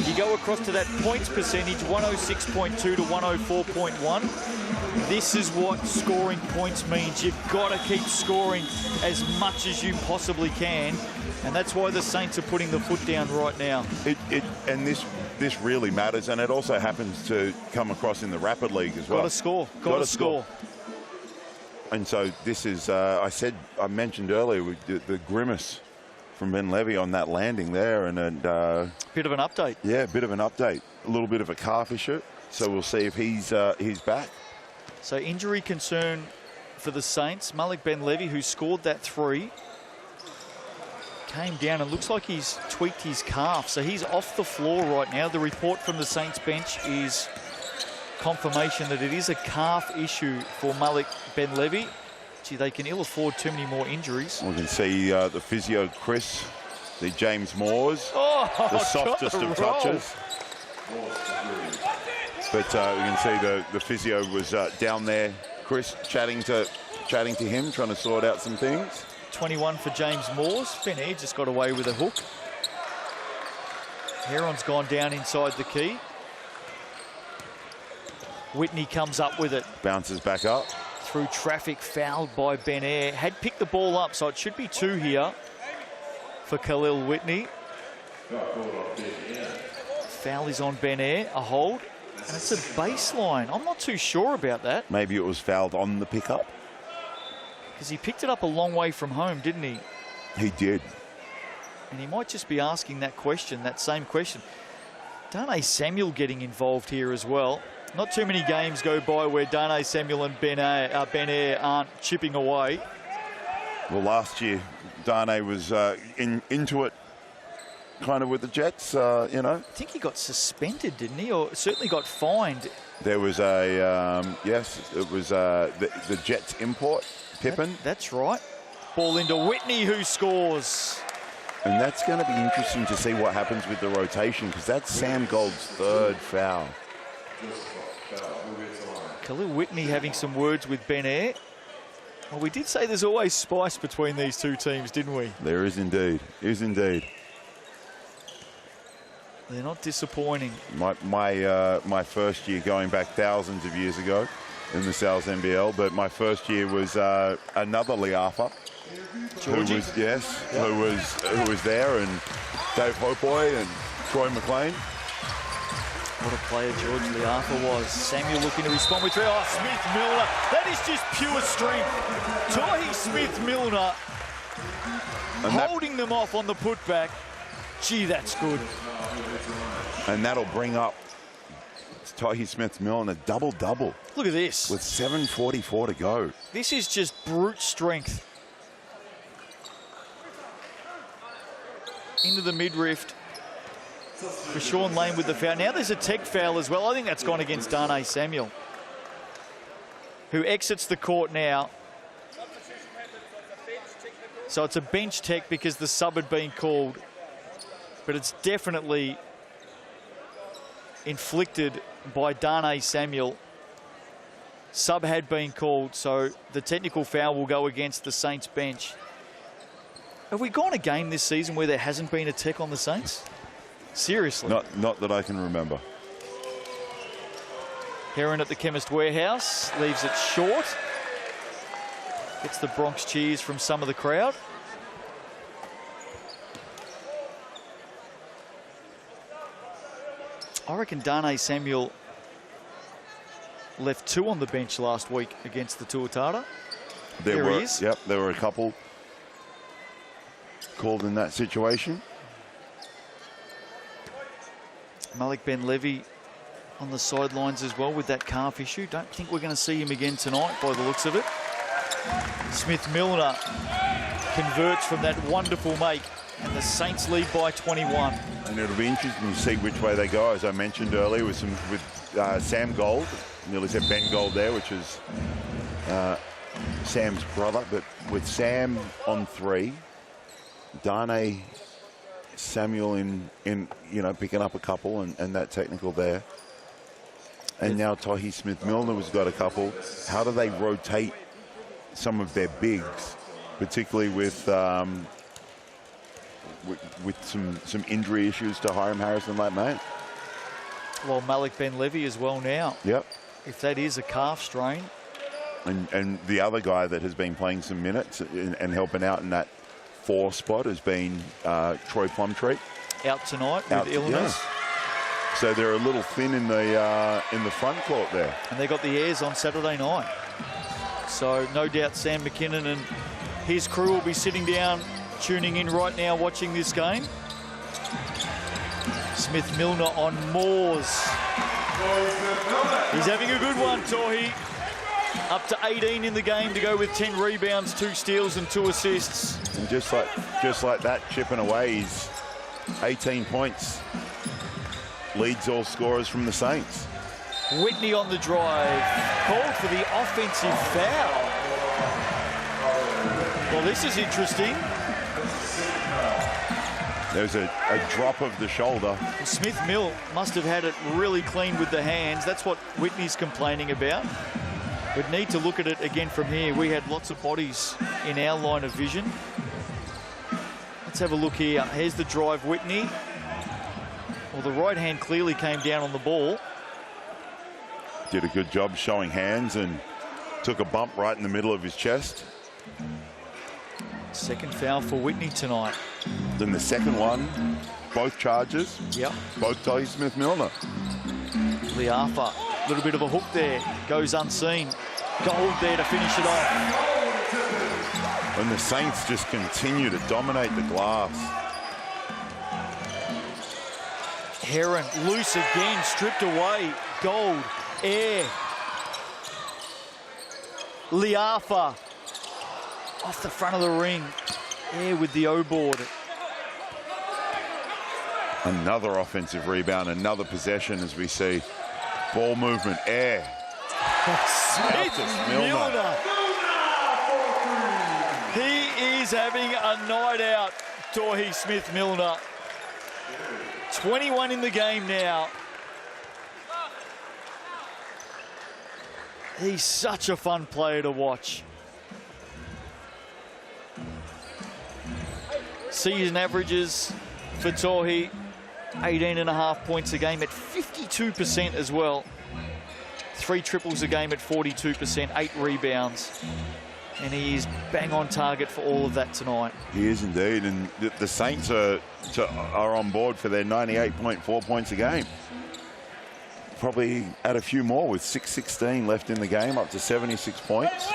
You go across to that points percentage, 106.2 to 104.1. This is what scoring points means. You've got to keep scoring as much as you possibly can. And that's why the Saints are putting the foot down right now. And this really matters, and it also happens to come across in the Rapid League as well. Got to score. Got to score. And so this is, I mentioned earlier, the grimace from Ben Levy on that landing there, and bit of an update. Yeah, a bit of an update. A little bit of a calf issue, so we'll see if he's back. So injury concern for the Saints. Malik Ben Levy, who scored that 3, came down and looks like he's tweaked his calf, so he's off the floor right now. The report from the Saints bench is confirmation that it is a calf issue for Malik Ben Levy. Gee, they can ill afford too many more injuries. We can see the physio Chris, the James Moores, the softest of touches. But we can see the physio was down there, Chris, chatting to him, trying to sort out some things. 21 for James Moores. Ben Air just got away with a hook. Heron's gone down inside the key. Whitney comes up with it. Bounces back up. Through traffic, fouled by Ben Air. Had picked the ball up, so it should be 2 here for Khalil Whitney. Foul is on Ben Air, a hold, and it's a baseline. I'm not too sure about that. Maybe it was fouled on the pickup. Because he picked it up a long way from home, didn't he? He did. And he might just be asking that question, that same question. Dane Samuel getting involved here as well. Not too many games go by where Dane Samuel and Ben Air aren't chipping away. Well, last year, Dane was into it kind of with the Jets, you know. I think he got suspended, didn't he? Or certainly got fined. There was a, yes, it was the Jets import, Pippin. That's right. Ball into Whitney, who scores. And that's going to be interesting to see what happens with the rotation, because that's Sam Gold's 3rd foul. Khalil Whitney having some words with Ben Air. Well, we did say there's always spice between these two teams, didn't we? There is indeed. Is indeed. They're not disappointing. My first year, going back thousands of years ago in the Cells NBL, but my first year was another Liafa. Georgie? Who was there, and Dave Hopoy and Troy McLean. What a player George Liafa was. Samuel looking to respond with three. Oh, Smith-Milner. That is just pure strength. Tahi Smith-Milner holding them off on the putback. Gee, that's good. And that'll bring up Tahi Smith-Milner double-double. Look at this. With 7:44 to go. This is just brute strength. Into the mid-rift. For Sean Lane with the foul. Now there's a tech foul as well. I think that's gone against Darnay Samuel, who exits the court now. So it's a bench tech because the sub had been called, but it's definitely inflicted by Darnay Samuel. Sub had been called, so the technical foul will go against the Saints bench. Have we gone a game this season where there hasn't been a tech on the Saints? Seriously. Not that I can remember. Heron at the Chemist Warehouse leaves it short. Gets the Bronx cheers from some of the crowd. I reckon Darnay Samuel left 2 on the bench last week against the Tuatara. There he is. Yep, there were a couple called in that situation. Malik Ben Levy on the sidelines as well with that calf issue. Don't think we're going to see him again tonight by the looks of it. Smith-Milner converts from that wonderful make, and the Saints lead by 21. And it'll be interesting to see which way they go, as I mentioned earlier, with Sam Gold. Nearly said Ben Gold there, which is Sam's brother, but with Sam on 3, Darnay Samuel in picking up a couple and that technical there. And now Tahi Smith-Milner has got a couple. How do they rotate some of their bigs, particularly with some injury issues to Hiram Harrison like that? Well, Malik Ben Levy as well now. Yep. If that is a calf strain. And the other guy that has been playing some minutes and helping out in that 4 spot has been Troy Plumtree. Out tonight with illness. Yeah. So they're a little thin in the front court there. And they got the Airs on Saturday night. So no doubt Sam McKinnon and his crew will be sitting down, tuning in right now, watching this game. Smith-Milner on Moores. He's having a good one, Tahi. Up to 18 in the game to go with 10 rebounds, 2 steals and 2 assists. And just like that, chipping away, he's 18 points. Leads all scorers from the Saints. Whitney on the drive, called for the offensive foul. Well, this is interesting. There's a drop of the shoulder. Smith-Mill must have had it really clean with the hands. That's what Whitney's complaining about. We'd need to look at it again from here. We had lots of bodies in our line of vision. Let's have a look here. Here's the drive, Whitney. Well, the right hand clearly came down on the ball. Did a good job showing hands and took a bump right in the middle of his chest. Second foul for Whitney tonight. Then the second one, both charges. Yep. Both Tahi Smith-Milner. Liafa, a little bit of a hook there, goes unseen. Gold there to finish it off. And the Saints just continue to dominate the glass. Heron loose again, stripped away. Gold, air. Liafa off the front of the ring. Air with the O-board. Another offensive rebound, another possession as we see. Ball movement, air. Smith-Milner. He is having a night out, Tahi Smith-Milner. 21 in the game now. He's such a fun player to watch. Season averages for Tahi, 18.5 points a game at 52% as well. 3 triples a game at 42%, 8 rebounds. And he is bang on target for all of that tonight. He is indeed, and the Saints are on board for their 98.4 points a game. probably add a few more with 6:16 left in the game, up to 76 points.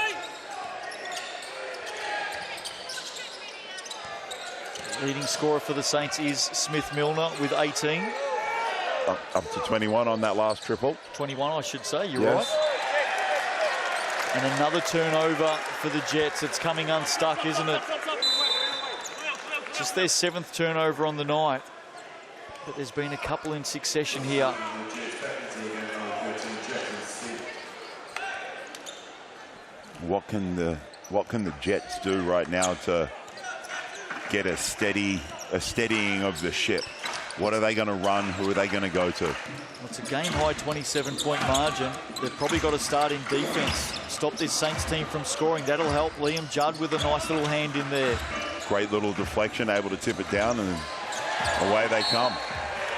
Leading scorer for the Saints is Smith Milner with 18. Up to 21 on that last triple. 21, I should say, you're right. And another turnover for the Jets. It's coming unstuck, isn't it? Just their 7th turnover on the night. But there's been a couple in succession here. What can the Jets do right now to get a steadying of the ship? What are they going to run? Who are they going to go to? Well, it's a game-high 27-point margin. They've probably got to start in defense. Stop this Saints team from scoring. That'll help. Liam Judd with a nice little hand in there. Great little deflection, able to tip it down, and away they come.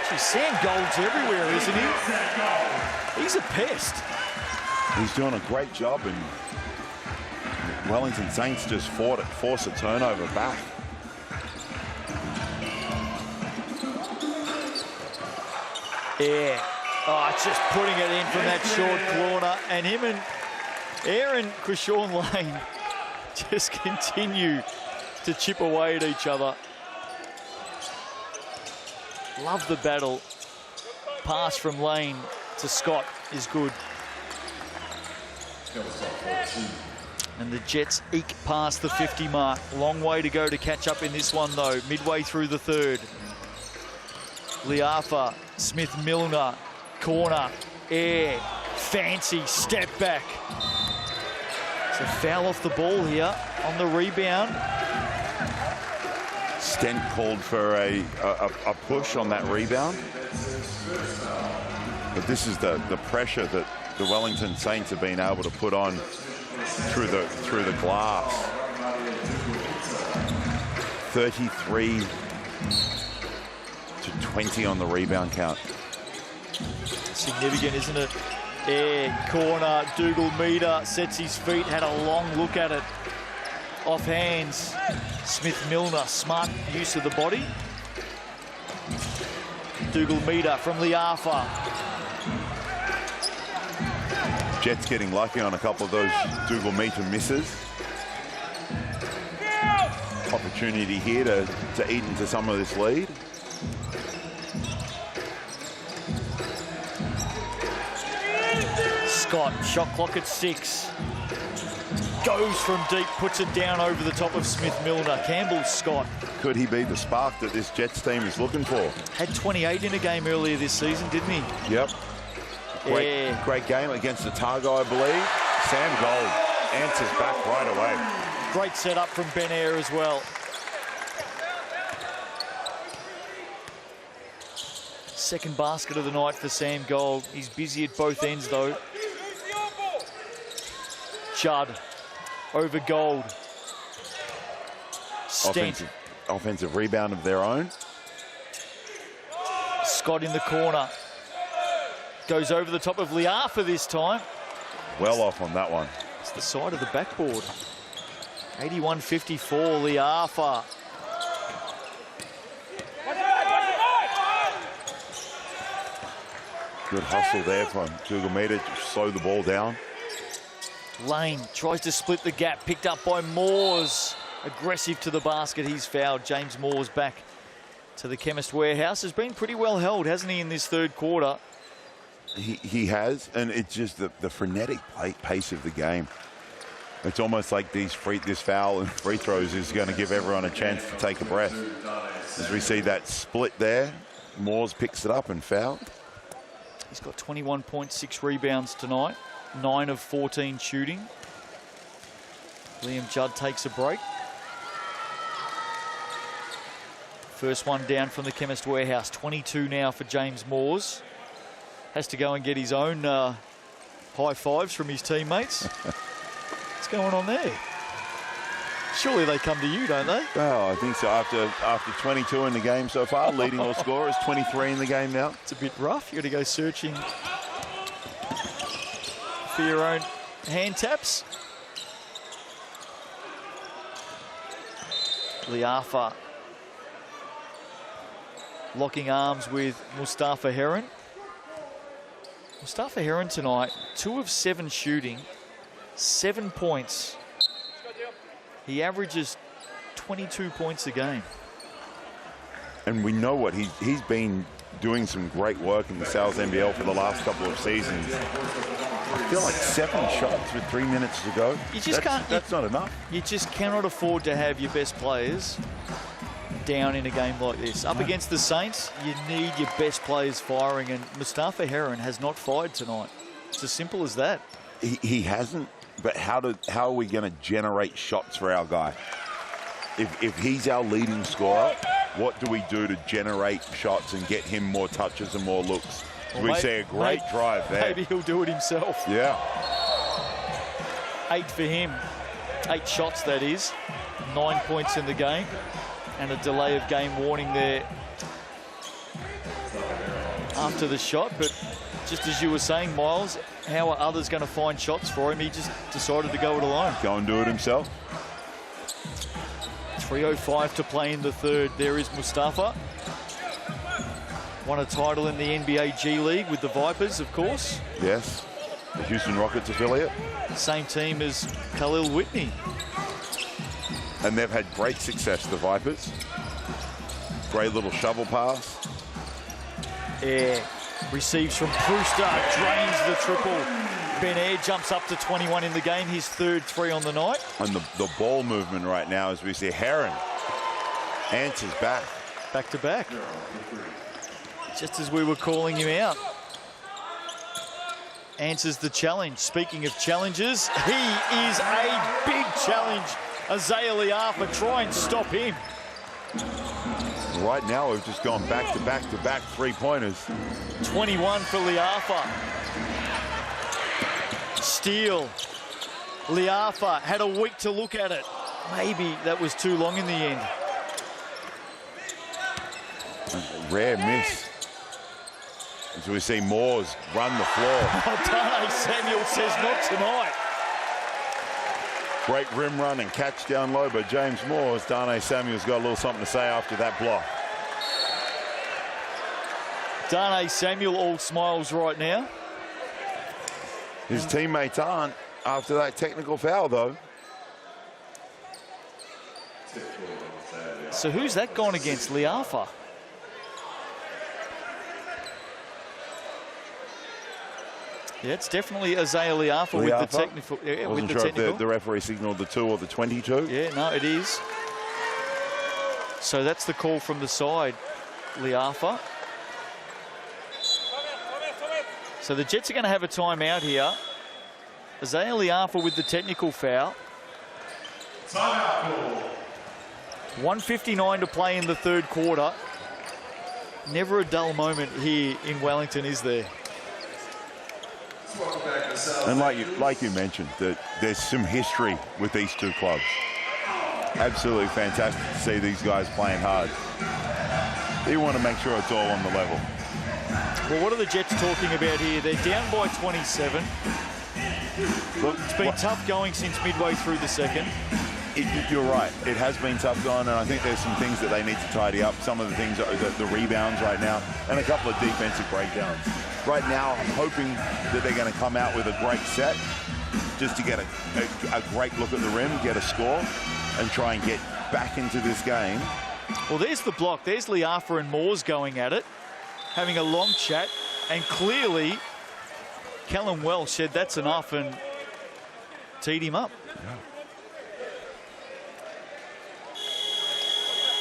Gee, Sam Gold's everywhere, isn't he? He's a pest. He's doing a great job, and Wellington Saints just force a turnover back. Yeah. Oh, just putting it in from that short corner. And him and Aaron Krishawn Lane just continue to chip away at each other. Love the battle. Pass from Lane to Scott is good. And the Jets eke past the 50 mark. Long way to go to catch up in this one, though. Midway through the third. Liafa, Smith Milner, corner, air, fancy, step back. It's a foul off the ball here on the rebound. Stent called for a push on that rebound. But this is the pressure that the Wellington Saints have been able to put on through the glass. 33 to 20 on the rebound count. Significant, isn't it? Air, corner, Dougal Meter sets his feet, had a long look at it. Off hands, Smith Milner, smart use of the body. Dougal Meter from Liafa. Jets getting lucky on a couple of those Dougal Meter misses. Opportunity here to eat into some of this lead. Scott, shot clock at 6. Goes from deep, puts it down over the top of Smith Milner. Campbell Scott. Could he be the spark that this Jets team is looking for? Had 28 in a game earlier this season, didn't he? Yep. Great game against Otago, I believe. Sam Gold answers back right away. Great setup from Ben Air as well. Second basket of the night for Sam Gold. He's busy at both ends, though. Judd over Gold. Stent. Offensive rebound of their own. Scott in the corner. Goes over the top of Liafa this time. Well off on that one. It's the side of the backboard. 81-54, Liafa. Good hustle there from Dougal Meter to slow the ball down. Lane tries to split the gap, picked up by Moores. Aggressive to the basket, he's fouled. James Moores back to the Chemist Warehouse. Has been pretty well held, hasn't he, in this third quarter? He has, and it's just the frenetic pace of the game. It's almost like this foul and free throws is going to give everyone a chance to take a breath. As we see that split there, Moores picks it up and fouled. He's got 21.6 rebounds tonight, 9 of 14 shooting. Liam Judd takes a break. First one down from the Chemist Warehouse. 22 now for James Moores. Has to go and get his own high fives from his teammates. What's going on there? Surely they come to you, don't they? Oh, I think so. After 22 in the game so far, leading all scorers, 23 in the game now. It's a bit rough. You've got to go searching for your own hand taps. Liafa locking arms with Mustafa Heron. Mustafa Heron tonight, 2 of 7 shooting, 7 points. He averages 22 points a game. And we know what he's been doing some great work in the Sales NBL for the last couple of seasons. I feel like 7 shots with 3 minutes to go. You just that's not enough. You just cannot afford to have your best players down in a game like this. Up against the Saints, you need your best players firing, and Mustafa Heron has not fired tonight. It's as simple as that. He hasn't, but how are we going to generate shots for our guy? If he's our leading scorer, what do we do to generate shots and get him more touches and more looks? Well, we see a great drive there. Maybe he'll do it himself. Yeah. 8 for him. 8 shots, that is. 9 points in the game. And a delay of game warning there after the shot. But just as you were saying, Miles, how are others going to find shots for him? He just decided to go it alone. Go and do it himself. 3:05 to play in the third. There is Mustafa. Won a title in the NBA G League with the Vipers, of course. Yes, the Houston Rockets affiliate. Same team as Khalil Whitney. And they've had great success, the Vipers. Great little shovel pass. Air receives from Brewster, drains the triple. Ben Air jumps up to 21 in the game, his 3rd 3 on the night. And the ball movement right now, as we see Heron answers back. Back to back. Just as we were calling him out. Answers the challenge. Speaking of challenges, he is a big challenge. Isaiah Liafa, try and stop him. Right now, we've just gone back to back to back 3-pointers. 21 for Liafa. Steal. Liafa had a week to look at it. Maybe that was too long in the end. A rare miss. As we see Moores run the floor. Dane Samuel says not tonight. Great rim run and catch down low by James Moores. Dane Samuel's got a little something to say after that block. Dane Samuel all smiles right now. His teammates aren't after that technical foul, though. So who's that gone against? Liafa. Yeah, it's definitely Isaiah Liafa with the technical. Yeah, wasn't with the sure technical. if the referee signaled the 2 or the 22. Yeah, no, it is. So that's the call from the side, Liafa. So the Jets are going to have a timeout here. Isaiah Liafa with the technical foul. 1:59 to play in the 3rd quarter. Never a dull moment here in Wellington, is there? And like you mentioned, that there's some history with these 2 clubs. Absolutely fantastic to see these guys playing hard. You want to make sure it's all on the level. Well, what are the Jets talking about here? They're down by 27. Look, it's been tough going since midway through the second. You're right. It has been tough going, and I think there's some things that they need to tidy up. Some of the things are the rebounds right now, and a couple of defensive breakdowns. Right now, I'm hoping that they're going to come out with a great set, just to get a great look at the rim, get a score, and try and get back into this game. Well, there's the block. There's Liafa and Moores going at it, having a long chat, and clearly Callum Welsh said that's enough and teed him up. Yeah.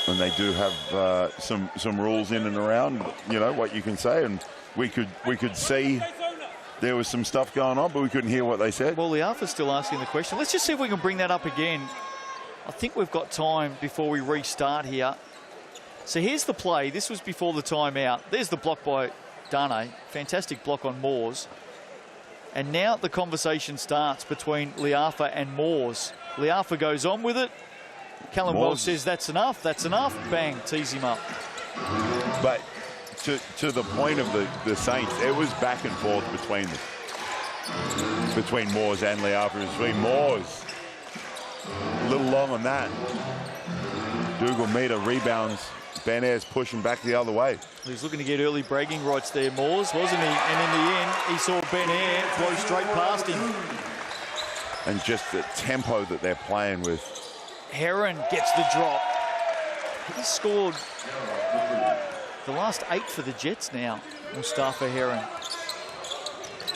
And they do have some rules in and around, you know, what you can say, and we could see there was some stuff going on, but we couldn't hear what they said. Well, Liafa's still asking the question. Let's just see if we can bring that up again. I think we've got time before we restart here. So here's the play. This was before the timeout. There's the block by Dane. Fantastic block on Moores. And now the conversation starts between Liafa and Moores. Liafa goes on with it. Callum Welsh says that's enough, bang, tees him up. But to the point of the Saints, it was back and forth between them. Between Moores and Liafa. Between Moores, a little long on that. Dougal Meter rebounds Ben Ayre's pushing back the other way. He was looking to get early bragging rights there, Moores, wasn't he? And in the end, he saw Ben Ayre blow straight past him. And just the tempo that they're playing with. Heron gets the drop. He scored the last 8 for the Jets now, Mustafa Heron.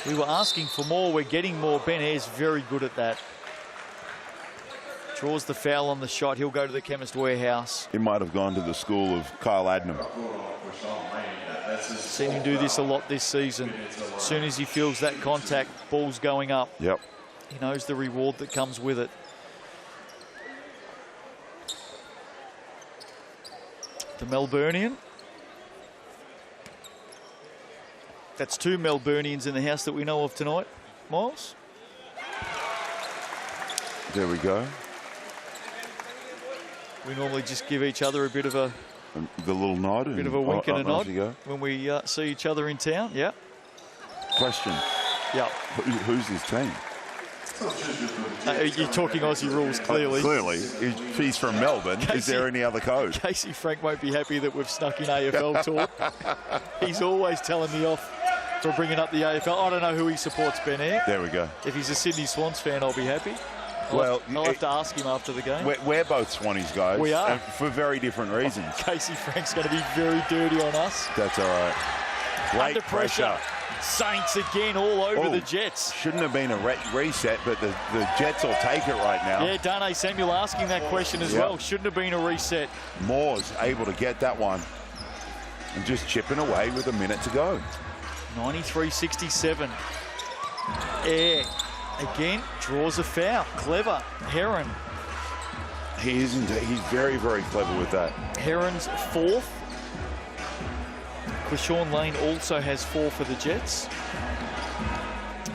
We were asking for more, we're getting more. Ben Ayre's very good at that. Draws the foul on the shot, he'll go to the Chemist Warehouse. He might have gone to the school of Kyle Adnam. Seen him do this a lot this season. As soon as he feels that contact, ball's going up. Yep. He knows the reward that comes with it. The Melburnian. That's 2 Melburnians in the house that we know of tonight, Miles. There we go. We normally just give each other a bit of a... The little nod. Bit of a wink and a nod you go. when we see each other in town, yeah. Question. Yeah. Who's his team? You're talking Aussie rules, clearly. Clearly. If he's from Melbourne, is there any other code? Casey Frank won't be happy that we've snuck in AFL talk. He's always telling me off for bringing up the AFL. I don't know who he supports, Ben Ayre. There we go. If he's a Sydney Swans fan, I'll be happy. I'll have to ask him after the game. We're both Swannies, guys. We are. For very different reasons. Casey Frank's going to be very dirty on us. That's all right. Great Under pressure. Saints again all over the Jets. Shouldn't have been a reset, but the Jets will take it right now. Yeah, Darnay Samuel asking that question as well. Shouldn't have been a reset. Moore's able to get that one and just chipping away with a minute to go. 93-67. Ayre again draws a foul. Clever. Heron. He's very, very clever with that. Heron's 4th. Quishorn Lane also has 4 for the Jets.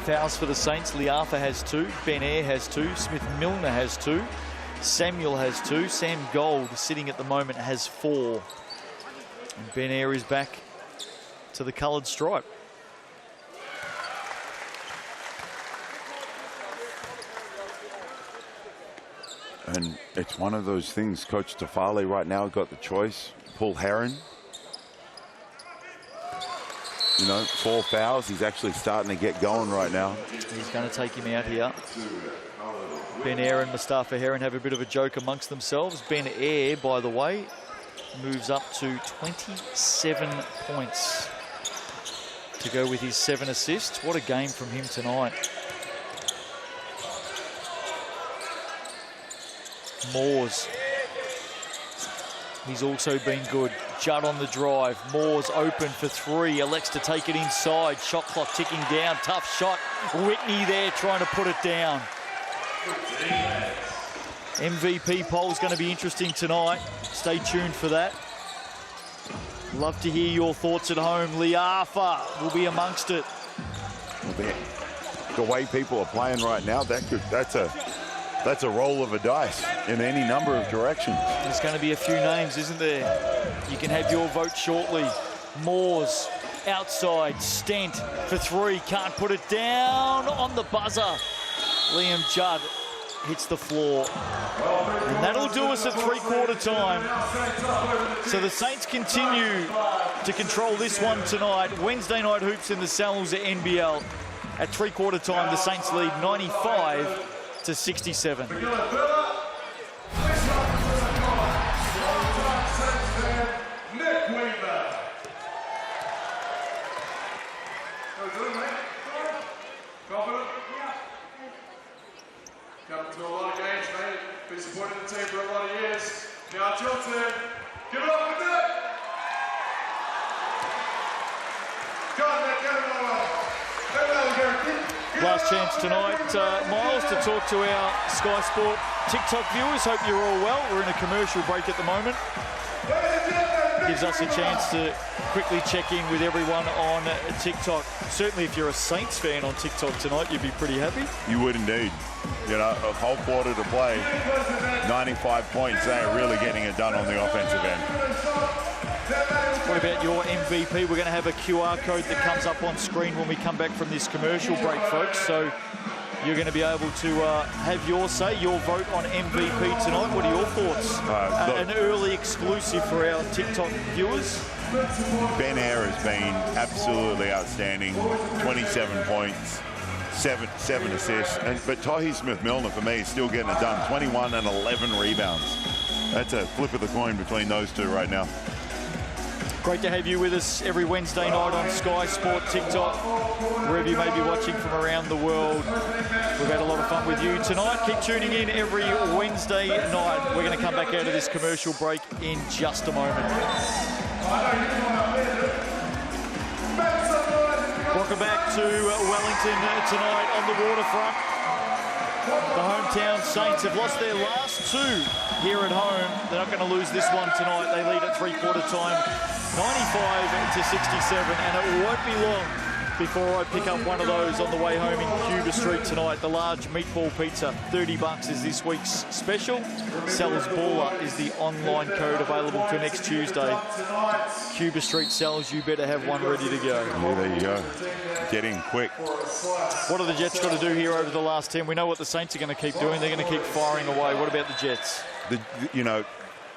Fouls for the Saints. Liafa has 2. Ben Ayre has 2. Smith Milner has 2. Samuel has 2. Sam Gold, sitting at the moment, has 4. And Ben Ayre is back to the coloured stripe. And it's one of those things. Coach Tafale right now got the choice. Pull Heron. You know, 4 fouls. He's actually starting to get going right now. He's going to take him out here. Ben Ayre and Mustafa Heron have a bit of a joke amongst themselves. Ben Ayre, by the way, moves up to 27 points to go with his 7 assists. What a game from him tonight. Moores. He's also been good. Judd on the drive. Moores open for 3. Elects to take it inside. Shot clock ticking down. Tough shot. Whitney there trying to put it down. MVP poll is going to be interesting tonight. Stay tuned for that. Love to hear your thoughts at home. Liafa will be amongst it. The way people are playing right now, that's a roll of a dice in any number of directions. There's going to be a few names, isn't there? You can have your vote shortly. Moores outside. Stent for 3. Can't put it down on the buzzer. Liam Judd hits the floor. And that'll do us at 3/4 time. So the Saints continue to control this one tonight. Wednesday night hoops in the Salsa NBL. At 3/4 time, the Saints lead 95-67. Come to a lot of games, mate. Been supporting the team for a lot of years. Now it's your turn. Give it up with it. Go on, mate. Get it on. Last chance tonight, Miles, to talk to our Sky Sport TikTok viewers. Hope you're all well. We're in a commercial break at the moment. Gives us a chance to quickly check in with everyone on TikTok. Certainly if you're a Saints fan on TikTok tonight, you'd be pretty happy. You would indeed. You know, a whole quarter to play, 95 points. They are really getting it done on the offensive end. What about your MVP? We're going to have a QR code that comes up on screen when we come back from this commercial break, folks. So You're going to be able to have your say, your vote on MVP tonight. What are your thoughts? An early exclusive for our TikTok viewers. Ben Ayre has been absolutely outstanding. 27 points, seven assists. But Tahi Smith-Milner, for me, is still getting it done. 21 and 11 rebounds. That's a flip of the coin between those two right now. Great to have you with us every Wednesday night on Sky Sport TikTok, wherever you may be watching from around the world. We've had a lot of fun with you tonight. Keep tuning in every Wednesday night. We're going to come back out of this commercial break in just a moment. Welcome back to Wellington tonight on the waterfront. The hometown Saints have lost their last two here at home. They're not going to lose this one tonight. They lead at three-quarter time, 95-67, and it won't be long before I pick up one of those on the way home in Cuba Street tonight. The large meatball pizza, $30 is this week's special. Sells bola is the online code available till next Tuesday. Cuba Street sells, you better have one ready to go. Yeah, there you go. Get in quick. What have the Jets got to do here over the last 10? We know what the Saints are going to keep doing. They're going to keep firing away. What about the Jets?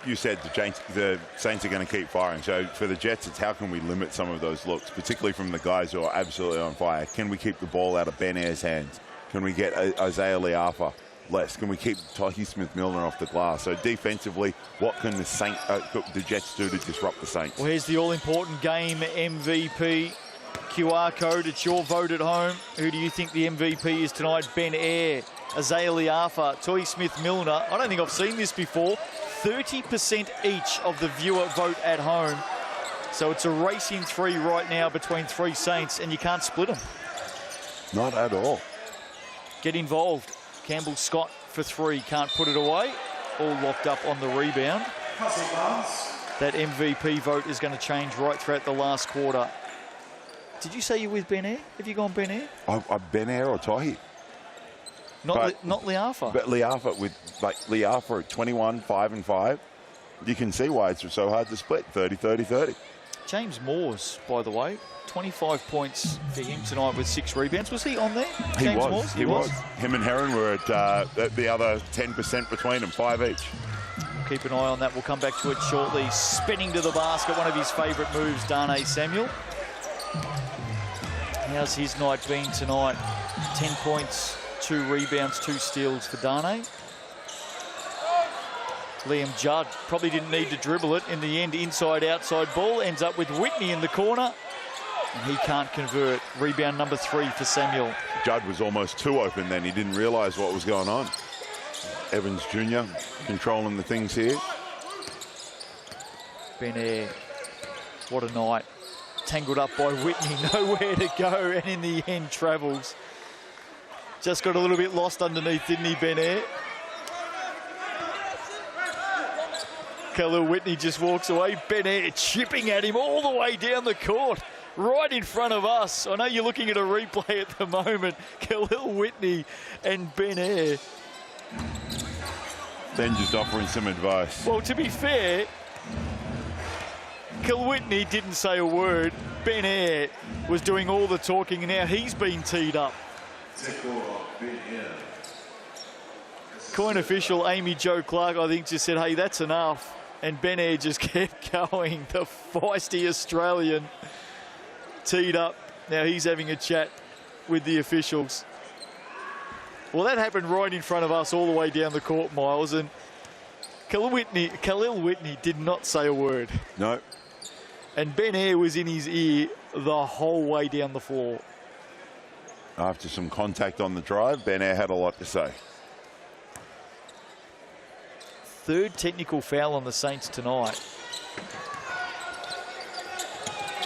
You said the Saints are going to keep firing. So for the Jets, it's how can we limit some of those looks, particularly from the guys who are absolutely on fire. Can we keep the ball out of Ben Ayre's hands? Can we get Isaiah Liafa less? Can we keep Tahi Smith-Milner off the glass? So defensively, what can the Jets do to disrupt the Saints? Well, here's the all-important game MVP QR code. It's your vote at home. Who do you think the MVP is tonight? Ben Ayre, Isaiah Liafa, Tahi Smith-Milner. I don't think I've seen this before. 30% each of the viewer vote at home. So it's a racing three right now between three Saints, and you can't split them. Not at all. Get involved. Campbell Scott for three, can't put it away. All locked up on the rebound. That MVP vote is going to change right throughout the last quarter. Did you say you're with Ben Ayre? Have you gone Ben Ayre? Ben Ayre or Tahi? Not Liafa. But Liafa at 21, 5 and 5. You can see why it's so hard to split. 30, 30, 30. James Moores, by the way, 25 points for him tonight with 6 rebounds. Was he on there? He was. Him and Heron were at the other 10% between them, 5 each. We'll keep an eye on that. We'll come back to it shortly. Spinning to the basket, one of his favourite moves, Darnay Samuel. How's his night been tonight? 10 points. 2 rebounds, 2 steals for Darnay. Liam Judd probably didn't need to dribble it. In the end, inside-outside ball. Ends up with Whitney in the corner. And he can't convert. Rebound number 3 for Samuel. Judd was almost too open then. He didn't realise what was going on. Evans Jr. controlling the things here. Ben Ayre, what a night. Tangled up by Whitney. Nowhere to go. And in the end, travels. Just got a little bit lost underneath, didn't he, Ben Ayre? Khalil Whitney just walks away. Ben Ayre chipping at him all the way down the court, right in front of us. I know you're looking at a replay at the moment. Khalil Whitney and Ben Ayre. Ben just offering some advice. Well, to be fair, Khalil Whitney didn't say a word. Ben Ayre was doing all the talking, and now he's been teed up. Coin official Amy Jo Clark, I think, just said, hey, that's enough. And Ben Ayre just kept going. The feisty Australian teed up. Now he's having a chat with the officials. Well, that happened right in front of us all the way down the court, Miles. And Khalil Whitney did not say a word. No. And Ben Ayre was in his ear the whole way down the floor. After some contact on the drive, Ben Ayre had a lot to say. 3rd technical foul on the Saints tonight.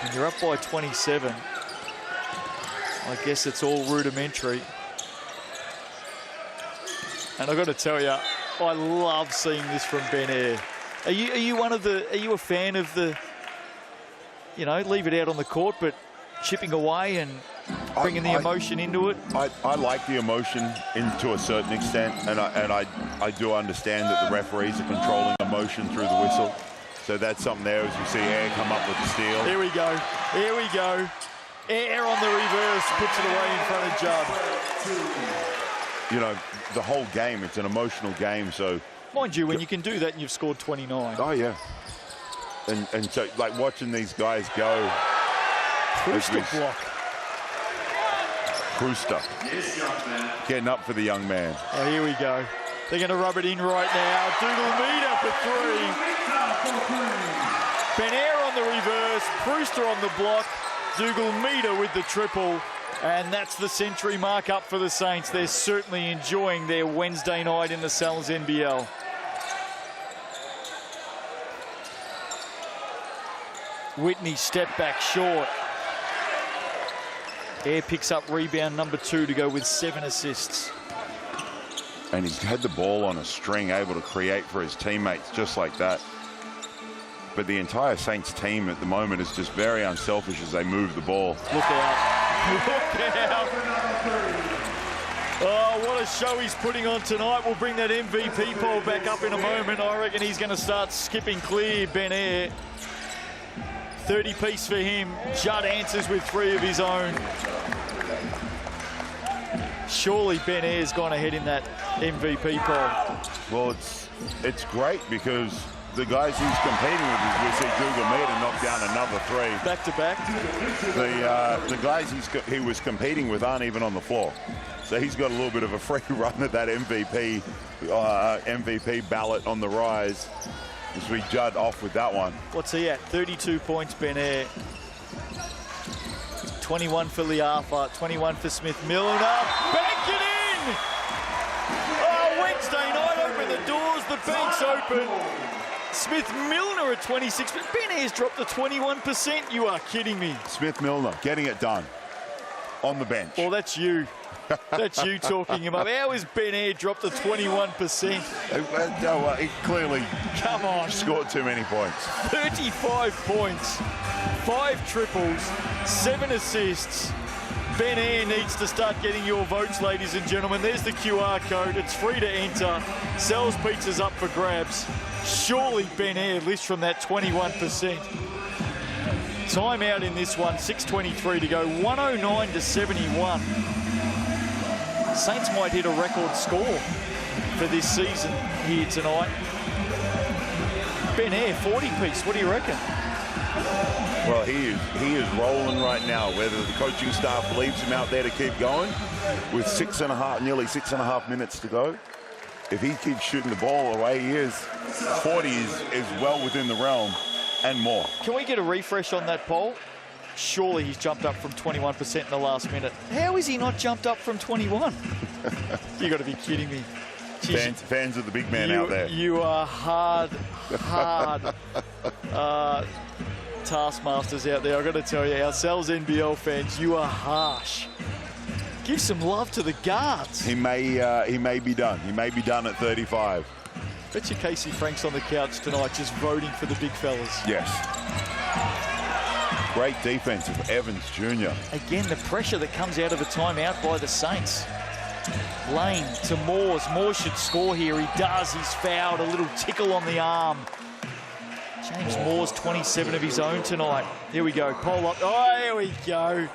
And you're up by 27. I guess it's all rudimentary. And I've got to tell you, I love seeing this from Ben Ayre. Are you a fan of the, leave it out on the court, but chipping away and bringing the emotion into it? I like the emotion to a certain extent, and I do understand that the referees are controlling emotion through the whistle. So that's something there as you see Ayre come up with the steal. Here we go. Ayre on the reverse, puts it away in front of Judd. you know, the whole game. It's an emotional game. So, mind you, when you can do that and you've scored 29. Oh yeah. And so, like, watching these guys go. Brewster block. Brewster getting up for the young man. Oh, here we go. They're going to rub it in right now. Dougal Meter for three. Benair on the reverse. Brewster on the block. Dougal Meter with the triple. And that's the century mark up for the Saints. They're certainly enjoying their Wednesday night in the Sal's NBL. Whitney step back short. Air picks up rebound number 2 to go with 7 assists. And he's had the ball on a string, able to create for his teammates just like that. But the entire Saints team at the moment is just very unselfish as they move the ball. Look out. Look out. Oh, what a show he's putting on tonight. We'll bring that MVP poll back up in a moment. I reckon he's going to start skipping clear, Benair. 30-piece for him. Judd answers with 3 of his own. Surely Benair's gone ahead in that MVP poll. Well, it's great because the guys he's competing with, we see Dougal Meter knock down another 3. Back to back. The guys he was competing with aren't even on the floor. So he's got a little bit of a free run at that MVP ballot on the rise. As we Judd off with that one. What's he at? 32 points, Benair. 21 for Liafa, 21 for Smith-Milner. Bank it in! Oh, Wednesday night, open the doors, the bank's open. Smith-Milner at 26, but Benair's dropped to 21%. You are kidding me. Smith-Milner getting it done on the bench. Well, that's you. That's you talking him up. How is Benair dropped to 21%? Well, he clearly come on, scored too many points. 35 points, 5 triples, 7 assists. Benair needs to start getting your votes, ladies and gentlemen. There's the QR code. It's free to enter. Sells Pizza's up for grabs. Surely Benair lifts from that 21%. Timeout in this one, 6:23 to go, 109 to 71. Saints might hit a record score for this season here tonight. Benair, 40-piece, what do you reckon? Well, he is rolling right now. Whether the coaching staff leaves him out there to keep going with nearly 6.5 minutes to go. If he keeps shooting the ball the way he is, 40 is well within the realm and more. Can we get a refresh on that poll? Surely he's jumped up from 21% in the last minute. How is he not jumped up from 21? You got to be kidding me. Fans of the big man out there. You are hard taskmasters out there. I've got to tell you, our Sal's NBL fans, you are harsh. Give some love to the guards. He may be done. He may be done at 35. Bet you Casey Frank's on the couch tonight just voting for the big fellas. Yes. Great defense of Evans Jr. Again, the pressure that comes out of a timeout by the Saints. Lane to Moores. Moores should score here. He does. He's fouled. A little tickle on the arm. James Moore's 27 of his own tonight. Here we go. Pole up. Oh, here we go.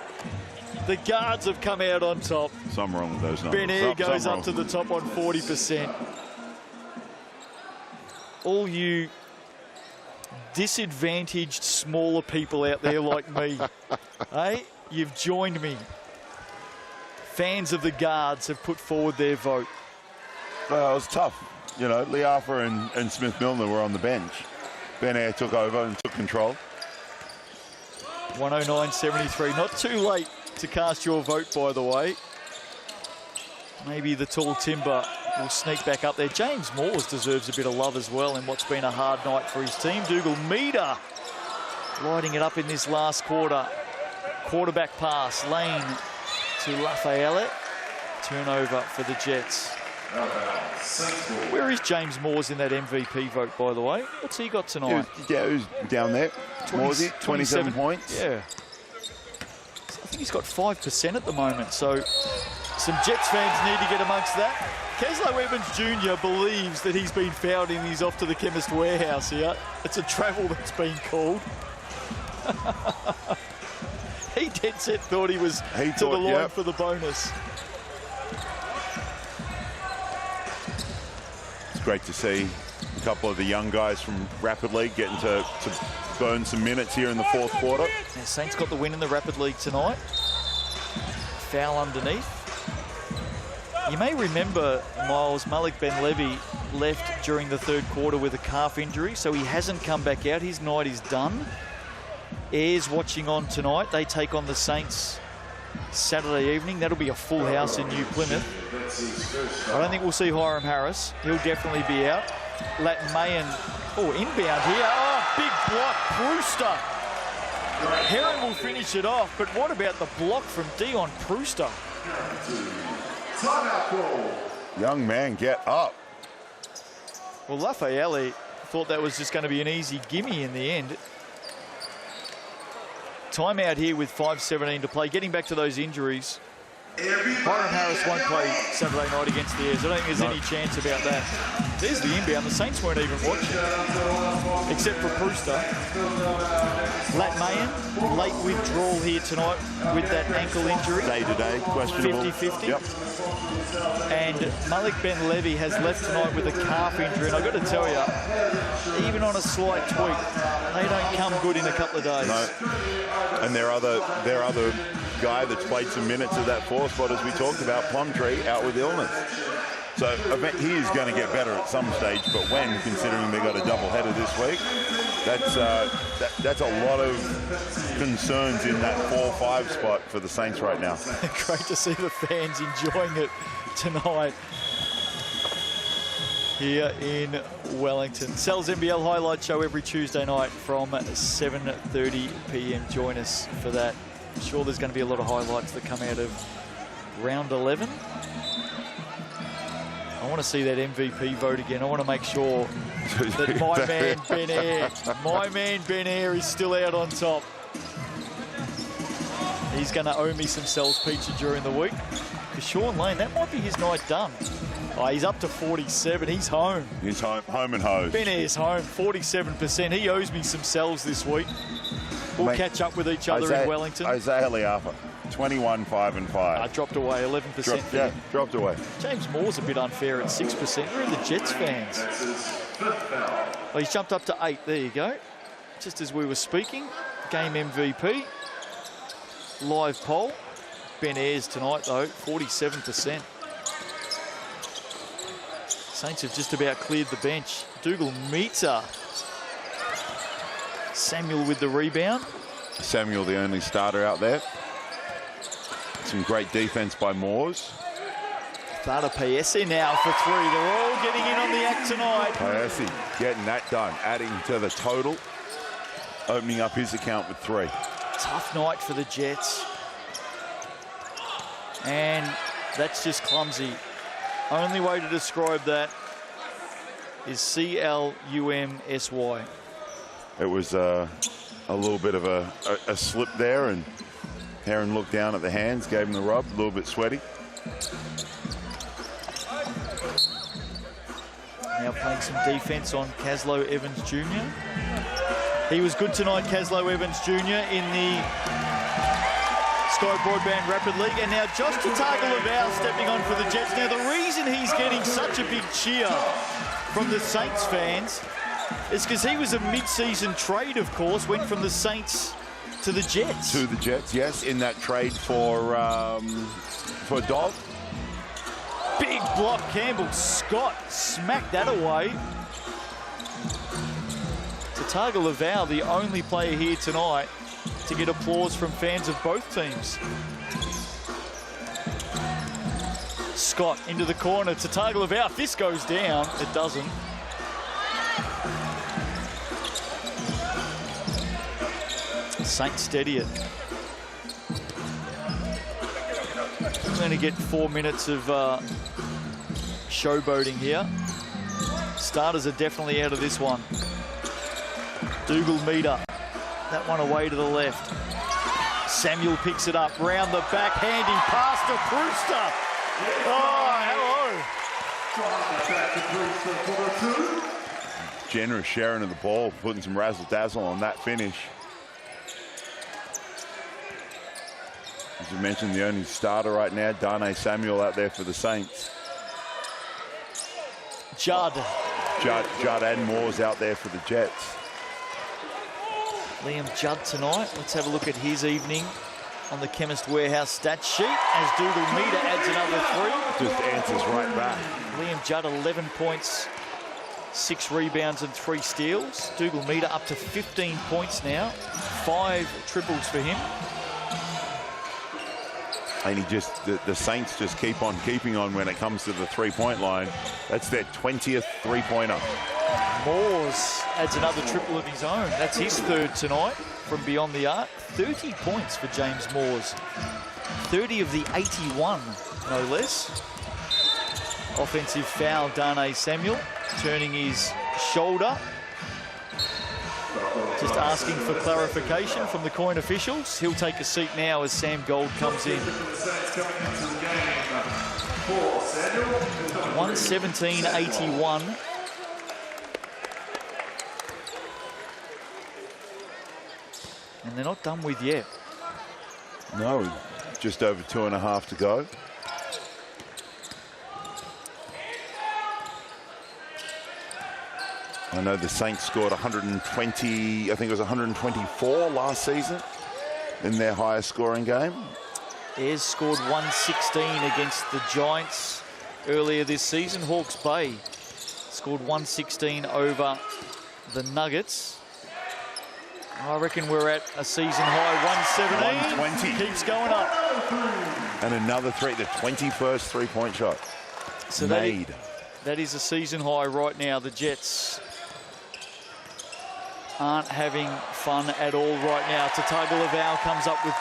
The guards have come out on top. Something wrong with those numbers. Benair goes up to the top on 40%. All you disadvantaged smaller people out there like me, hey, you've joined me. Fans of the guards have put forward their vote. Well, it was tough. You know, Liafa and Smith-Milner were on the bench. Benair took over and took control. 109.73. Not too late to cast your vote, by the way. Maybe the tall timber will sneak back up there. James Moores deserves a bit of love as well in what's been a hard night for his team. Dougal Meter lighting it up in this last quarter. Quarterback pass, Lane to Lafayette. Turnover for the Jets. Where is James Moores in that MVP vote, by the way? What's he got tonight? Who's down there? Mooresy, 27 points. Yeah. I think he's got 5% at the moment, so some Jets fans need to get amongst that. Keslow Evans Jr. believes that he's been fouled and he's off to the Chemist Warehouse here. It's a travel that's been called. He dead set thought he was to the line for the bonus. great to see a couple of the young guys from Rapid League getting to burn some minutes here in the fourth quarter. Yeah, Saints got the win in the Rapid League tonight. Foul underneath. You may remember, Miles, Malik Ben Levy left during the third quarter with a calf injury, so he hasn't come back out. His night is done. Ayers watching on tonight. They take on the Saints Saturday evening. That'll be a full house in New Plymouth. I don't think we'll see Hiram Harris. He'll definitely be out. Latin Mayan, inbound here. Oh, big block, Brewster. Heron will finish it off, but what about the block from Dion Brewster? Young man, get up. Well, Lafayette thought that was just going to be an easy gimme in the end. Timeout here with 5:17 to play. Getting back to those injuries, Hiram Harris won't play Saturday night against the Ayers. I don't think there's any chance about that. There's the inbound. The Saints weren't even watching, except for Brewster. Lat Mayan, late withdrawal here tonight with that ankle injury. Day-to-day, questionable. 50-50. Yep. And Malik Ben Levy has left tonight with a calf injury. And I've got to tell you, even on a slight tweak, they don't come good in a couple of days. No. And their other guy that's played some minutes of that 4 spot, as we talked about, Plumtree, out with illness. So he is going to get better at some stage, but when, considering they got a doubleheader this week, that's a lot of concerns in that 4-5 spot for the Saints right now. Great to see the fans enjoying it tonight here in Wellington. Cell's NBL highlight show every Tuesday night from 7:30 p.m. Join us for that. I'm sure there's going to be a lot of highlights that come out of round 11. I want to see that MVP vote again. I want to make sure that my man Ben Ayre is still out on top. He's going to owe me some Cell's pizza during the week. For Sean Lane, that might be his night done. Oh, he's up to 47. He's home. He's home and hosed. Ben Ayre's home, 47%. He owes me some Cells this week. We'll catch up with each other in Wellington. Isaiah Liafa, 21-5-5. Dropped away, 11%. Dropped away. James Moore's a bit unfair at 6%. Where are the Jets fans? Well, he's jumped up to 8. There you go. Just as we were speaking, game MVP. Live poll. Ben Ayres tonight, though, 47%. Saints have just about cleared the bench. Dougal Meter. Samuel with the rebound. Samuel, the only starter out there. Some great defense by Moores. Thada Paese now for 3. They're all getting in on the act tonight. Paese getting that done, adding to the total, opening up his account with 3. Tough night for the Jets. And that's just clumsy. Only way to describe that is CLUMSY. It was a little bit of a slip there, and Heron looked down at the hands, gave him the rub, a little bit sweaty. Now playing some defense on Caslow Evans Jr. He was good tonight, Caslow Evans Jr. in the Sky Broadband Rapid League. And now Josh Tagovailoa stepping on for the Jets. Now the reason he's getting such a big cheer from the Saints fans is because he was a mid-season trade, of course, went from the Saints to the Jets. To the Jets, yes, in that trade for Dodd. Big block, Campbell Scott smacked that away. Tagovailoa, the only player here tonight to get applause from fans of both teams. Scott into the corner to Tagovailoa. If this goes down, it doesn't. Saints steady it. I'm going to get 4 minutes of showboating here. Starters are definitely out of this one. Dougal Meter. That one away to the left. Samuel picks it up. Round the back, handing pass to Brewster. Oh, hello. Generous sharing of the ball, putting some razzle-dazzle on that finish. As you mentioned, the only starter right now, Darnay Samuel out there for the Saints. Judd. Judd and Moore's out there for the Jets. Liam Judd tonight. Let's have a look at his evening on the Chemist Warehouse stat sheet as Dougal Meter adds another 3. Just answers right back. Liam Judd 11 points, 6 rebounds and 3 steals. Dougal Meter up to 15 points now, 5 triples for him. And he just, the Saints just keep on keeping on when it comes to the three-point line. That's their 20th three-pointer. Moores adds another triple of his own. That's his 3rd tonight from beyond the arc. 30 points for James Moores. 30 of the 81, no less. Offensive foul, Darnay Samuel turning his shoulder. Just asking for clarification from the coin officials. He'll take a seat now as Sam Gold comes in. 117-81. And they're not done with yet. No, just over 2.5 to go. I know the Saints scored 120, I think it was 124 last season in their highest scoring game. Ayers scored 116 against the Giants earlier this season. Hawke's Bay scored 116 over the Nuggets. I reckon we're at a season high 117. 120. Keeps going up. And another 3, the 21st three-point shot. So made. That is a season high right now. The Jets aren't having fun at all right now. Tagovailoa comes up with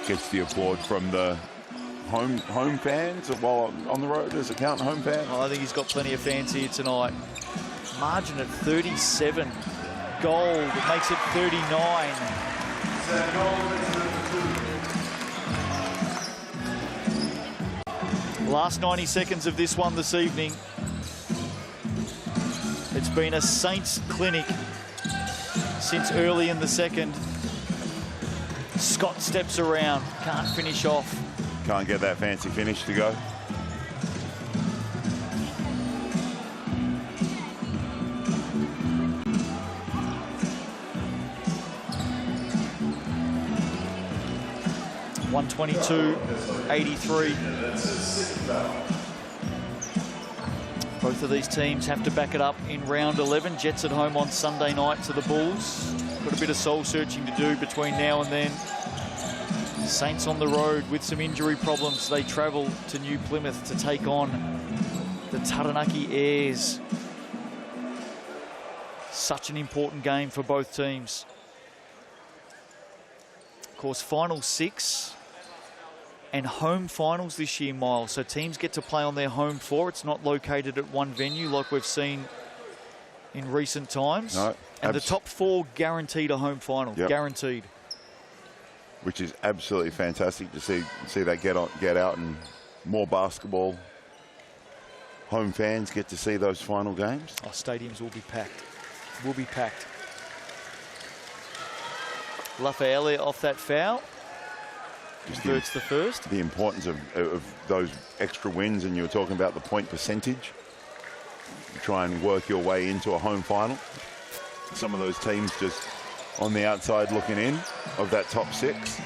2. Gets the applaud from the home fans while on the road. Does it count, home fans? Oh, I think he's got plenty of fans here tonight. Margin at 37. Gold makes it 39. Last 90 seconds of this one this evening. It's been a Saints clinic since early in the second. Scott steps around, can't finish off. Can't get that fancy finish to go. .122.83. Both of these teams have to back it up in round 11. Jets at home on Sunday night to the Bulls. Got a bit of soul searching to do between now and then. Saints on the road with some injury problems. They travel to New Plymouth to take on the Taranaki Airs. Such an important game for both teams. Of course, final 6 and home finals this year, Miles. So teams get to play on their home floor. It's not located at one venue like we've seen in recent times. No, and the top 4 guaranteed a home final. Yep. Guaranteed. Which is absolutely fantastic to see that get out, and more basketball. Home fans get to see those final games. Oh, stadiums will be packed. Will be packed. Lafayette off that foul. Converts the first. The importance of those extra wins, and you were talking about the point percentage. You try and work your way into a home final. Some of those teams just on the outside looking in of that top 6.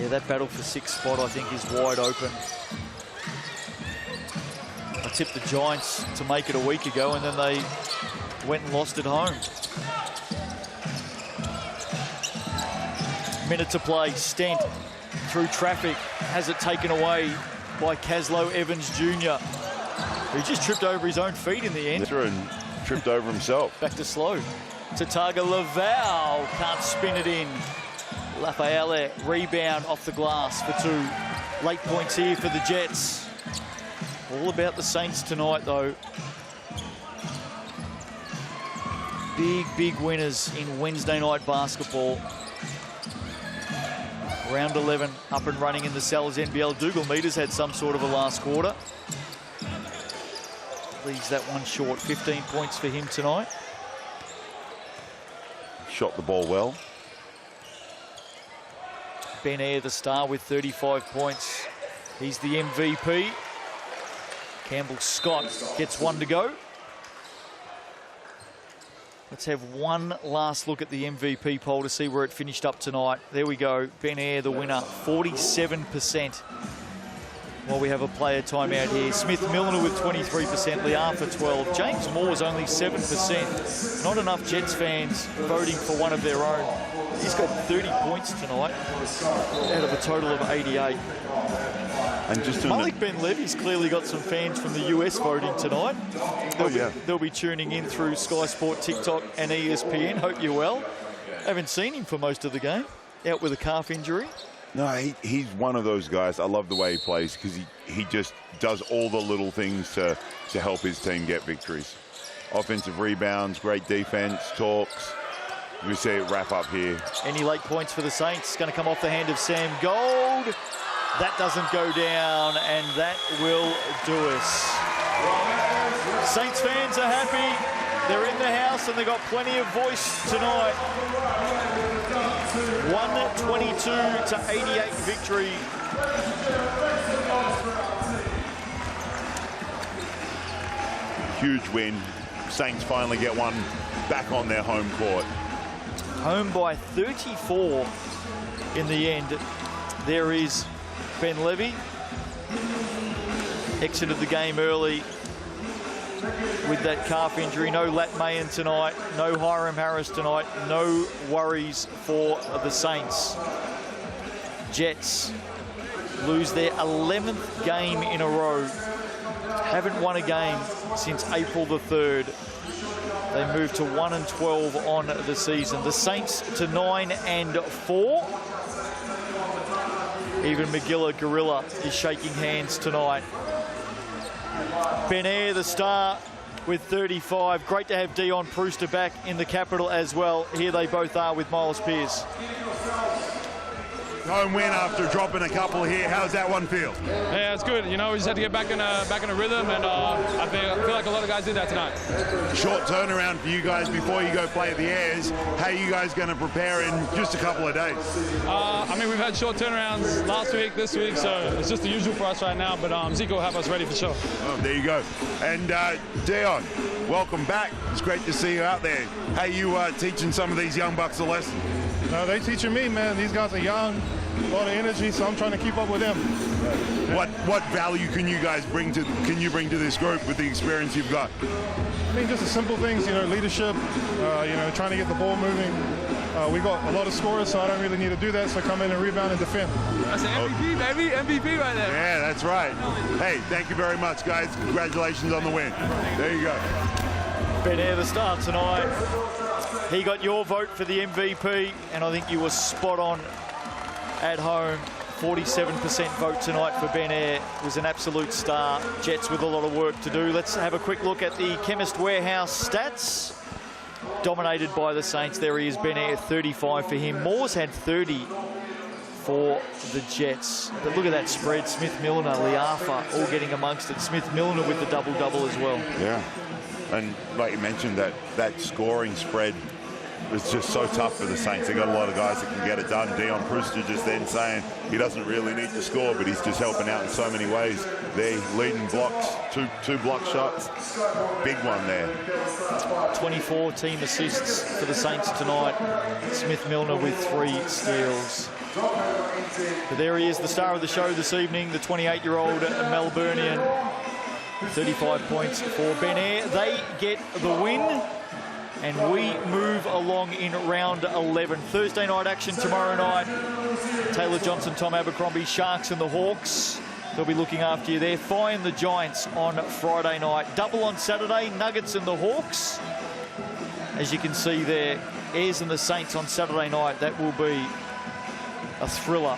Yeah, that battle for 6th spot, I think, is wide open. I tipped the Giants to make it a week ago, and then they went and lost at home. Minute to play. Stent through traffic has it taken away by Caslow Evans Jr., who just tripped over his own feet in the end. And tripped over himself. Back to slow. Tagovailoa can't spin it in. Lafayette rebound off the glass for 2. Late points here for the Jets. All about the Saints tonight, though. Big winners in Wednesday night basketball. Round 11 up and running in the Sal's NBL. Dougal Meter's had some sort of a last quarter. Leaves that one short. 15 points for him tonight. Shot the ball well. Ben Eyre, the star, with 35 points. He's the MVP. Campbell Scott gets one to go. Let's have one last look at the MVP poll to see where it finished up tonight. There we go. Ben Eyre, the winner, 47%. While we have a player timeout here. Smith Milner with 23%, Liafa 12%. James Moore's only 7%. Not enough Jets fans voting for one of their own. He's got 30 points tonight out of a total of 88. And just Malik Ben-Levy's clearly got some fans from the US voting tonight. They'll be tuning in through Sky Sport, TikTok and ESPN. Hope you're well. Haven't seen him for most of the game. Out with a calf injury. No, he's one of those guys. I love the way he plays because he just does all the little things to help his team get victories. Offensive rebounds, great defense, talks. We see it wrap up here. Any late points for the Saints? Going to come off the hand of Sam Gold. That doesn't go down, and that will do us. Saints fans are happy. They're in the house, and they've got plenty of voice tonight. 122-88 victory. Huge win. Saints finally get one back on their home court. Home by 34 in the end. There is Ben Levy. Exited the game early with that calf injury. No Lat Mayen tonight. No Hiram Harris tonight. No worries for the Saints. Jets lose their 11th game in a row. Haven't won a game since April the 3rd. They move to 1-12 on the season. The Saints to 9-4. Even Magilla Gorilla is shaking hands tonight. Ben Eyre, the star, with 35. Great to have Dion Brewster back in the capital as well. Here they both are with Miles Pearce. Home win after dropping a couple here. How's that one feel? Yeah, it's good. You know, we just had to get back in a rhythm, and I feel like a lot of guys did that tonight. Short turnaround for you guys before you go play at the Airs. How are you guys going to prepare in just a couple of days? I mean, we've had short turnarounds last week, this week, so it's just the usual for us right now, but Zico will have us ready for sure. Oh, there you go. And Dion, welcome back. It's great to see you out there. How you teaching some of these young bucks a lesson? No, they teaching me, man. These guys are young, a lot of energy, so I'm trying to keep up with them. What value can you guys bring to this group with the experience you've got? I mean, just the simple things, you know, leadership, you know, trying to get the ball moving. We got a lot of scorers, so I don't really need to do that, so come in and rebound and defend. That's an MVP, baby. MVP right there. Yeah, that's right. Hey, thank you very much, guys. Congratulations on the win. There you go. Ben Eyre, the star tonight. He got your vote for the MVP, and I think you were spot on at home. 47% vote tonight for Ben Eyre. Was an absolute star. Jets with a lot of work to do. Let's have a quick look at the Chemist Warehouse stats. Dominated by the Saints. There he is, Ben Eyre, 35 for him. Moore's had 30 for the Jets. But look at that spread. Smith Milner, Liafa, all getting amongst it. Smith Milner with the double-double as well. Yeah. And like you mentioned, that scoring spread was just so tough for the Saints. They got a lot of guys that can get it done. Dion Brewster just then saying he doesn't really need to score, but he's just helping out in so many ways. They're leading blocks, two block shots. Big one there. 24 team assists for the Saints tonight. Smith Milner with 3 steals. But there he is, the star of the show this evening, the 28-year-old Melburnian. 35 points for Ben Eyre. They get the win, and we move along in round 11. Thursday night action tomorrow night. Taylor Johnson, Tom Abercrombie, Sharks and the Hawks. They'll be looking after you there. Fire and the Giants on Friday night. Double on Saturday, Nuggets and the Hawks. As you can see there, Airs and the Saints on Saturday night. That will be a thriller.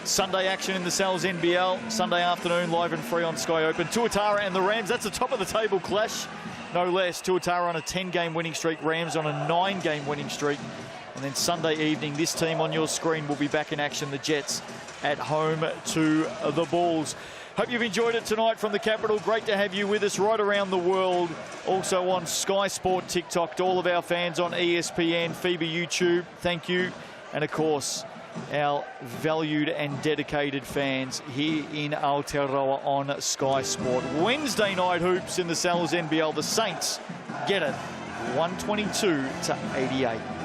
Sunday action in the Sal's NBL. Sunday afternoon, live and free on Sky Open. Tuatara and the Rams. That's a top-of-the-table clash, no less. Tuatara on a 10-game winning streak. Rams on a 9-game winning streak. And then Sunday evening, this team on your screen will be back in action. The Jets at home to the Bulls. Hope you've enjoyed it tonight from the capital. Great to have you with us right around the world. Also on Sky Sport TikTok. To all of our fans on ESPN, FIBA, YouTube, thank you. And of course, our valued and dedicated fans here in Aotearoa on Sky Sport. Wednesday night hoops in the NZNBL. The Saints get it 122-88.